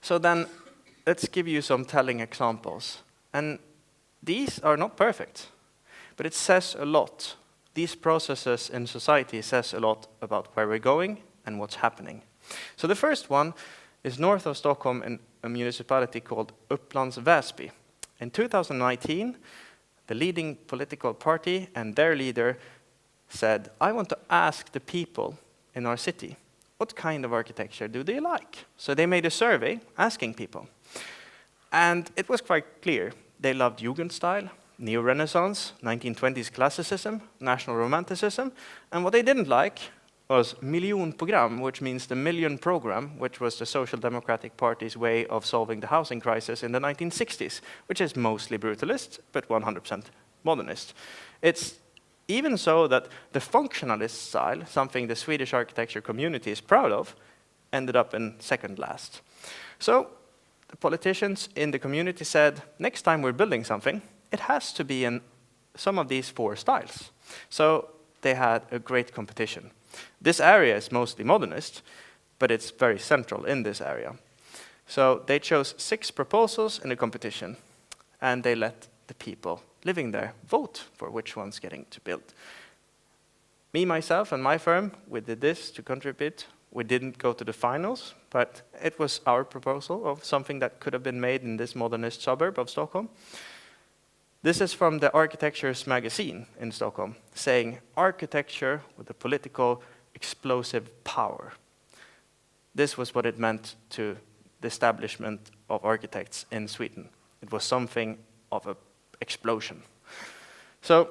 So then, let's give you some telling examples. And these are not perfect, but it says a lot. These processes in society says a lot about where we're going and what's happening. So the first one is north of Stockholm in a municipality called Upplands Väsby. In 2019, the leading political party and their leader said, I want to ask the people in our city, what kind of architecture do they like? So they made a survey asking people. And it was quite clear. They loved Jugendstil, Neo-Renaissance, 1920s classicism, National Romanticism, and what they didn't like was miljonprogram, which means the million program, which was the Social Democratic Party's way of solving the housing crisis in the 1960s, which is mostly brutalist, but 100% modernist. It's even so that the functionalist style, something the Swedish architecture community is proud of, ended up in second last. So the politicians in the community said, next time we're building something, it has to be in some of these four styles. So they had a great competition. This area is mostly modernist, but it's very central in this area. So they chose 6 proposals in the competition, and they let the people living there vote for which one's getting to build. Me, myself, and my firm, we did this to contribute. We didn't go to the finals, but it was our proposal of something that could have been made in this modernist suburb of Stockholm. This is from the Architecture's magazine in Stockholm, saying architecture with a political explosive power. This was what it meant to the establishment of architects in Sweden. It was something of an explosion. So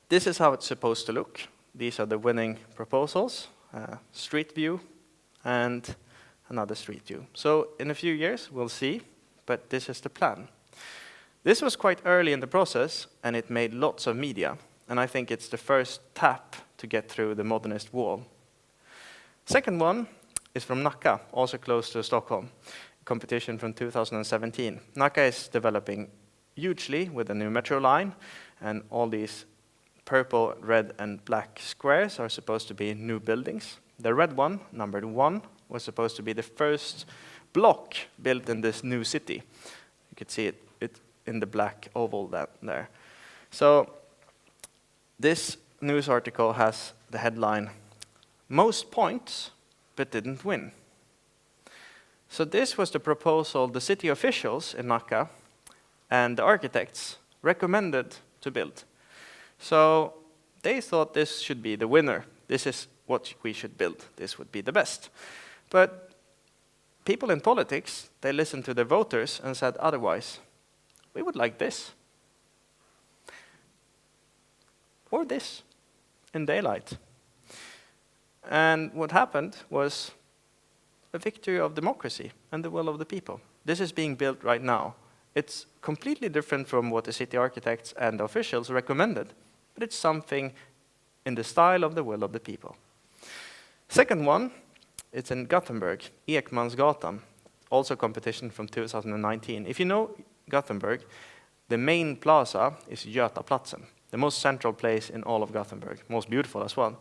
this is how it's supposed to look. These are the winning proposals, street view and another street view. So in a few years, we'll see, but this is the plan. This was quite early in the process, and it made lots of media, and I think it's the first tap to get through the modernist wall. Second one is from Nacka, also close to Stockholm, competition from 2017. Nacka is developing hugely with a new metro line, and all these purple, red, and black squares are supposed to be new buildings. The red one, numbered 1, was supposed to be the first block built in this new city. You could see it in the black oval there. So this news article has the headline, most points, but didn't win. So this was the proposal the city officials in Nacka and the architects recommended to build. So they thought this should be the winner. This is what we should build. This would be the best. But people in politics, they listened to their voters and said otherwise. We would like this. Or this, in daylight. And what happened was a victory of democracy and the will of the people. This is being built right now. It's completely different from what the city architects and officials recommended, but it's something in the style of the will of the people. Second one, it's in Gothenburg, Ekmansgatan, also competition from 2019. If you know Gothenburg, the main plaza is Götaplatsen, the most central place in all of Gothenburg, most beautiful as well.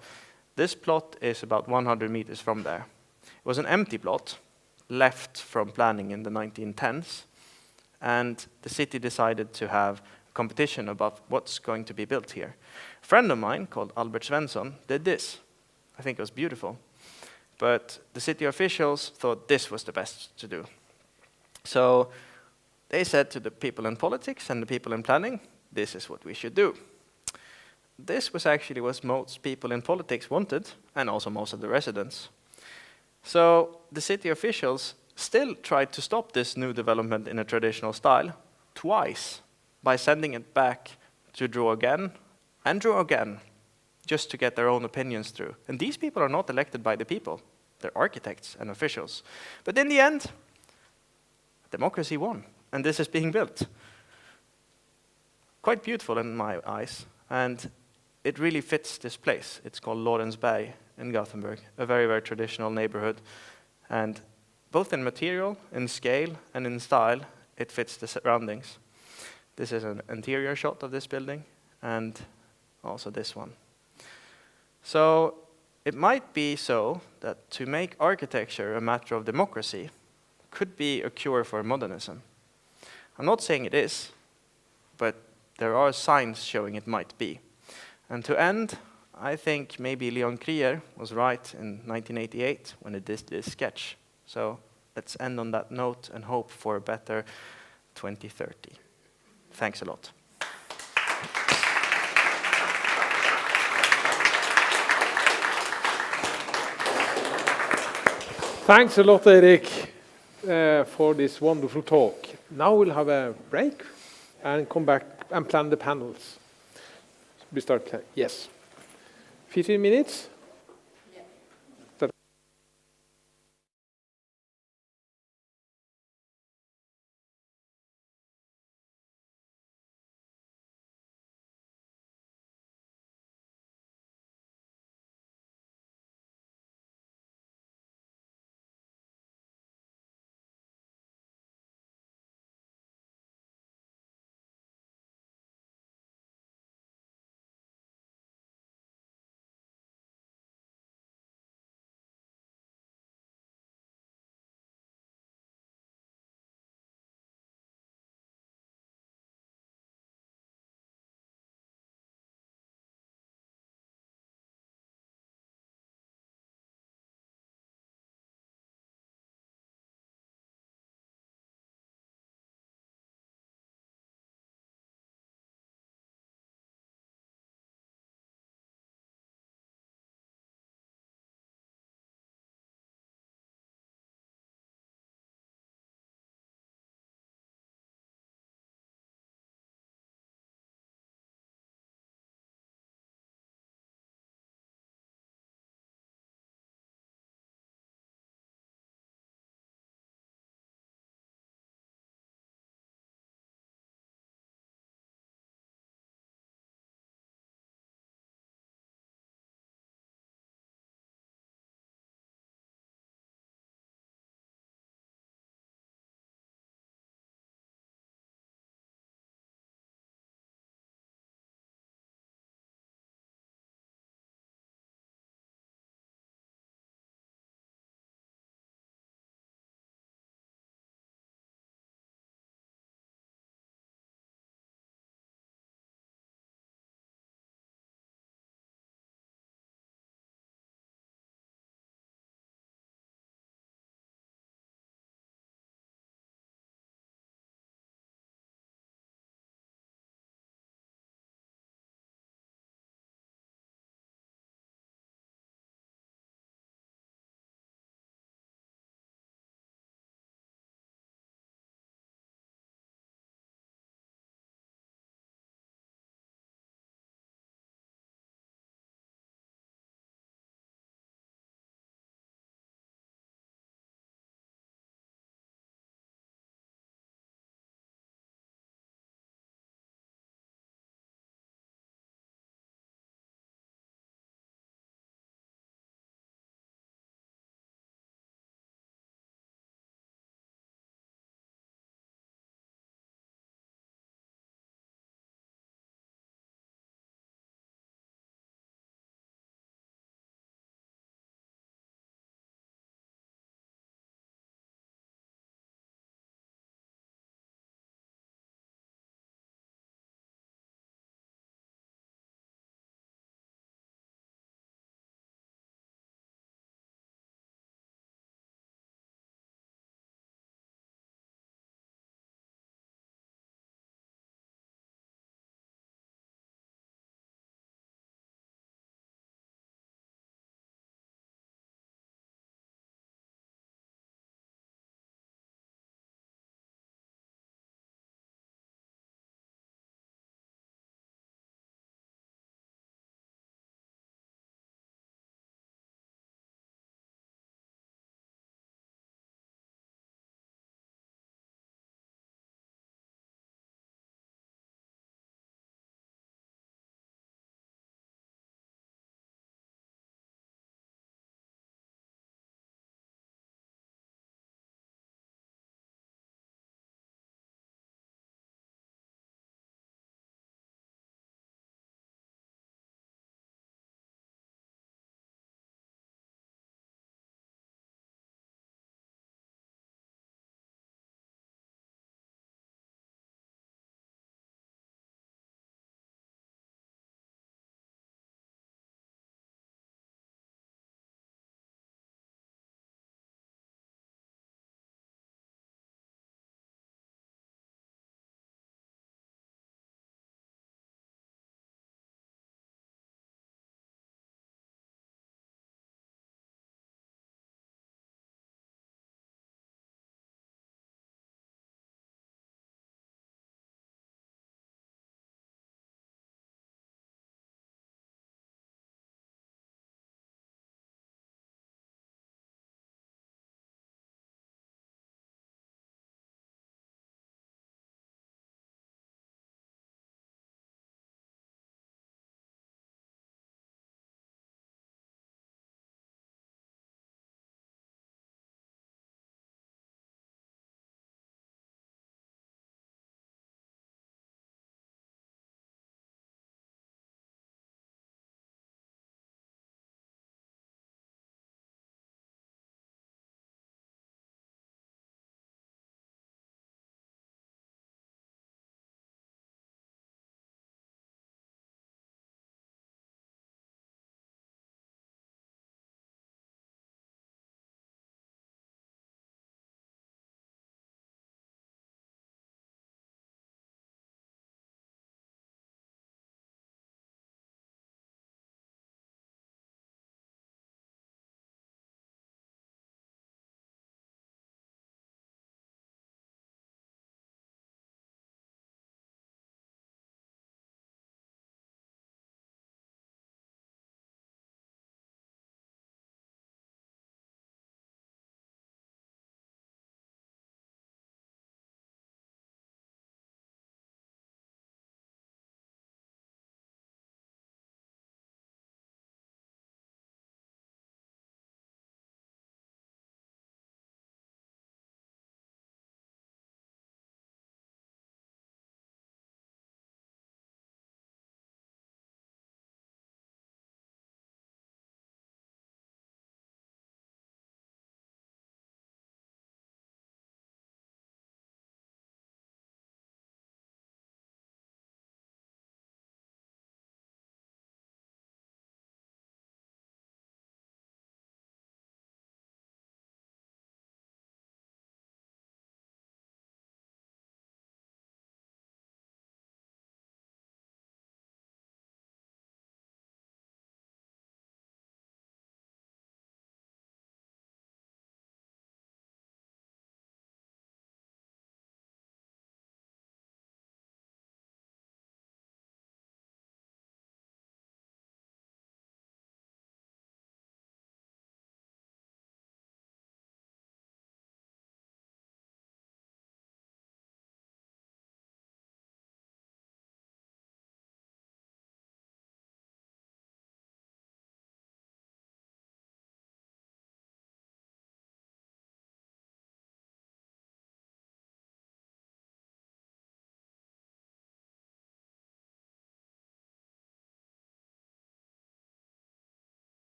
This plot is about 100 meters from there. It was an empty plot, left from planning in the 1910s, and the city decided to have a competition about what's going to be built here. A friend of mine called Albert Svensson did this. I think it was beautiful. But the city officials thought this was the best to do. So they said to the people in politics and the people in planning, this is what we should do. This was actually what most people in politics wanted, and also most of the residents. So the city officials still tried to stop this new development in a traditional style twice by sending it back to draw again and draw again, just to get their own opinions through. And these people are not elected by the people. They're architects and officials. But in the end, democracy won, and this is being built. Quite beautiful in my eyes, and it really fits this place. It's called Lorensberg in Gothenburg, a very, very traditional neighborhood. And both in material, in scale, and in style, it fits the surroundings. This is an interior shot of this building, and also this one. So it might be so that to make architecture a matter of democracy could be a cure for modernism. I'm not saying it is, but there are signs showing it might be. And to end, I think maybe Leon Krier was right in 1988 when he did this sketch. So let's end on that note and hope for a better 2030. Thanks a lot. Thanks a lot, Erik, for this wonderful talk. Now we'll have a break and come back and plan the panels. We start, yes. 15 minutes?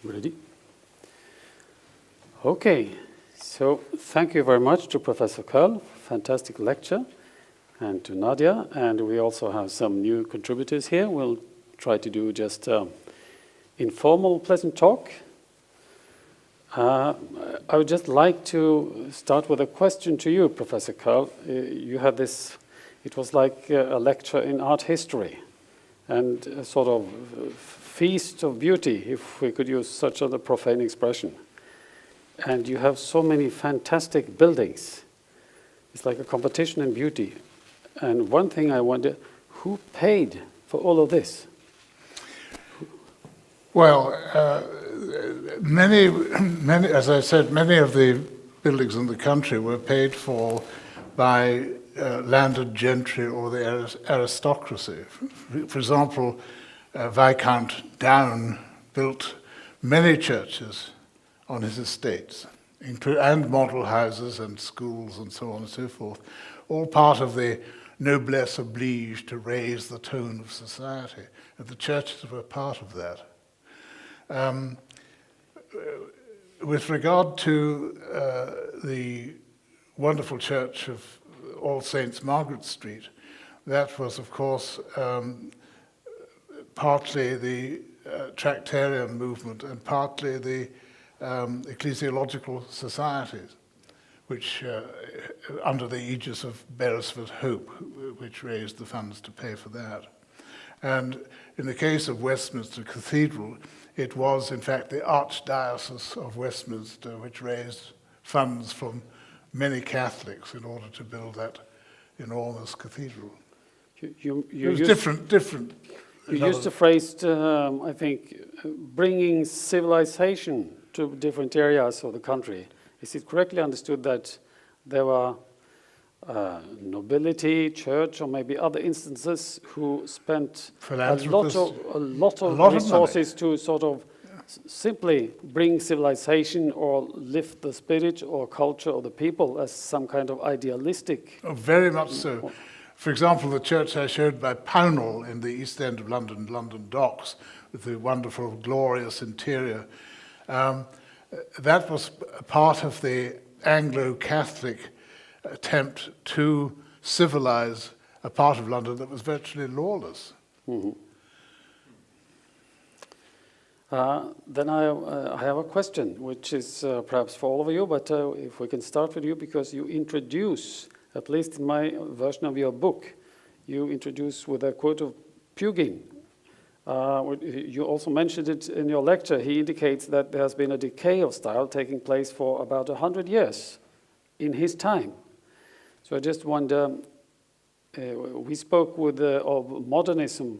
Ready? Okay, so thank you very much to Professor Curl, fantastic lecture, and to Nadia, and we also have some new contributors here. We'll try to do just informal, pleasant talk. I would just like to start with a question to you, Professor Curl. You had this, it was like a lecture in art history, and a sort of feast of beauty, if we could use such a profane expression. And you have so many fantastic buildings. It's like a competition in beauty. And one thing I wonder, who paid for all of this? Well, many, as I said, many of the buildings in the country were paid for by landed gentry or the aristocracy. For example, Viscount Down built many churches on his estates, and model houses and schools and so on and so forth, all part of the noblesse oblige to raise the tone of society. And the churches were part of that. With regard to the wonderful church of All Saints Margaret Street, that was, of course, partly the Tractarian movement and partly the ecclesiological societies, which, under the aegis of Beresford Hope, which raised the funds to pay for that. And in the case of Westminster Cathedral, it was, in fact, the Archdiocese of Westminster which raised funds from many Catholics in order to build that enormous cathedral. It was different. You used the phrase, I think, bringing civilization to different areas of the country. Is it correctly understood that there were nobility, church, or maybe other instances who spent a lot of resources to sort of simply bring civilization or lift the spirit or culture of the people as some kind of idealistic? Oh, very much so. For example, the church I showed by Pownall in the East End of London, London Docks, with the wonderful, glorious interior, that was part of the Anglo-Catholic attempt to civilize a part of London that was virtually lawless. Mm-hmm. Then I have a question, which is perhaps for all of you, but if we can start with you, because you introduce, at least in my version of your book, you introduce with a quote of Pugin. You also mentioned it in your lecture. He indicates that there has been a decay of style taking place for about 100 years in his time. So I just wonder, we spoke of modernism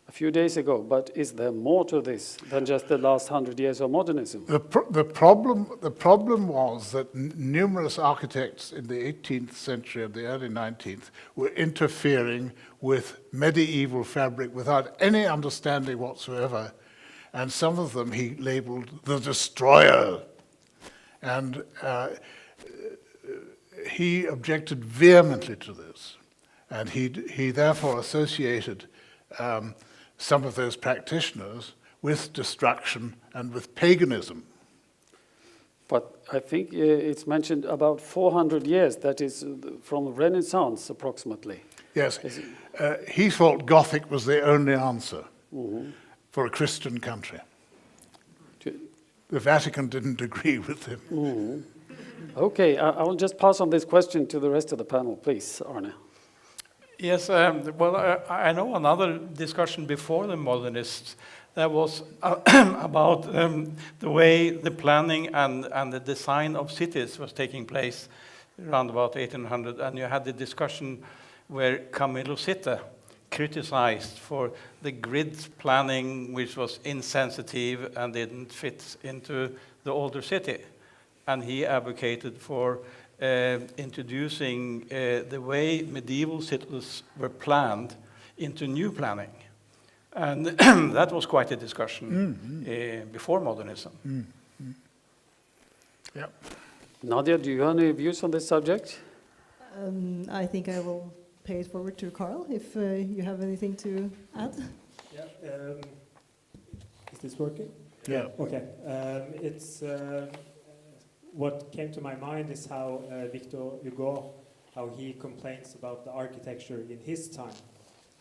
a few days ago, but is there more to this than just the last 100 years of modernism? The problem was that numerous architects in the 18th century and the early 19th were interfering with medieval fabric without any understanding whatsoever, and some of them he labeled the destroyer. And he objected vehemently to this, and he therefore associated some of those practitioners with destruction and with paganism. But I think it's mentioned about 400 years, that is from the Renaissance approximately. Yes, he thought Gothic was the only answer for a Christian country. The Vatican didn't agree with him. Mm-hmm. Okay, I will just pass on this question to the rest of the panel, please, Arne. Yes, well, I know another discussion before the modernists that was about the way the planning and the design of cities was taking place around about 1800, and you had the discussion where Camillo Sitte criticized for the grid planning, which was insensitive and didn't fit into the older city. And he advocated for introducing the way medieval cities were planned into new planning. And that was quite a discussion before modernism. Mm-hmm. Yep. Nadia, do you have any views on this subject? I think I will pay it forward to Carl, if you have anything to add. Yeah. Is this working? Yeah. Okay. It's what came to my mind is how Victor Hugo, how he complains about the architecture in his time,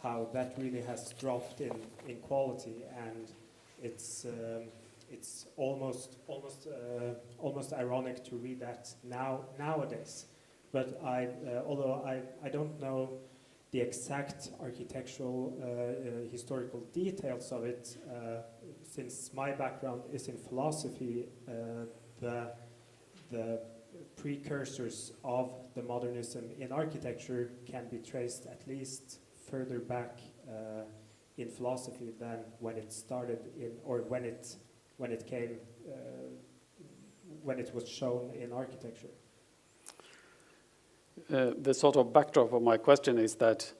how that really has dropped in quality, and it's almost ironic to read that nowadays. But although I don't know the exact architectural historical details of it, since my background is in philosophy, the precursors of the modernism in architecture can be traced at least further back in philosophy than when it started or when it was shown in architecture. The sort of backdrop of my question is that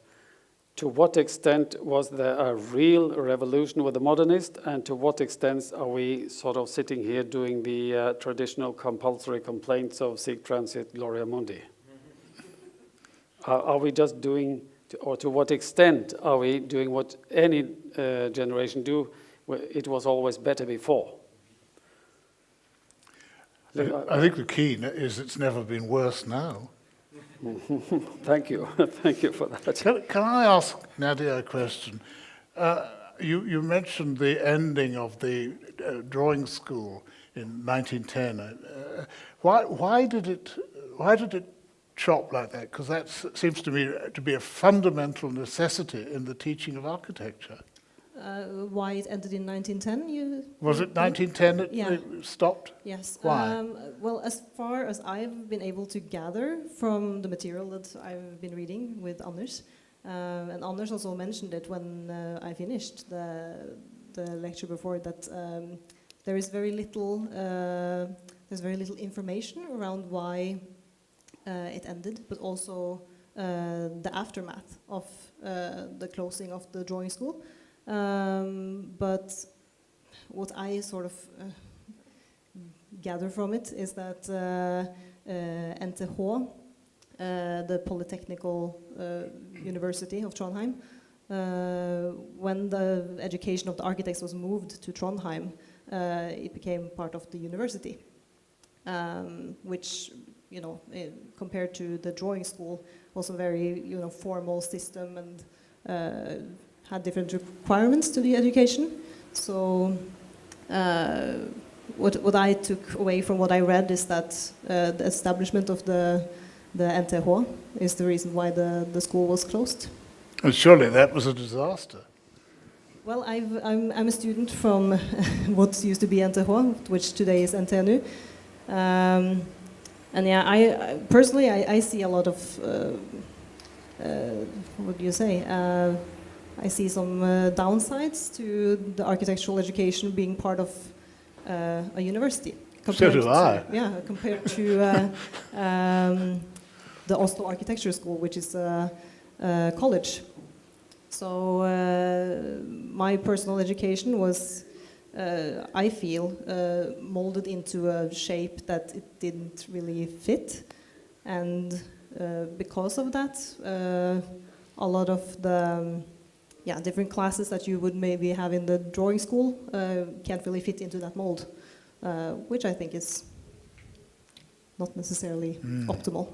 to what extent was there a real revolution with the modernist, and to what extent are we sort of sitting here doing the traditional compulsory complaints of sic transit gloria mundi? Are we just doing, or to what extent are we doing what any generation do? It was always better before. I think the key is it's never been worse now. Thank you. Thank you for that. Can I ask Nadia a question? You mentioned the ending of the drawing school in 1910. Why did it chop like that? Because that seems to me to be a fundamental necessity in the teaching of architecture. Why it ended in 1910? Was it 1910 it stopped? Yes. Why? Well, as far as I've been able to gather from the material that I've been reading with Anders, and Anders also mentioned it when I finished the lecture before, that there is very little information around why it ended, but also the aftermath of the closing of the drawing school. But what I sort of gather from it is that NTH, the Polytechnical University of Trondheim, when the education of the architects was moved to Trondheim, it became part of the university, which, you know, compared to the drawing school, was a very, you know, formal system and had different requirements to the education. So what I took away from what I read is that the establishment of the NTH is the reason why the school was closed. And surely that was a disaster. Well, I'm a student from what used to be NTH, which today is NTNU. And yeah, I personally see a lot of, what do you say? I see some downsides to the architectural education being part of a university. So do I. Yeah, compared to the Oslo Architecture School, which is a college. So my personal education was, I feel, molded into a shape that it didn't really fit. And because of that, a lot of the different classes that you would maybe have in the drawing school can't really fit into that mold, which I think is not necessarily optimal.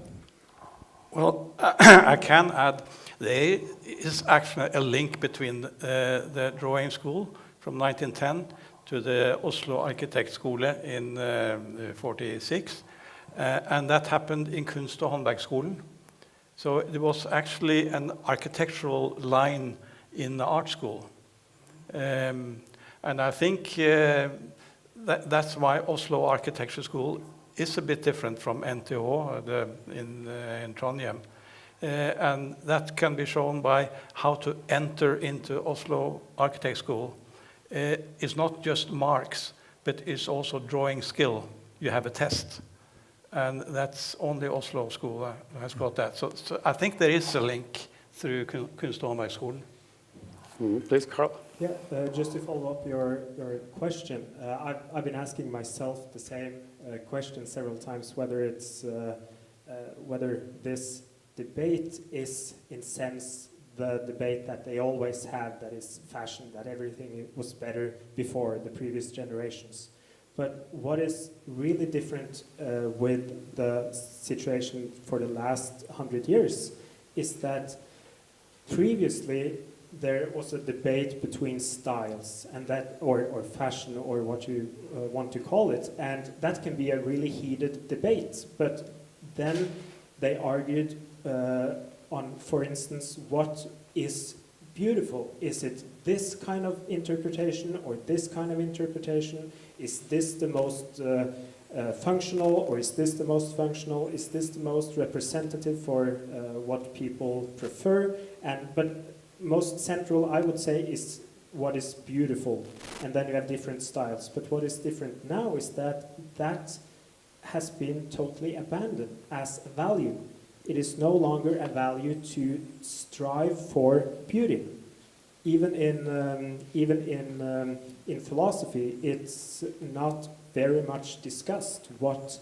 Well, I can add, there is actually a link between the drawing school from 1910 to the Oslo Arkitektskole in 46, and that happened in Kunst- og Håndverksskolen. So there was actually an architectural line in the art school. And I think that's why Oslo Architecture School is a bit different from NTH in Trondheim. And that can be shown by how to enter into Oslo Architect School. It's not just marks, but it's also drawing skill. You have a test. And that's only Oslo School has got that. So I think there is a link through Kunst- og Håndverksskolen. Please, Carl. Yeah, just to follow up your question, I've been asking myself the same question several times, whether it's whether this debate is in sense the debate that they always had, that is fashion, that everything was better before the previous generations. But what is really different with the situation for the last 100 years is that previously there was a debate between styles and that, or fashion, or what you want to call it, and that can be a really heated debate. But then they argued on, for instance, what is beautiful? Is it this kind of interpretation or this kind of interpretation? Is this the most functional, or is this the most functional? Is this the most representative for what people prefer? But most central, I would say, is what is beautiful. And then you have different styles. But what is different now is that that has been totally abandoned as a value. It is no longer a value to strive for beauty. Even in philosophy, it's not very much discussed what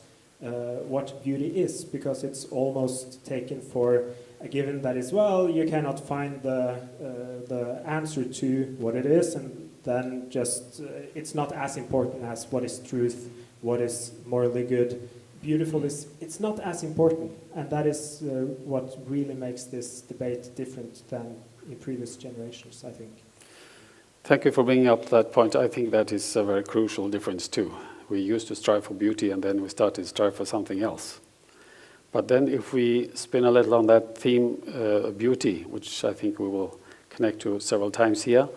beauty is, because it's almost taken for a given that is, well, you cannot find the answer to what it is, and then just it's not as important as what is truth, what is morally good. Beautiful is, it's not as important, and that is what really makes this debate different than in previous generations, I think. Thank you for bringing up that point. I think that is a very crucial difference too. We used to strive for beauty, and then we started to strive for something else. But then if we spin a little on that theme, beauty, which I think we will connect to several times here,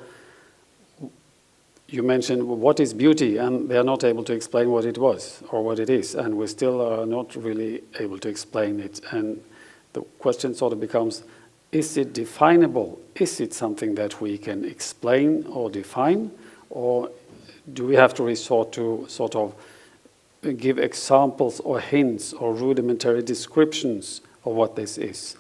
you mentioned what is beauty, and they are not able to explain what it was or what it is, and we still are not really able to explain it. And the question sort of becomes, is it definable? Is it something that we can explain or define, or do we have to resort to sort of give examples or hints or rudimentary descriptions of what this is?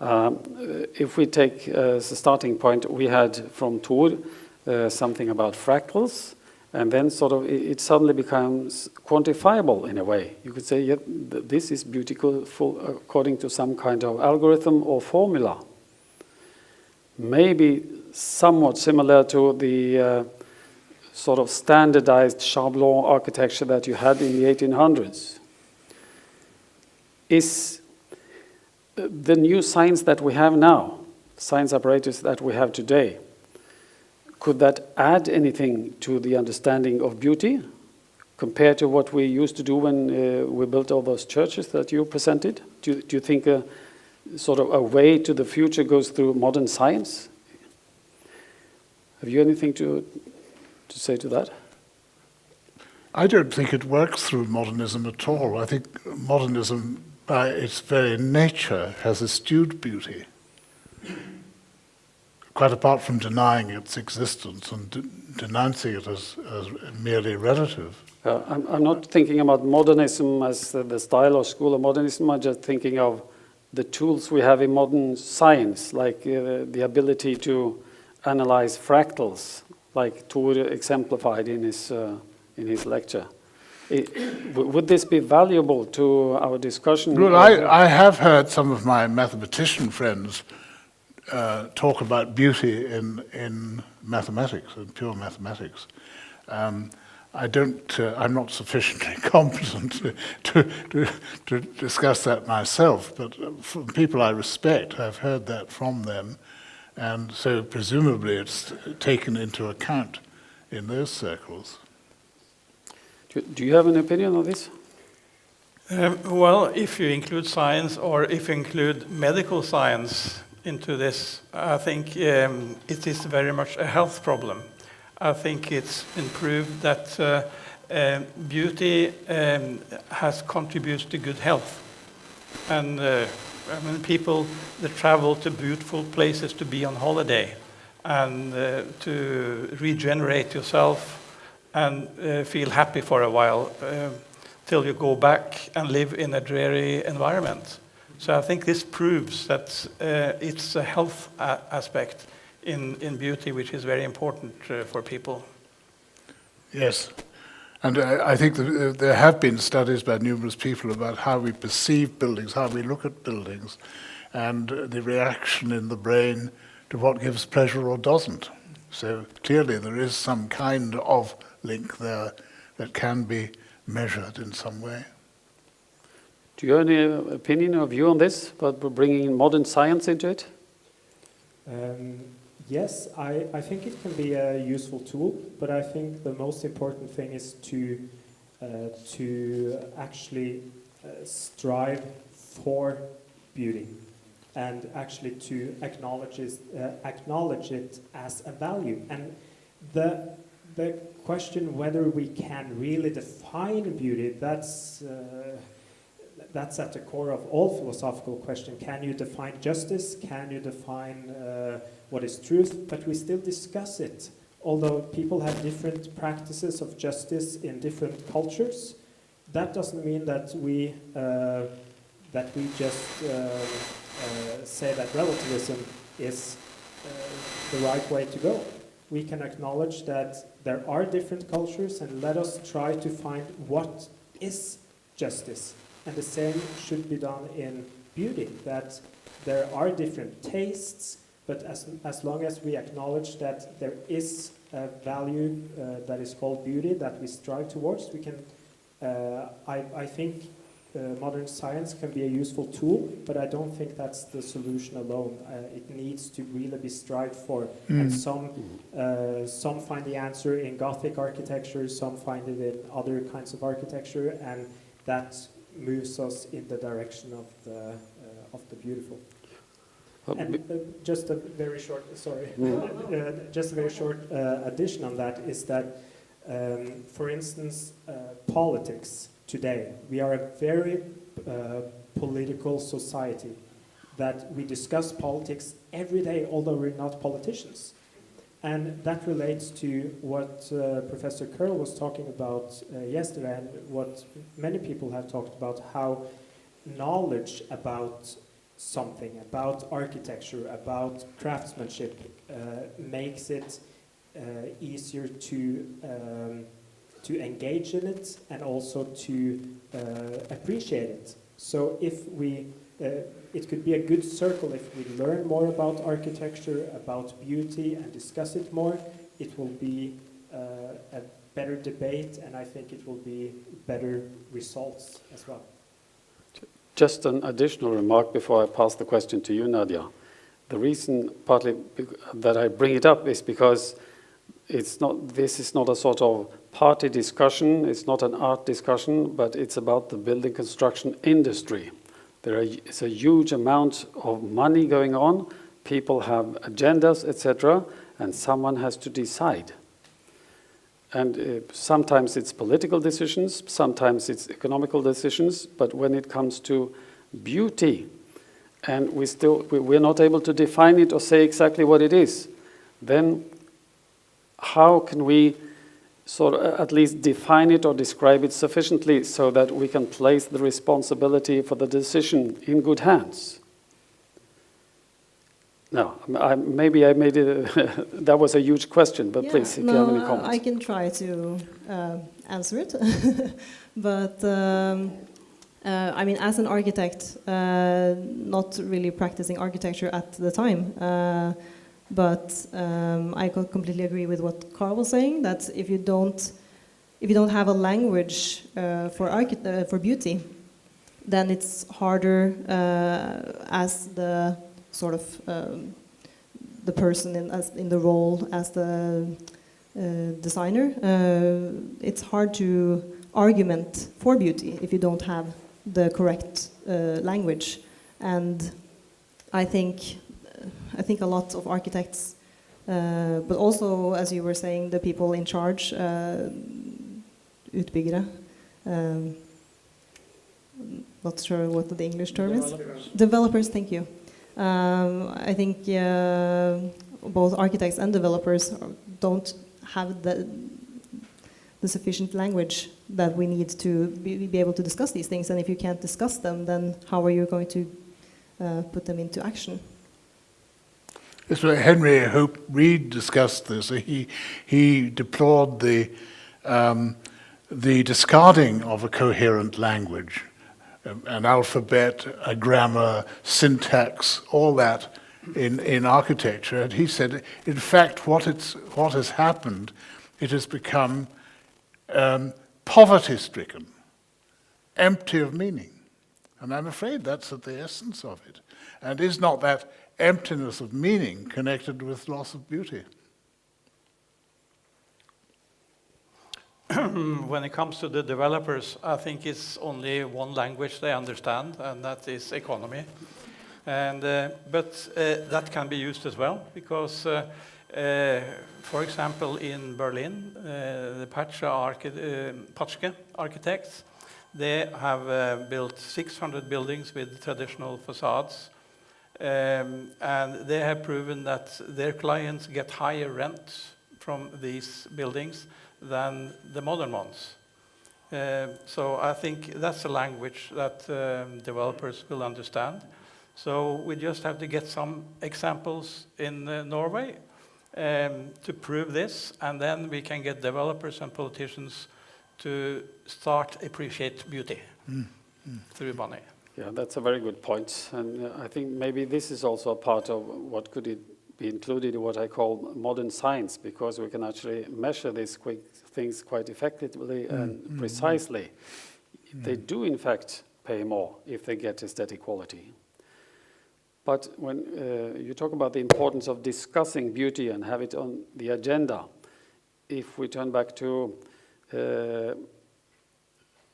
If we take as a starting point, we had from Thor something about fractals, and then sort of it suddenly becomes quantifiable in a way. You could say, yeah, this is beautiful according to some kind of algorithm or formula. Maybe somewhat similar to the sort of standardized Chablon architecture that you had in the 1800s. Is the new science that we have now, science apparatus that we have today, could that add anything to the understanding of beauty compared to what we used to do when we built all those churches that you presented? Do you think sort of a way to the future goes through modern science? Have you anything to say to that? I don't think it works through modernism at all. I think modernism, by its very nature, has eschewed beauty, quite apart from denying its existence and denouncing it as merely relative. I'm not thinking about modernism as the style or school of modernism. I'm just thinking of the tools we have in modern science, like the ability to analyze fractals, like Thor exemplified in his lecture. Would this be valuable to our discussion? Well, I have heard some of my mathematician friends talk about beauty in mathematics, in pure mathematics. I'm not sufficiently competent to discuss that myself, but from people I respect, I've heard that from them, and so presumably it's taken into account in those circles. Do you have an opinion on this? Well, if you include science, or if you include medical science into this, I think it is very much a health problem. I think it's been proved that beauty has contributed to good health. And people that travel to beautiful places to be on holiday and to regenerate yourself and feel happy for a while till you go back and live in a dreary environment. So I think this proves that it's a health aspect in beauty, which is very important for people. Yes, and I think there have been studies by numerous people about how we perceive buildings, how we look at buildings, and the reaction in the brain to what gives pleasure or doesn't. So clearly there is some kind of link there that can be measured in some way. Do you have any opinion or view on this, about bringing modern science into it? Yes, I think it can be a useful tool, but I think the most important thing is to actually strive for beauty, and actually to acknowledge it as a value. And the question whether we can really define beauty, that's at the core of all philosophical questions. Can you define justice? Can you define what is truth? But we still discuss it. Although people have different practices of justice in different cultures, that doesn't mean that we just say that relativism is the right way to go. We can acknowledge that there are different cultures, and let us try to find what is justice. And the same should be done in beauty, that there are different tastes, but as long as we acknowledge that there is a value that is called beauty that we strive towards, we can, I think modern science can be a useful tool, but I don't think that's the solution alone. It needs to really be strived for. And some find the answer in Gothic architecture, some find it in other kinds of architecture, and that moves us in the direction of the beautiful. And just a very short, just a very short addition on that is that, for instance, politics today. We are a very political society, that we discuss politics every day, although we're not politicians. And that relates to what Professor Curl was talking about yesterday, and what many people have talked about, how knowledge about something, about architecture, about craftsmanship, makes it easier to engage in it and also to appreciate it. So if we, it could be a good circle if we learn more about architecture, about beauty, and discuss it more. It will be a better debate, and I think it will be better results as well. Just an additional remark before I pass the question to you, Nadia. The reason partly that I bring it up is because this is not a sort of party discussion, it's not an art discussion, but it's about the building construction industry. There is a huge amount of money going on, people have agendas, etc., and someone has to decide. And sometimes it's political decisions, sometimes it's economical decisions, but when it comes to beauty, and we're not able to define it or say exactly what it is, then how can we sort of at least define it or describe it sufficiently so that we can place the responsibility for the decision in good hands? No, maybe I made it, that was a huge question, but please, if you have any comments. I can try to answer it. But, I mean, as an architect, not really practicing architecture at the time, but I completely agree with what Carl was saying, that if you don't have a language for beauty, then it's harder as the sort of the person in the role as the designer. It's hard to argument for beauty if you don't have the correct language. And I think a lot of architects, but also, as you were saying, the people in charge, utbyggere, not sure what the English term is. Developers, thank you. I think both architects and developers don't have the sufficient language that we need to be able to discuss these things. And if you can't discuss them, then how are you going to put them into action? So Henry Hope Reed discussed this. He deplored the discarding of a coherent language an alphabet, a grammar, syntax, all that in architecture. And he said, in fact, what has happened, it has become poverty-stricken, empty of meaning. And I'm afraid that's at the essence of it. And is not that emptiness of meaning connected with loss of beauty? When it comes to the developers, I think it's only one language they understand, and that is economy. And but that can be used as well, because, for example, in Berlin, the Patschke architects, they have built 600 buildings with traditional facades, and they have proven that their clients get higher rent from these buildings than the modern ones. So I think that's a language that developers will understand. So we just have to get some examples in Norway to prove this, and then we can get developers and politicians to start appreciate beauty through money. Yeah, that's a very good point. And I think maybe this is also a part of what could it be included in what I call modern science, because we can actually measure these things quite effectively and precisely. They do, in fact, pay more if they get aesthetic quality. But when you talk about the importance of discussing beauty and have it on the agenda, if we turn back to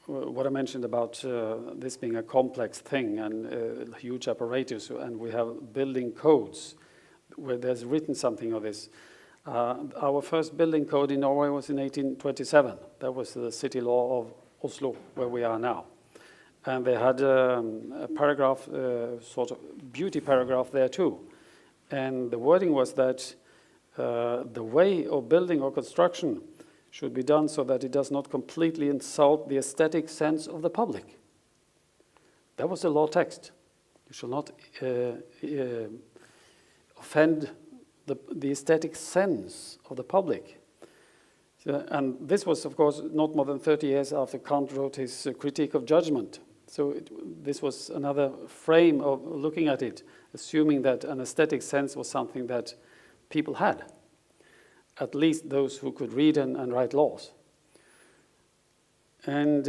what I mentioned about this being a complex thing and huge apparatus, and we have building codes where there's written something of this. Our first building code in Norway was in 1827. That was the city law of Oslo, where we are now. And they had a paragraph, sort of beauty paragraph there too. And the wording was that the way of building or construction should be done so that it does not completely insult the aesthetic sense of the public. That was the law text. You shall not offend the aesthetic sense of the public. And this was, of course, not more than 30 years after Kant wrote his critique of judgment. So this was another frame of looking at it, assuming that an aesthetic sense was something that people had, at least those who could read and write laws. And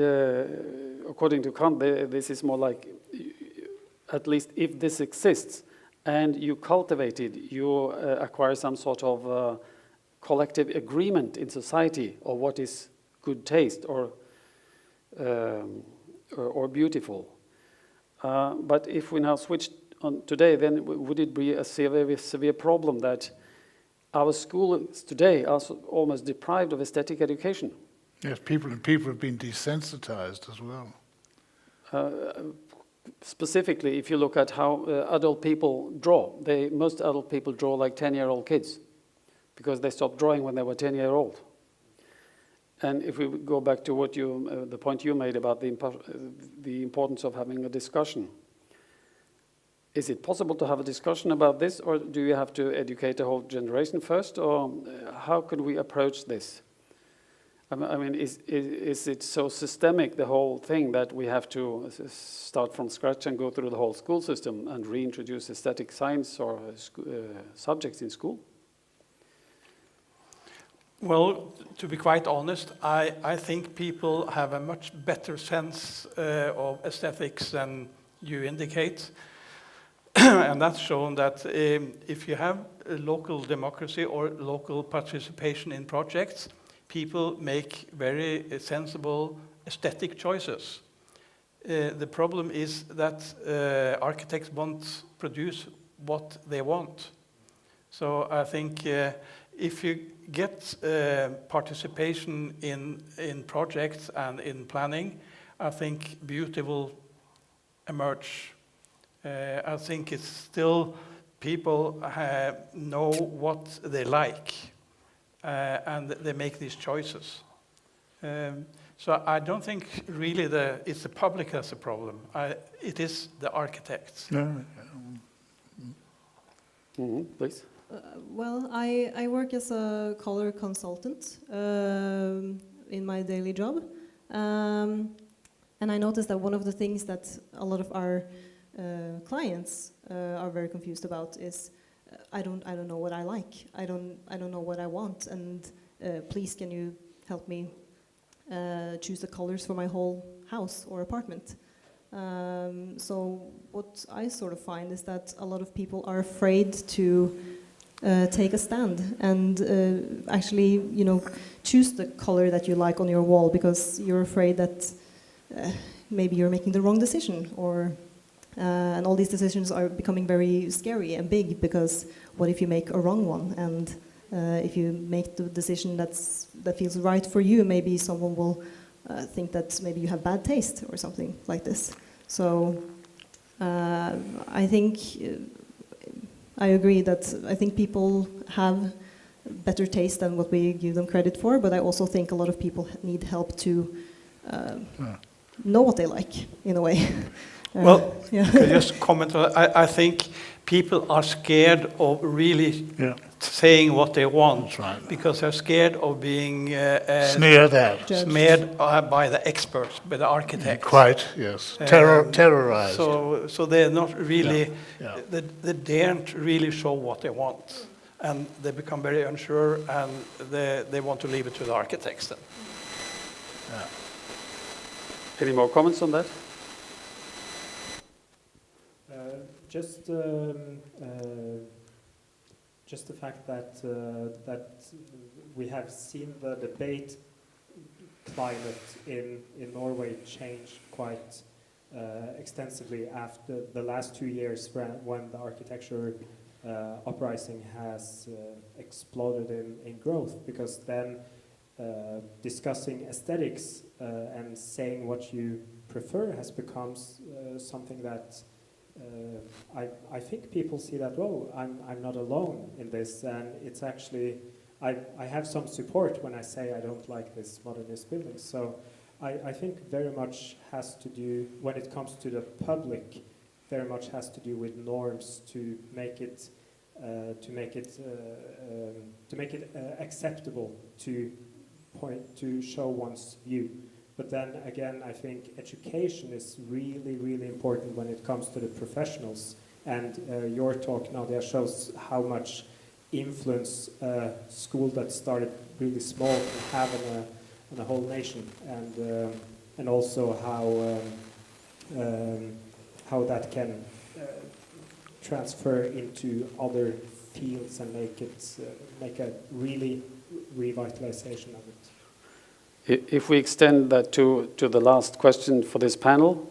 according to Kant, this is more like, at least if this exists, and you cultivate it, you acquire some sort of collective agreement in society of what is good taste or beautiful. But if we now switch on today, then would it be a severe problem that our schools today are almost deprived of aesthetic education? Yes, people have been desensitized as well. Specifically, if you look at how adult people draw, most adult people draw like 10-year-old kids because they stopped drawing when they were 10-year-old. And if we go back to what the point you made about the importance of having a discussion, is it possible to have a discussion about this, or do you have to educate a whole generation first, or how could we approach this? I mean, is it so systemic, the whole thing, that we have to start from scratch and go through the whole school system and reintroduce aesthetic science or subjects in school? Well, to be quite honest, I think people have a much better sense of aesthetics than you indicate. And that's shown that if you have a local democracy or local participation in projects, people make very sensible aesthetic choices. The problem is that architects won't produce what they want. So I think if you get participation in projects and in planning, I think beauty will emerge. I think it's still people know what they like, and they make these choices. So I don't think really it's the public that's a problem. It is the architects. Please. Well, I work as a color consultant in my daily job. And I noticed that one of the things that a lot of our clients are very confused about is, I don't know what I like. I don't know what I want, and please can you help me choose the colors for my whole house or apartment. So what I sort of find is that a lot of people are afraid to take a stand and actually, choose the color that you like on your wall because you're afraid that maybe you're making the wrong decision, or and all these decisions are becoming very scary and big because what if you make a wrong one, and if you make the decision that feels right for you, maybe someone will think that maybe you have bad taste or something like this. So I think I agree that I think people have better taste than what we give them credit for, but I also think a lot of people need help to know what they like, in a way. Well, yeah. could I just comment on that? I think people are scared of really saying what they want, because they're scared of being sneered at, smeared by the experts, by the architects. Quite, yes. Terrorized. So they're not really, they daren't really show what they want. And they become very unsure, and they want to leave it to the architects then. Yeah. Any more comments on that? Just the fact that we have seen the debate climate in Norway change quite extensively after the last 2 years when the architecture uprising has exploded in growth, because then discussing aesthetics and saying what you prefer has become something that I think people see that, oh, I'm not alone in this, and it's actually, I have some support when I say I don't like this modernist building. So I think very much has to do, when it comes to the public, very much has to do with norms to make it acceptable to show one's view. But then again, I think education is really, really important when it comes to the professionals. And your talk, Nadia, shows how much influence a school that started really small can have on a whole nation, and also how that can transfer into other fields and make a really revitalization of it. If we extend that to the last question for this panel,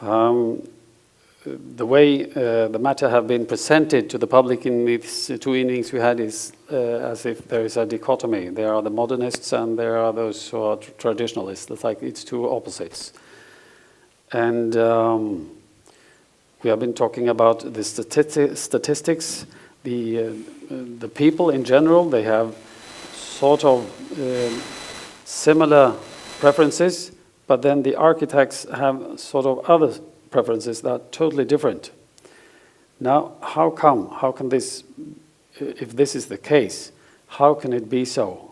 the way the matter have been presented to the public in these 2 evenings we had is as if there is a dichotomy. There are the modernists and there are those who are traditionalists. It's like it's two opposites. And we have been talking about the statistics. The people in general, they have sort of similar preferences, but then the architects have sort of other preferences that are totally different. Now, how can this, if this is the case, how can it be so?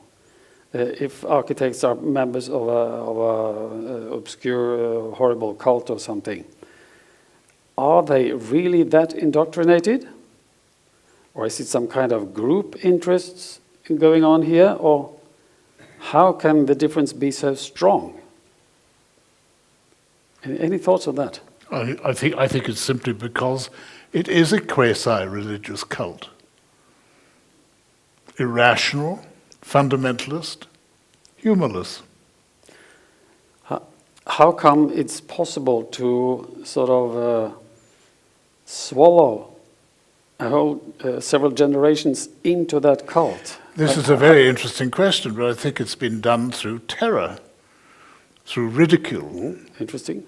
If architects are members of a obscure, horrible cult or something, are they really that indoctrinated? Or is it some kind of group interests going on here? Or how can the difference be so strong? Any thoughts on that? I think it's simply because it is a quasi-religious cult. Irrational, fundamentalist, humorless. How come it's possible to sort of swallow a whole several generations into that cult? This is a very interesting question, but I think it's been done through terror, through ridicule. Interesting.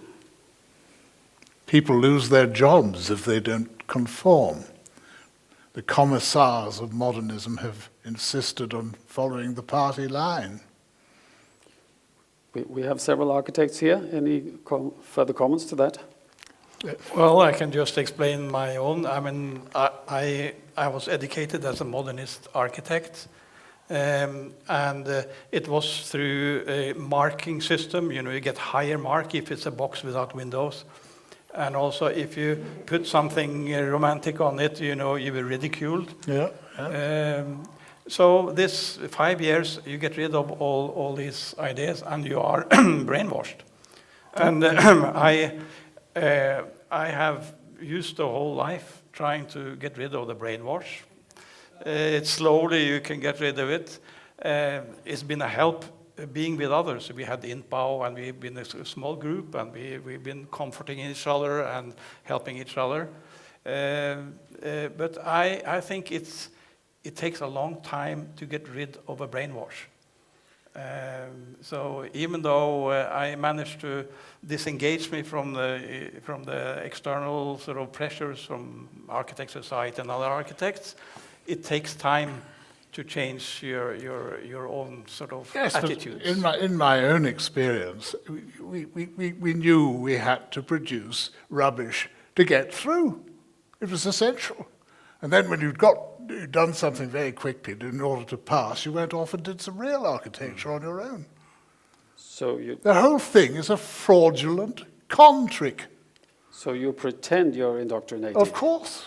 People lose their jobs if they don't conform. The commissars of modernism have insisted on following the party line. We have several architects here. Any further comments to that? Well, I can just explain my own. I mean, I was educated as a modernist architect, It was through a marking system. You know, you get higher mark if it's a box without windows. And also, if you put something romantic on it, you know, you were ridiculed. So this 5 years, you get rid of all these ideas, and you are brainwashed. And I have used the whole life trying to get rid of the brainwash. It's slowly you can get rid of it. It's been a help being with others. We had INPAO, and we've been a small group, and we've been comforting each other and helping each other. But I think it takes a long time to get rid of a brainwash. So even though I managed to disengage me from the external sort of pressures from Architect Society and other architects, it takes time to change your own sort of attitudes. In my own experience, we knew we had to produce rubbish to get through. It was essential. And then when you'd done something very quickly in order to pass, you went off and did some real architecture on your own. So the whole thing is a fraudulent con trick. So you pretend you're indoctrinated? Of course.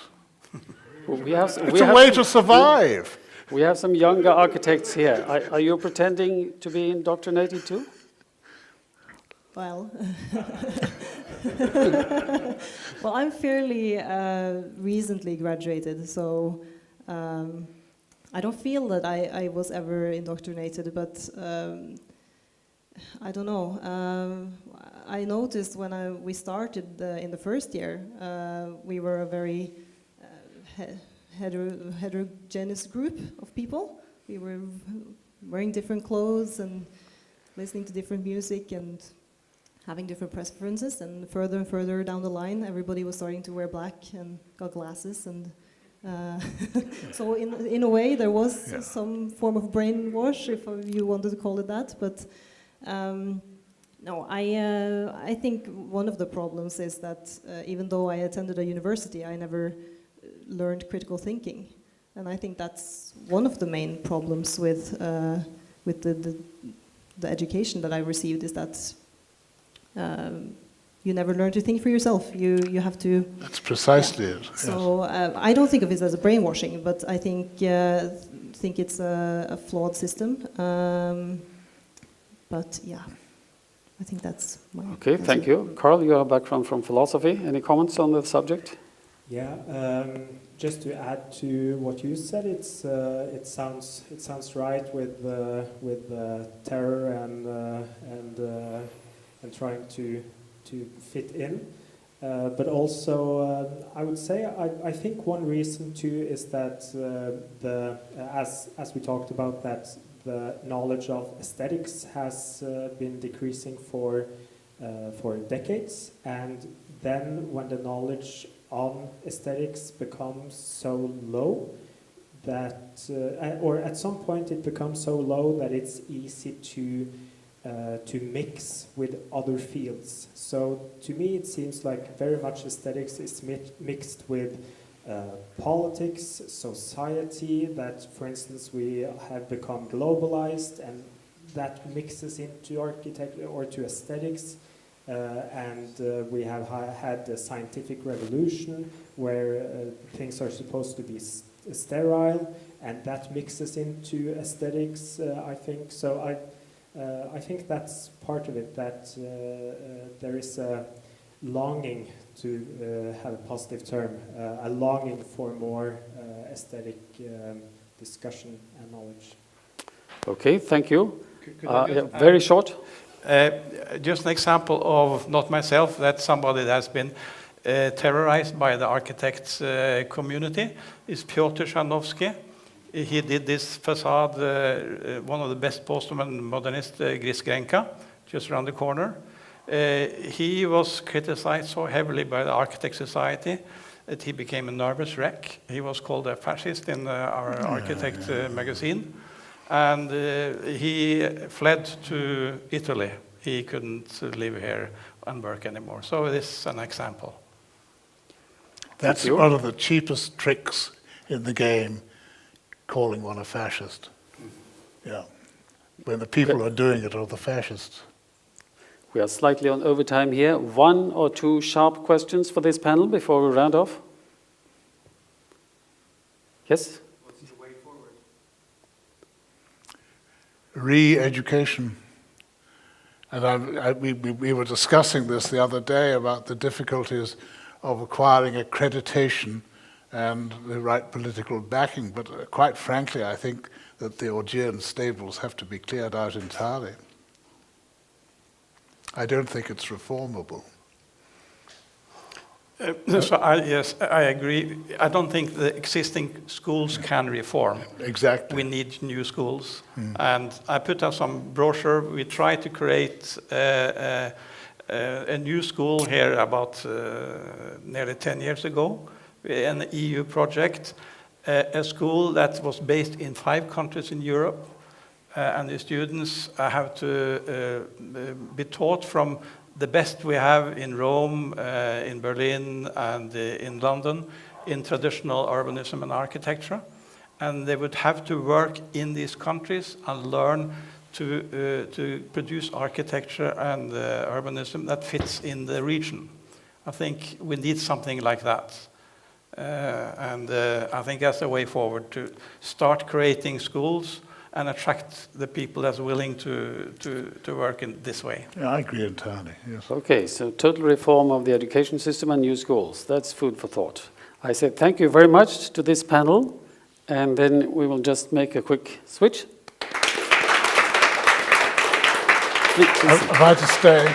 It's a way to survive. We have some younger architects here. Are you pretending to be indoctrinated too? Well, well, I'm fairly recently graduated, so I don't feel that I was ever indoctrinated, but I don't know. I noticed when we started in the first year, we were a very heterogeneous group of people. We were wearing different clothes and listening to different music and having different preferences, and further down the line, everybody was starting to wear black and got glasses, and so in a way there was some form of brainwash, if you wanted to call it that. But no, I think one of the problems is that even though I attended a university, I never learned critical thinking, and I think that's one of the main problems with the education that I received, is that you never learn to think for yourself. You have to. That's precisely it. So I don't think of it as a brainwashing, but I think it's a flawed system. But yeah, I think that's my. Okay, thank you, Carl. You have a background from philosophy. Any comments on the subject? Yeah, just to add to what you said, it sounds right with terror and trying to fit in, but also I would say I think one reason too is that as we talked about, that the knowledge of aesthetics has been decreasing for decades, and then when the knowledge on aesthetics becomes so low that, or at some point it becomes so low that it's easy to mix with other fields. So to me it seems like very much aesthetics is mixed with politics, society, that for instance we have become globalized, and that mixes into architecture or to aesthetics. We have had the scientific revolution where things are supposed to be sterile, and that mixes into aesthetics, I think. So I think that's part of it, that there is a longing, to have a positive term, a longing for more aesthetic discussion and knowledge. Okay, thank you. Very short. Just an example of, not myself, that's somebody that has been terrorized by the architects community, is Piotr Szanovsky. He did this facade, one of the best post-modernist, Grisgrenka, just around the corner. He was criticized so heavily by the Architect Society that he became a nervous wreck. He was called a fascist in our Architect magazine. And he fled to Italy. He couldn't live here and work anymore. So this is an example. That's one of the cheapest tricks in the game, calling one a fascist. Yeah, when the people who are doing it are the fascists. We are slightly on overtime here. 1 or 2 sharp questions for this panel before we round off. Yes? What's the way forward? Re-education. And we were discussing this the other day about the difficulties of acquiring accreditation and the right political backing. But quite frankly, I think that the Augean stables have to be cleared out entirely. I don't think it's reformable. Yes, I agree. I don't think the existing schools can reform. Exactly. We need new schools. And I put out some brochure. We try to create a new school here about nearly 10 years ago, an EU project, a school that was based in 5 countries in Europe. And the students have to be taught from the best we have in Rome, in Berlin, and in London, in traditional urbanism and architecture. And they would have to work in these countries and learn to produce architecture and urbanism that fits in the region. I think we need something like that. And I think that's the way forward, to start creating schools and attract the people that's willing to work in this way. Yeah, I agree entirely, yes. Okay, so total reform of the education system and new schools. That's food for thought. I say thank you very much to this panel, and then we will just make a quick switch. I'd like to stay.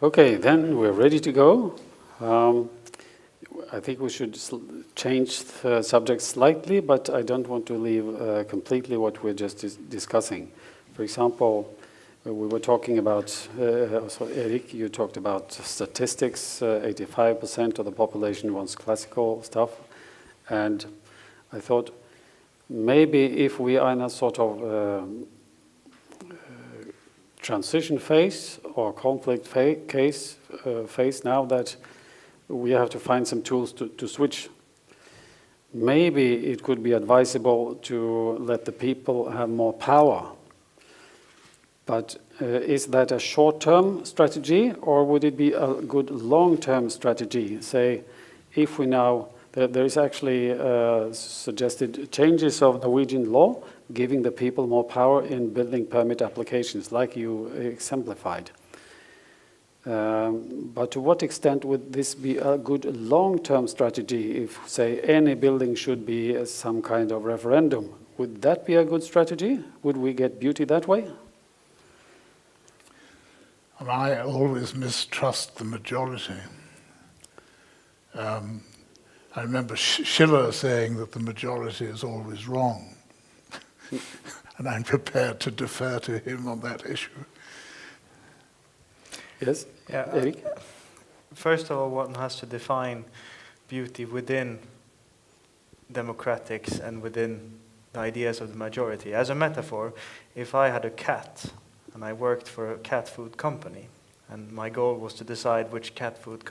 Okay, then we're ready to go. I think we should change the subject slightly, but I don't want to leave completely what we're just discussing. For example, we were talking about, so Erik, you talked about statistics, 85% of the population wants classical stuff. And I thought maybe if we are in a sort of transition phase or conflict phase now, that we have to find some tools to switch. Maybe it could be advisable to let the people have more power. But is that a short-term strategy, or would it be a good long-term strategy? Say, if we now, There is actually suggested changes of Norwegian law, giving the people more power in building permit applications, like you exemplified. But to what extent would this be a good long-term strategy if, say, any building should be some kind of referendum? Would that be a good strategy? Would we get beauty that way? And I always mistrust the majority. I remember Schiller saying that the majority is always wrong. And I'm prepared to defer to him on that issue. Yes, Yeah, Erik? First of all, one has to define beauty within democratics and within the ideas of the majority. As a metaphor, if I had a cat and I worked for a cat food company, and my goal was to decide which cat food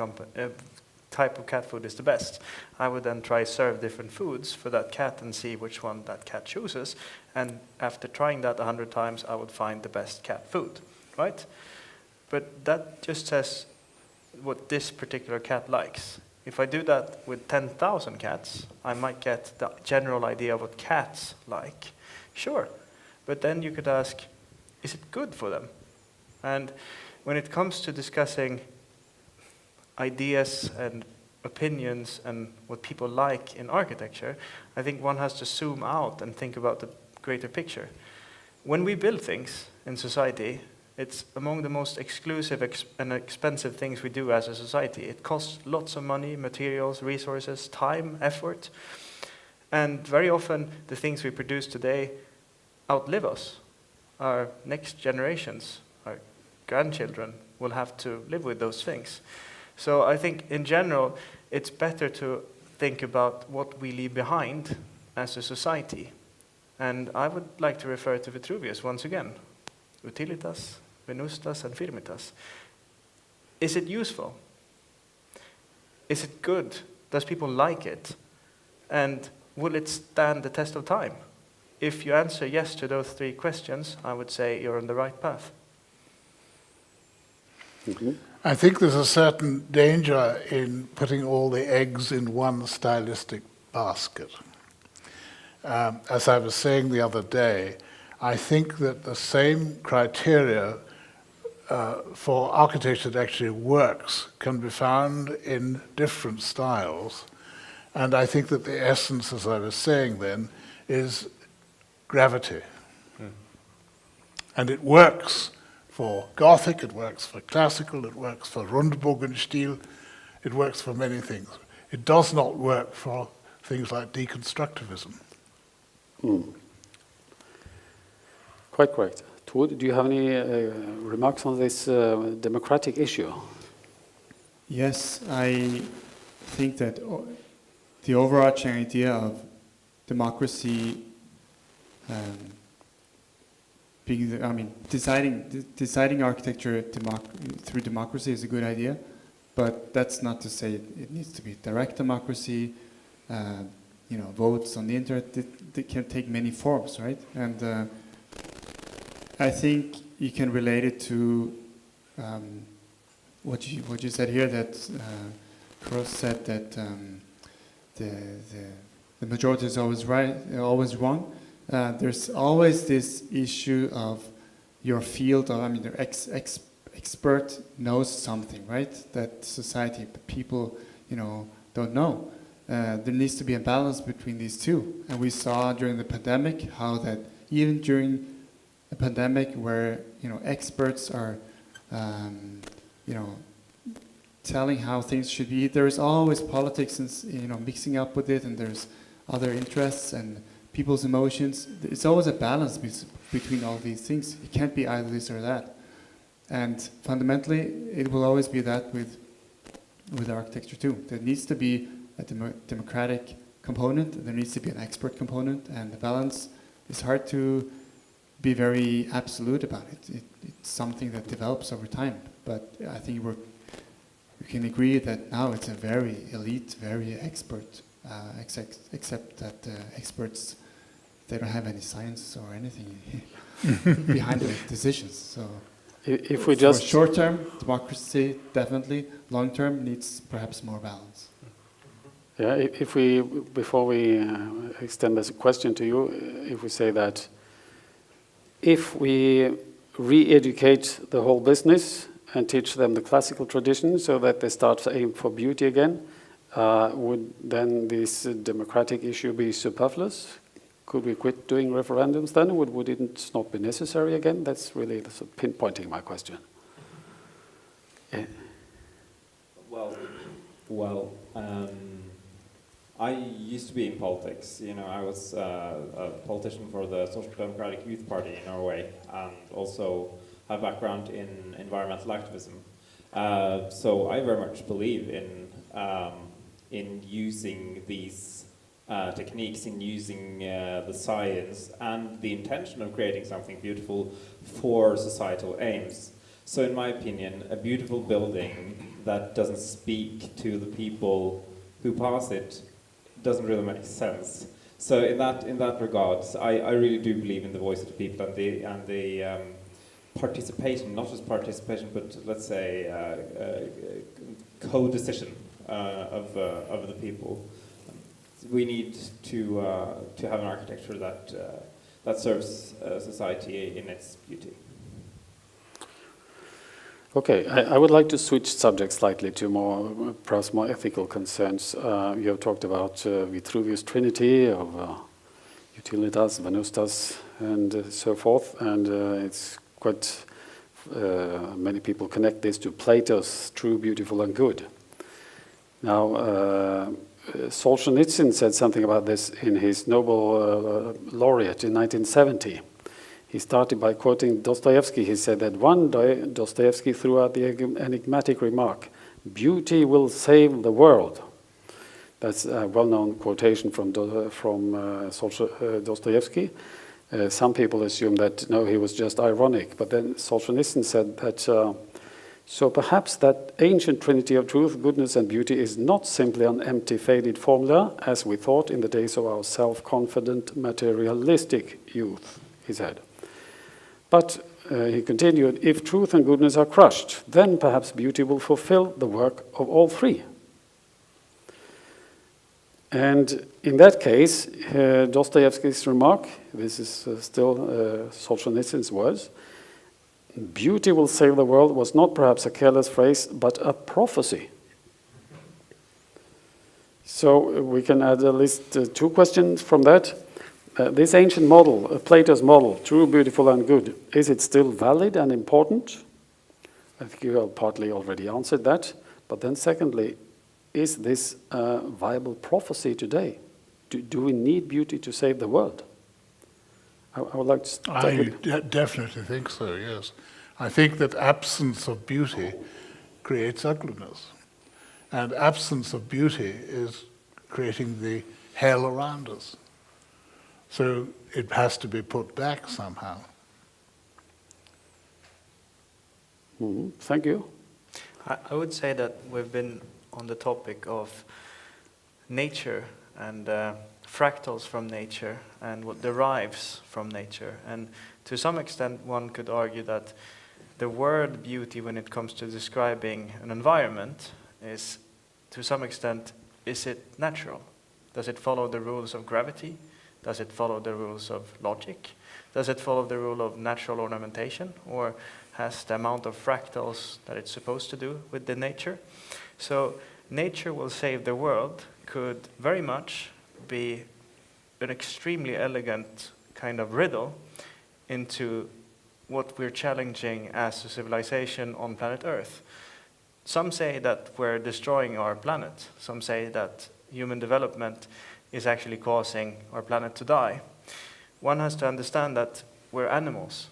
type of cat food is the best, I would then try serve different foods for that cat and see which one that cat chooses. And after trying that 100 times, I would find the best cat food, right? But that just says what this particular cat likes. If I do that with 10,000 cats, I might get the general idea of what cats like. Sure, but then you could ask, is it good for them? And when it comes to discussing ideas and opinions and what people like in architecture, I think one has to zoom out and think about the greater picture. When we build things in society, it's among the most exclusive and expensive things we do as a society. It costs lots of money, materials, resources, time, effort. And very often the things we produce today outlive us. Our next generations, our grandchildren, will have to live with those things. So I think in general, it's better to think about what we leave behind as a society. And I would like to refer to Vitruvius once again. Utilitas, venustas, and firmitas. Is it useful? Is it good? Does people like it? And will it stand the test of time? If you answer yes to those three questions, I would say you're on the right path. Mm-hmm. I think there's a certain danger in putting all the eggs in one stylistic basket. As I was saying the other day, I think that the same criteria for architecture that actually works can be found in different styles. And I think that the essence, as I was saying then, is gravity. And it works for Gothic, it works for classical, it works for Rundbogenstil, it works for many things. It does not work for things like deconstructivism. Quite correct. Tord, do you have any remarks on this democratic issue? Yes, I think that the overarching idea of democracy deciding architecture through democracy is a good idea, but that's not to say it needs to be direct democracy. Votes on the internet, they can take many forms, right? And I think you can relate it to what you said here, that Kroos said that the majority is always right, always wrong. There's always this issue of your field, the expert knows something, right? That society, people, don't know. There needs to be a balance between these two. And we saw during the pandemic how that even during a pandemic where, experts are, telling how things should be, there's always politics and, mixing up with it, and there's other interests and people's emotions. It's always a balance between all these things. It can't be either this or that. And fundamentally, it will always be that with architecture too. There needs to be a democratic component, there needs to be an expert component, and the balance is hard to be very absolute about it. It's something that develops over time, but I think we can agree that now it's a very elite, very expert, except that experts, they don't have any science or anything behind their decisions. So if we just short-term, democracy definitely, long-term needs perhaps more balance. Yeah, if we, before we extend this question to you, if we say that if we re-educate the whole business and teach them the classical tradition so that they start to aim for beauty again, would then this democratic issue be superfluous? Could we quit doing referendums then? Would it not be necessary again? That's really pinpointing my question. Yeah. Well, I used to be in politics. You know, I was a politician for the Social Democratic Youth Party in Norway, and also have background in environmental activism. So I very much believe in using these techniques, in using the science and the intention of creating something beautiful for societal aims. So in my opinion, a beautiful building that doesn't speak to the people who pass it doesn't really make sense. So in that regard, I really do believe in the voice of the people and the participation, not just participation, but let's say co-decision of the people. We need to have an architecture that serves society in its beauty. Okay, I would like to switch subjects slightly to perhaps more ethical concerns. You have talked about Vitruvius' Trinity of utilitas, venustas, and so forth, and it's quite many people connect this to Plato's true, beautiful, and good. Now, Solzhenitsyn said something about this in his Nobel laureate in 1970. He started by quoting Dostoevsky. He said that one day Dostoevsky threw out the enigmatic remark, "Beauty will save the world." That's a well-known quotation from Dostoevsky. Some people assume that, no, he was just ironic. But then Solzhenitsyn said that, so perhaps that ancient trinity of truth, goodness, and beauty is not simply an empty, faded formula, as we thought in the days of our self-confident, materialistic youth, he said. But, he continued, if truth and goodness are crushed, then perhaps beauty will fulfill the work of all three. And in that case, Dostoevsky's remark, this is still Solzhenitsyn's words, beauty will save the world was not perhaps a careless phrase, but a prophecy. So we can add at least two questions from that. This ancient model, Plato's model, true, beautiful, and good, is it still valid and important? I think you have partly already answered that. But then secondly, is this a viable prophecy today? Do we need beauty to save the world? I would like to start with... definitely think so, yes. I think that absence of beauty creates ugliness. And absence of beauty is creating the hell around us. So it has to be put back somehow. Mm-hmm. Thank you. I would say that we've been on the topic of nature and fractals from nature and what derives from nature. And to some extent, one could argue that the word beauty, when it comes to describing an environment, is, to some extent, is it natural? Does it follow the rules of gravity? Does it follow the rules of logic? Does it follow the rule of natural ornamentation? Or has the amount of fractals that it's supposed to do with the nature? So nature will save the world could very much be an extremely elegant kind of riddle into what we're challenging as a civilization on planet Earth. Some say that we're destroying our planet. Some say that human development is actually causing our planet to die. One has to understand that we're animals.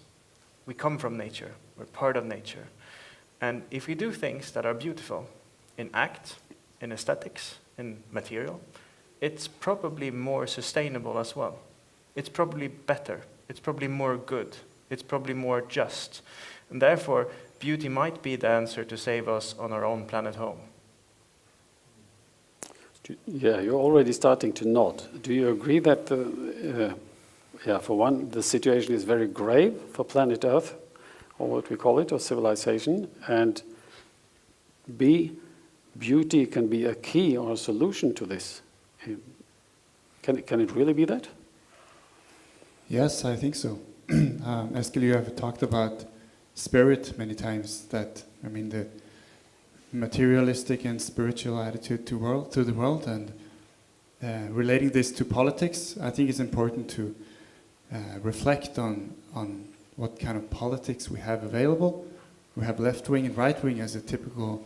We come from nature. We're part of nature. And if we do things that are beautiful in act, in aesthetics, in material, it's probably more sustainable as well. It's probably better. It's probably more good. It's probably more just. And therefore, beauty might be the answer to save us on our own planet home. Yeah, you're already starting to nod. Do you agree that, for one, the situation is very grave for planet Earth, or what we call it, or civilization, and B, beauty can be a key or a solution to this. Can it really be that? Yes, I think so. Eskil, you have talked about spirit many times. That, I mean, the materialistic and spiritual attitude to the world, and relating this to politics, I think it's important to reflect on what kind of politics we have available. We have left wing and right wing as a typical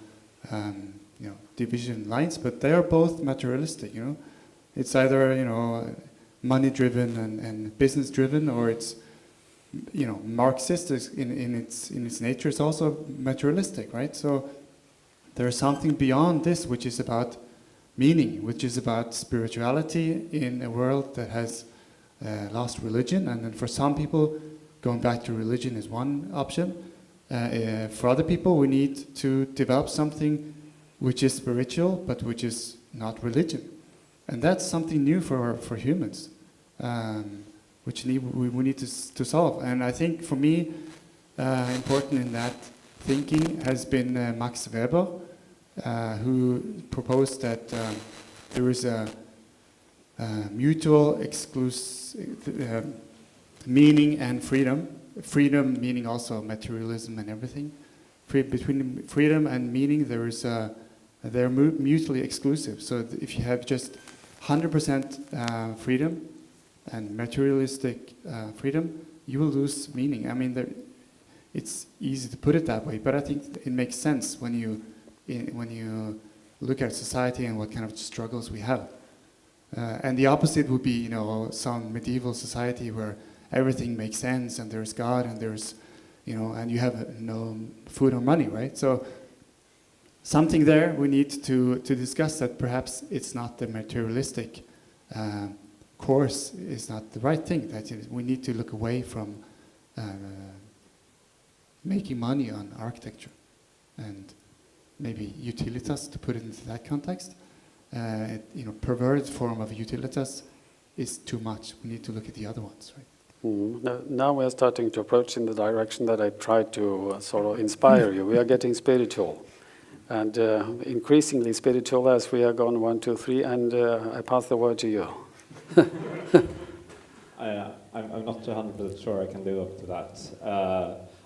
division lines, but they are both materialistic. It's either money driven and business driven, or it's Marxist in its nature. It's also materialistic, right? So there is something beyond this, which is about meaning, which is about spirituality in a world that has lost religion. And then for some people, going back to religion is one option. For other people, we need to develop something which is spiritual, but which is not religion. And that's something new for humans, which we need to solve. And I think for me, important in that thinking has been Max Weber, who proposed that there is a mutual exclusive meaning and freedom. Freedom meaning also materialism and everything. Between freedom and meaning, they're mutually exclusive. So if you have just 100% freedom and materialistic freedom, you will lose meaning. I mean, it's easy to put it that way, but I think it makes sense when you look at society and what kind of struggles we have. And the opposite would be, some medieval society where everything makes sense and there's God and there's, and you have no food or money, right? So something there we need to discuss, that perhaps it's not the materialistic course is not the right thing. That we need to look away from making money on architecture and maybe utilitas, to put it into that context. Perverted form of utilitas is too much. We need to look at the other ones, right? Now we are starting to approach in the direction that I tried to sort of inspire you. We are getting spiritual, and increasingly spiritual as we are going 1, 2, 3, and I pass the word to you. I'm not 100% sure I can live up to that.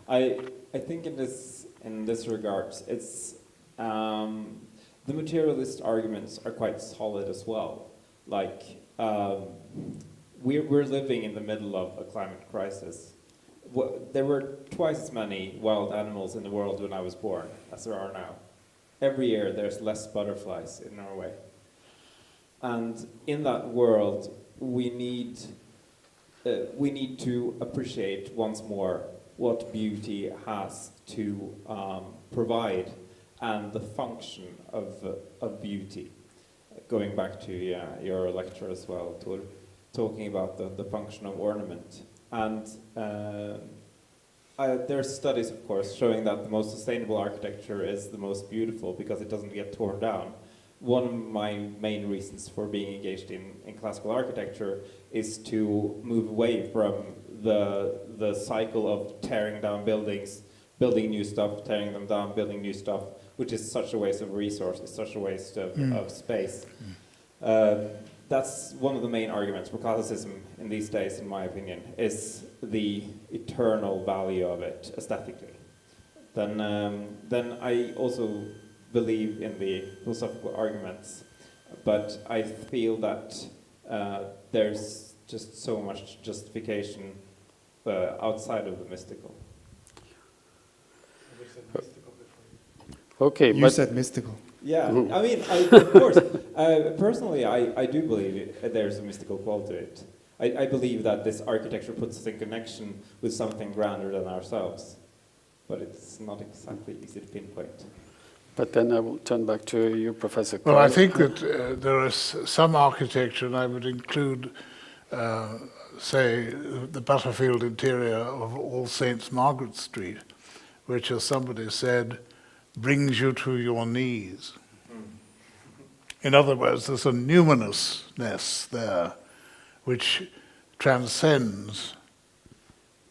I think in this regard, it's the materialist arguments are quite solid as well. Like we're living in the middle of a climate crisis. There were twice as many wild animals in the world when I was born as there are now. Every year there's less butterflies in Norway. And in that world, we need to appreciate once more what beauty has to provide and the function of beauty. Going back to your lecture as well, Tor, talking about the function of ornament. And there's studies, of course, showing that the most sustainable architecture is the most beautiful because it doesn't get torn down. One of my main reasons for being engaged in classical architecture is to move away from the cycle of tearing down buildings, building new stuff, tearing them down, building new stuff, which is such a waste of resources, such a waste of space. That's one of the main arguments for classicism in these days, in my opinion, is the eternal value of it aesthetically. Then I also believe in the philosophical arguments, but I feel that there's just so much justification outside of the mystical. Okay, you said mystical. Yeah, I mean, of course, personally, I do believe there's a mystical quality to it. I believe that this architecture puts us in connection with something grander than ourselves, but it's not exactly easy to pinpoint. But then I will turn back to you, Professor. Well, I think that there is some architecture, and I would include, say, the Butterfield interior of All Saints Margaret Street, which, as somebody said, brings you to your knees. In other words, there's a numinousness there which transcends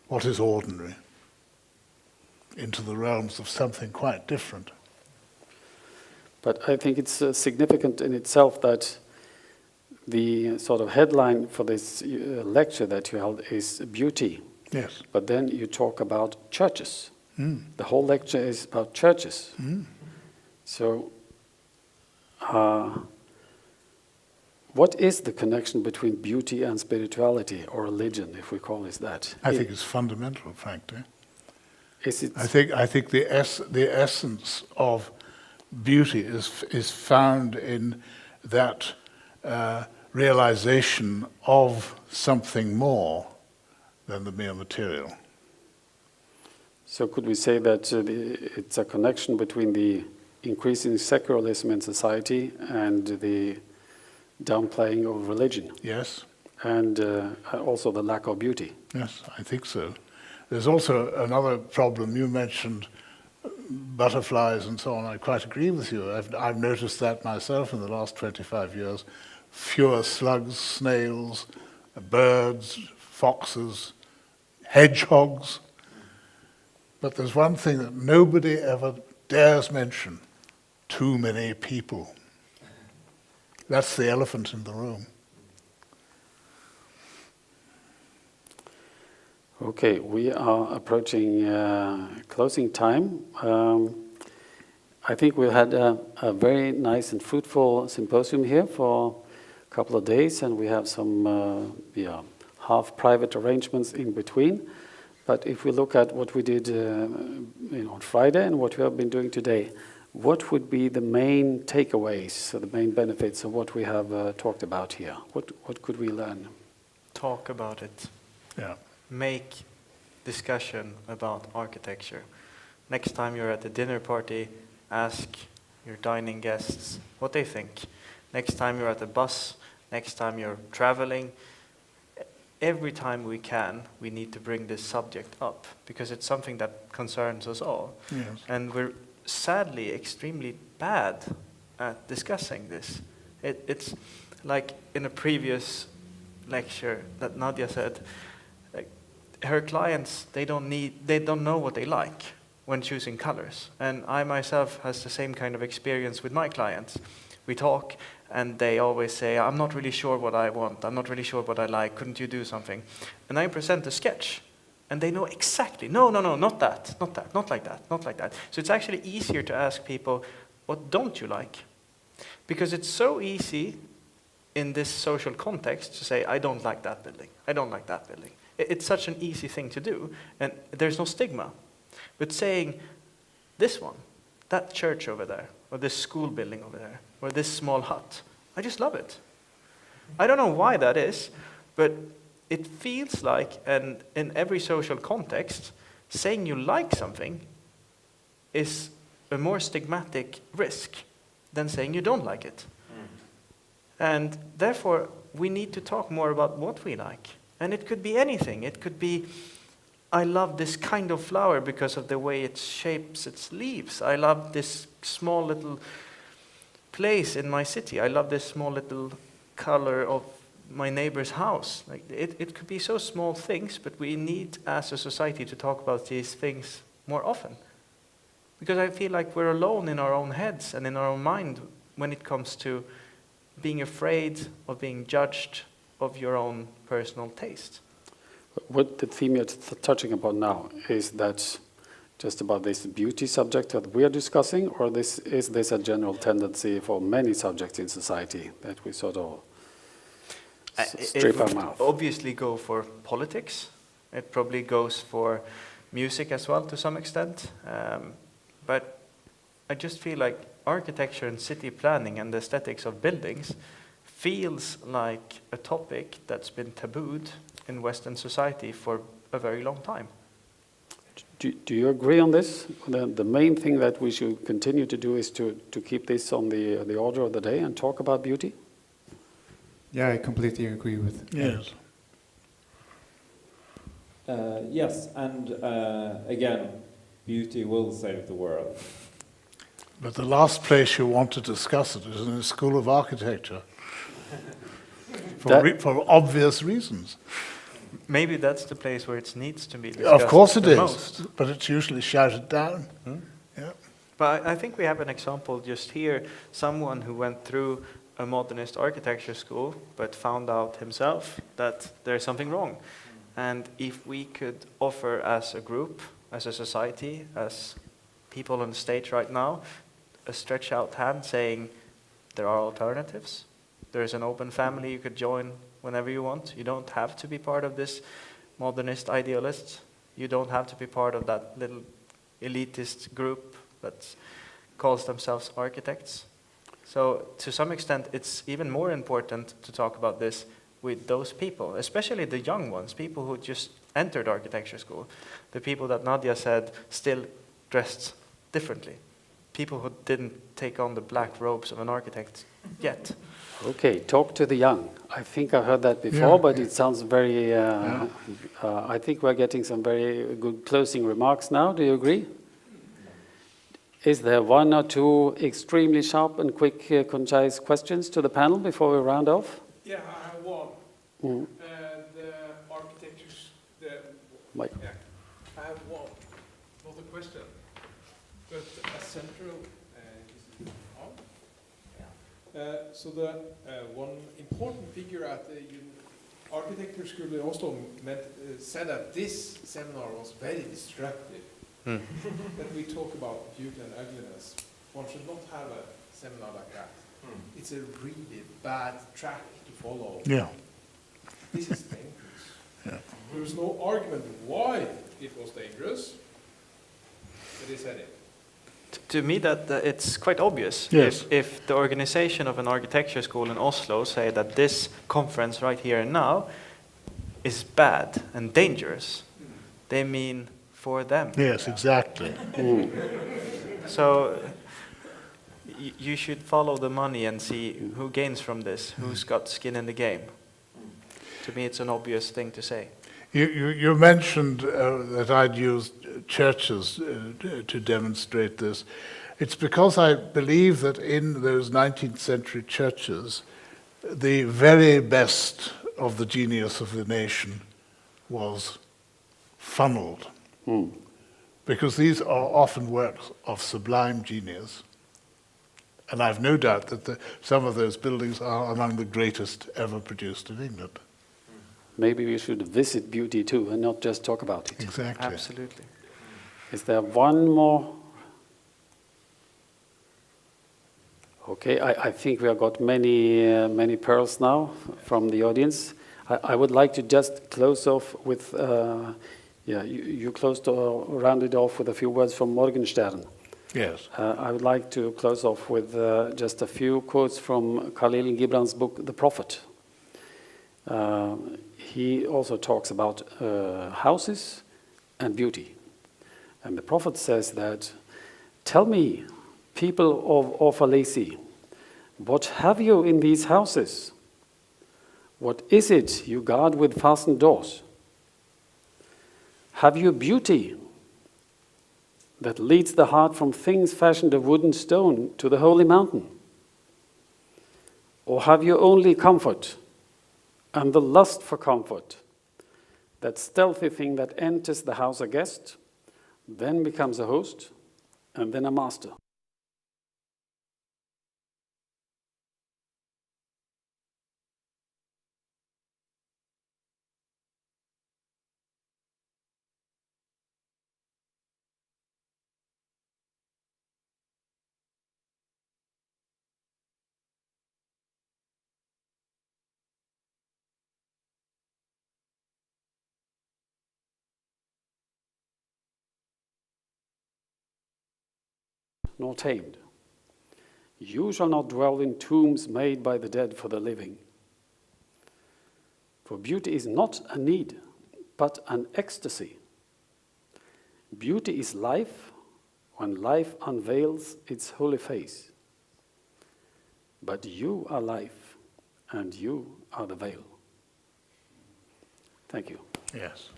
what is ordinary into the realms of something quite different. But I think it's significant in itself that the sort of headline for this lecture that you held is beauty. Yes. But then you talk about churches. The whole lecture is about churches. So, what is the connection between beauty and spirituality, or religion, if we call it that? I think it's fundamental, frankly. Is it? I think the essence of beauty is found in that realization of something more than the mere material. So could we say that it's a connection between the increasing secularism in society and the downplaying of religion? Yes. And also the lack of beauty? Yes, I think so. There's also another problem. You mentioned butterflies and so on. I quite agree with you. I've noticed that myself in the last 25 years. Fewer slugs, snails, birds, foxes, hedgehogs. But there's one thing that nobody ever dares mention: too many people. That's the elephant in the room. Okay, we are approaching closing time. I think we had a very nice and fruitful symposium here for a couple of days, and we have some half private arrangements in between. But if we look at what we did on Friday and what we have been doing today, what would be the main takeaways, so the main benefits of what we have talked about here? What could we learn? Talk about it. Yeah. Make discussion about architecture. Next time you're at a dinner party, ask your dining guests what they think. Next time you're at a bus, next time you're traveling, every time we can, we need to bring this subject up because it's something that concerns us all. Yes. And we're sadly extremely bad at discussing this. It's like in a previous lecture that Nadia said, her clients, they don't know what they like when choosing colors. And I myself has the same kind of experience with my clients. We talk and they always say, I'm not really sure what I want, I'm not really sure what I like, couldn't you do something? And I present a sketch and they know exactly, no, not that, not like that. So it's actually easier to ask people, what don't you like? Because it's so easy in this social context to say, I don't like that building, I don't like that building. It's such an easy thing to do, and there's no stigma. But saying, this one, that church over there, or this school building over there, or this small hut, I just love it. I don't know why that is, but it feels like, and in every social context, saying you like something is a more stigmatic risk than saying you don't like it. And therefore, we need to talk more about what we like. And it could be anything. It could be, I love this kind of flower because of the way it shapes its leaves. I love this small little place in my city. I love this small little color of my neighbor's house. Like it could be so small things, but we need, as a society, to talk about these things more often. Because I feel like we're alone in our own heads and in our own mind when it comes to being afraid of being judged of your own personal taste. What the theme you're touching upon now, is that just about this beauty subject that we are discussing, or is this a general tendency for many subjects in society that we sort of strip our mouth? Obviously go for politics. It probably goes for music as well to some extent. But I just feel like architecture and city planning and the aesthetics of buildings feels like a topic that's been tabooed in Western society for a very long time. Do you agree on this? The main thing that we should continue to do is to keep this on the order of the day and talk about beauty? Yeah, I completely agree with. Yes. Yes, and again, beauty will save the world. But the last place you want to discuss it is in the School of Architecture. For obvious reasons. Maybe that's the place where it needs to be discussed. Of course it the is, most. but it's usually shouted down. Yeah. But I think we have an example just here, someone who went through a modernist architecture school, but found out himself that there's something wrong. And if we could offer as a group, as a society, as people on the stage right now, a stretch out hand saying there are alternatives. There's an open family you could join whenever you want. You don't have to be part of this modernist idealist. You don't have to be part of that little elitist group that calls themselves architects. So to some extent, it's even more important to talk about this with those people, especially the young ones, people who just entered architecture school, the people that Nadia said still dressed differently, people who didn't take on the black robes of an architect yet. Okay, talk to the young. I think I heard that before, but it sounds very, I think we're getting some very good closing remarks now. Do you agree? Is there one or two extremely sharp and quick, concise questions to the panel before we round off? Yeah, I have one. Mm. The architectures, Mike. yeah, I have one, not a question, but a central. So the one important figure at the architecture school in Oslo said that this seminar was very destructive. That we talk about beauty and ugliness. One should not have a seminar like that. It's a really bad track to follow. Yeah. This is dangerous. Yeah. There was no argument why it was dangerous, but they said it. To me, that it's quite obvious. Yes. If the organization of an architecture school in Oslo say that this conference right here and now is bad and dangerous, they mean for them. Yes, exactly. So you should follow the money and see who gains from this, who's got skin in the game. To me, it's an obvious thing to say. You mentioned that I'd used churches to demonstrate this. It's because I believe that in those 19th century churches, the very best of the genius of the nation was funneled. Because these are often works of sublime genius. And I've no doubt that some of those buildings are among the greatest ever produced in England. Maybe we should visit beauty too and not just talk about it. Exactly. Absolutely. Is there one more? Okay, I think we have got many pearls now from the audience. I would like to just close off with, you rounded off with a few words from Morgenstern. Yes. I would like to close off with just a few quotes from Khalil Gibran's book, The Prophet. He also talks about houses and beauty. And the Prophet says that, "Tell me, people of Orphalesi, what have you in these houses? What is it you guard with fastened doors? Have you beauty that leads the heart from things fashioned of wood and stone to the holy mountain? Or have you only comfort and the lust for comfort, that stealthy thing that enters the house a guest, then becomes a host, and then a master?" Nor tamed. You shall not dwell in tombs made by the dead for the living. For beauty is not a need, but an ecstasy. Beauty is life when life unveils its holy face. But you are life, and you are the veil. Thank you. Yes.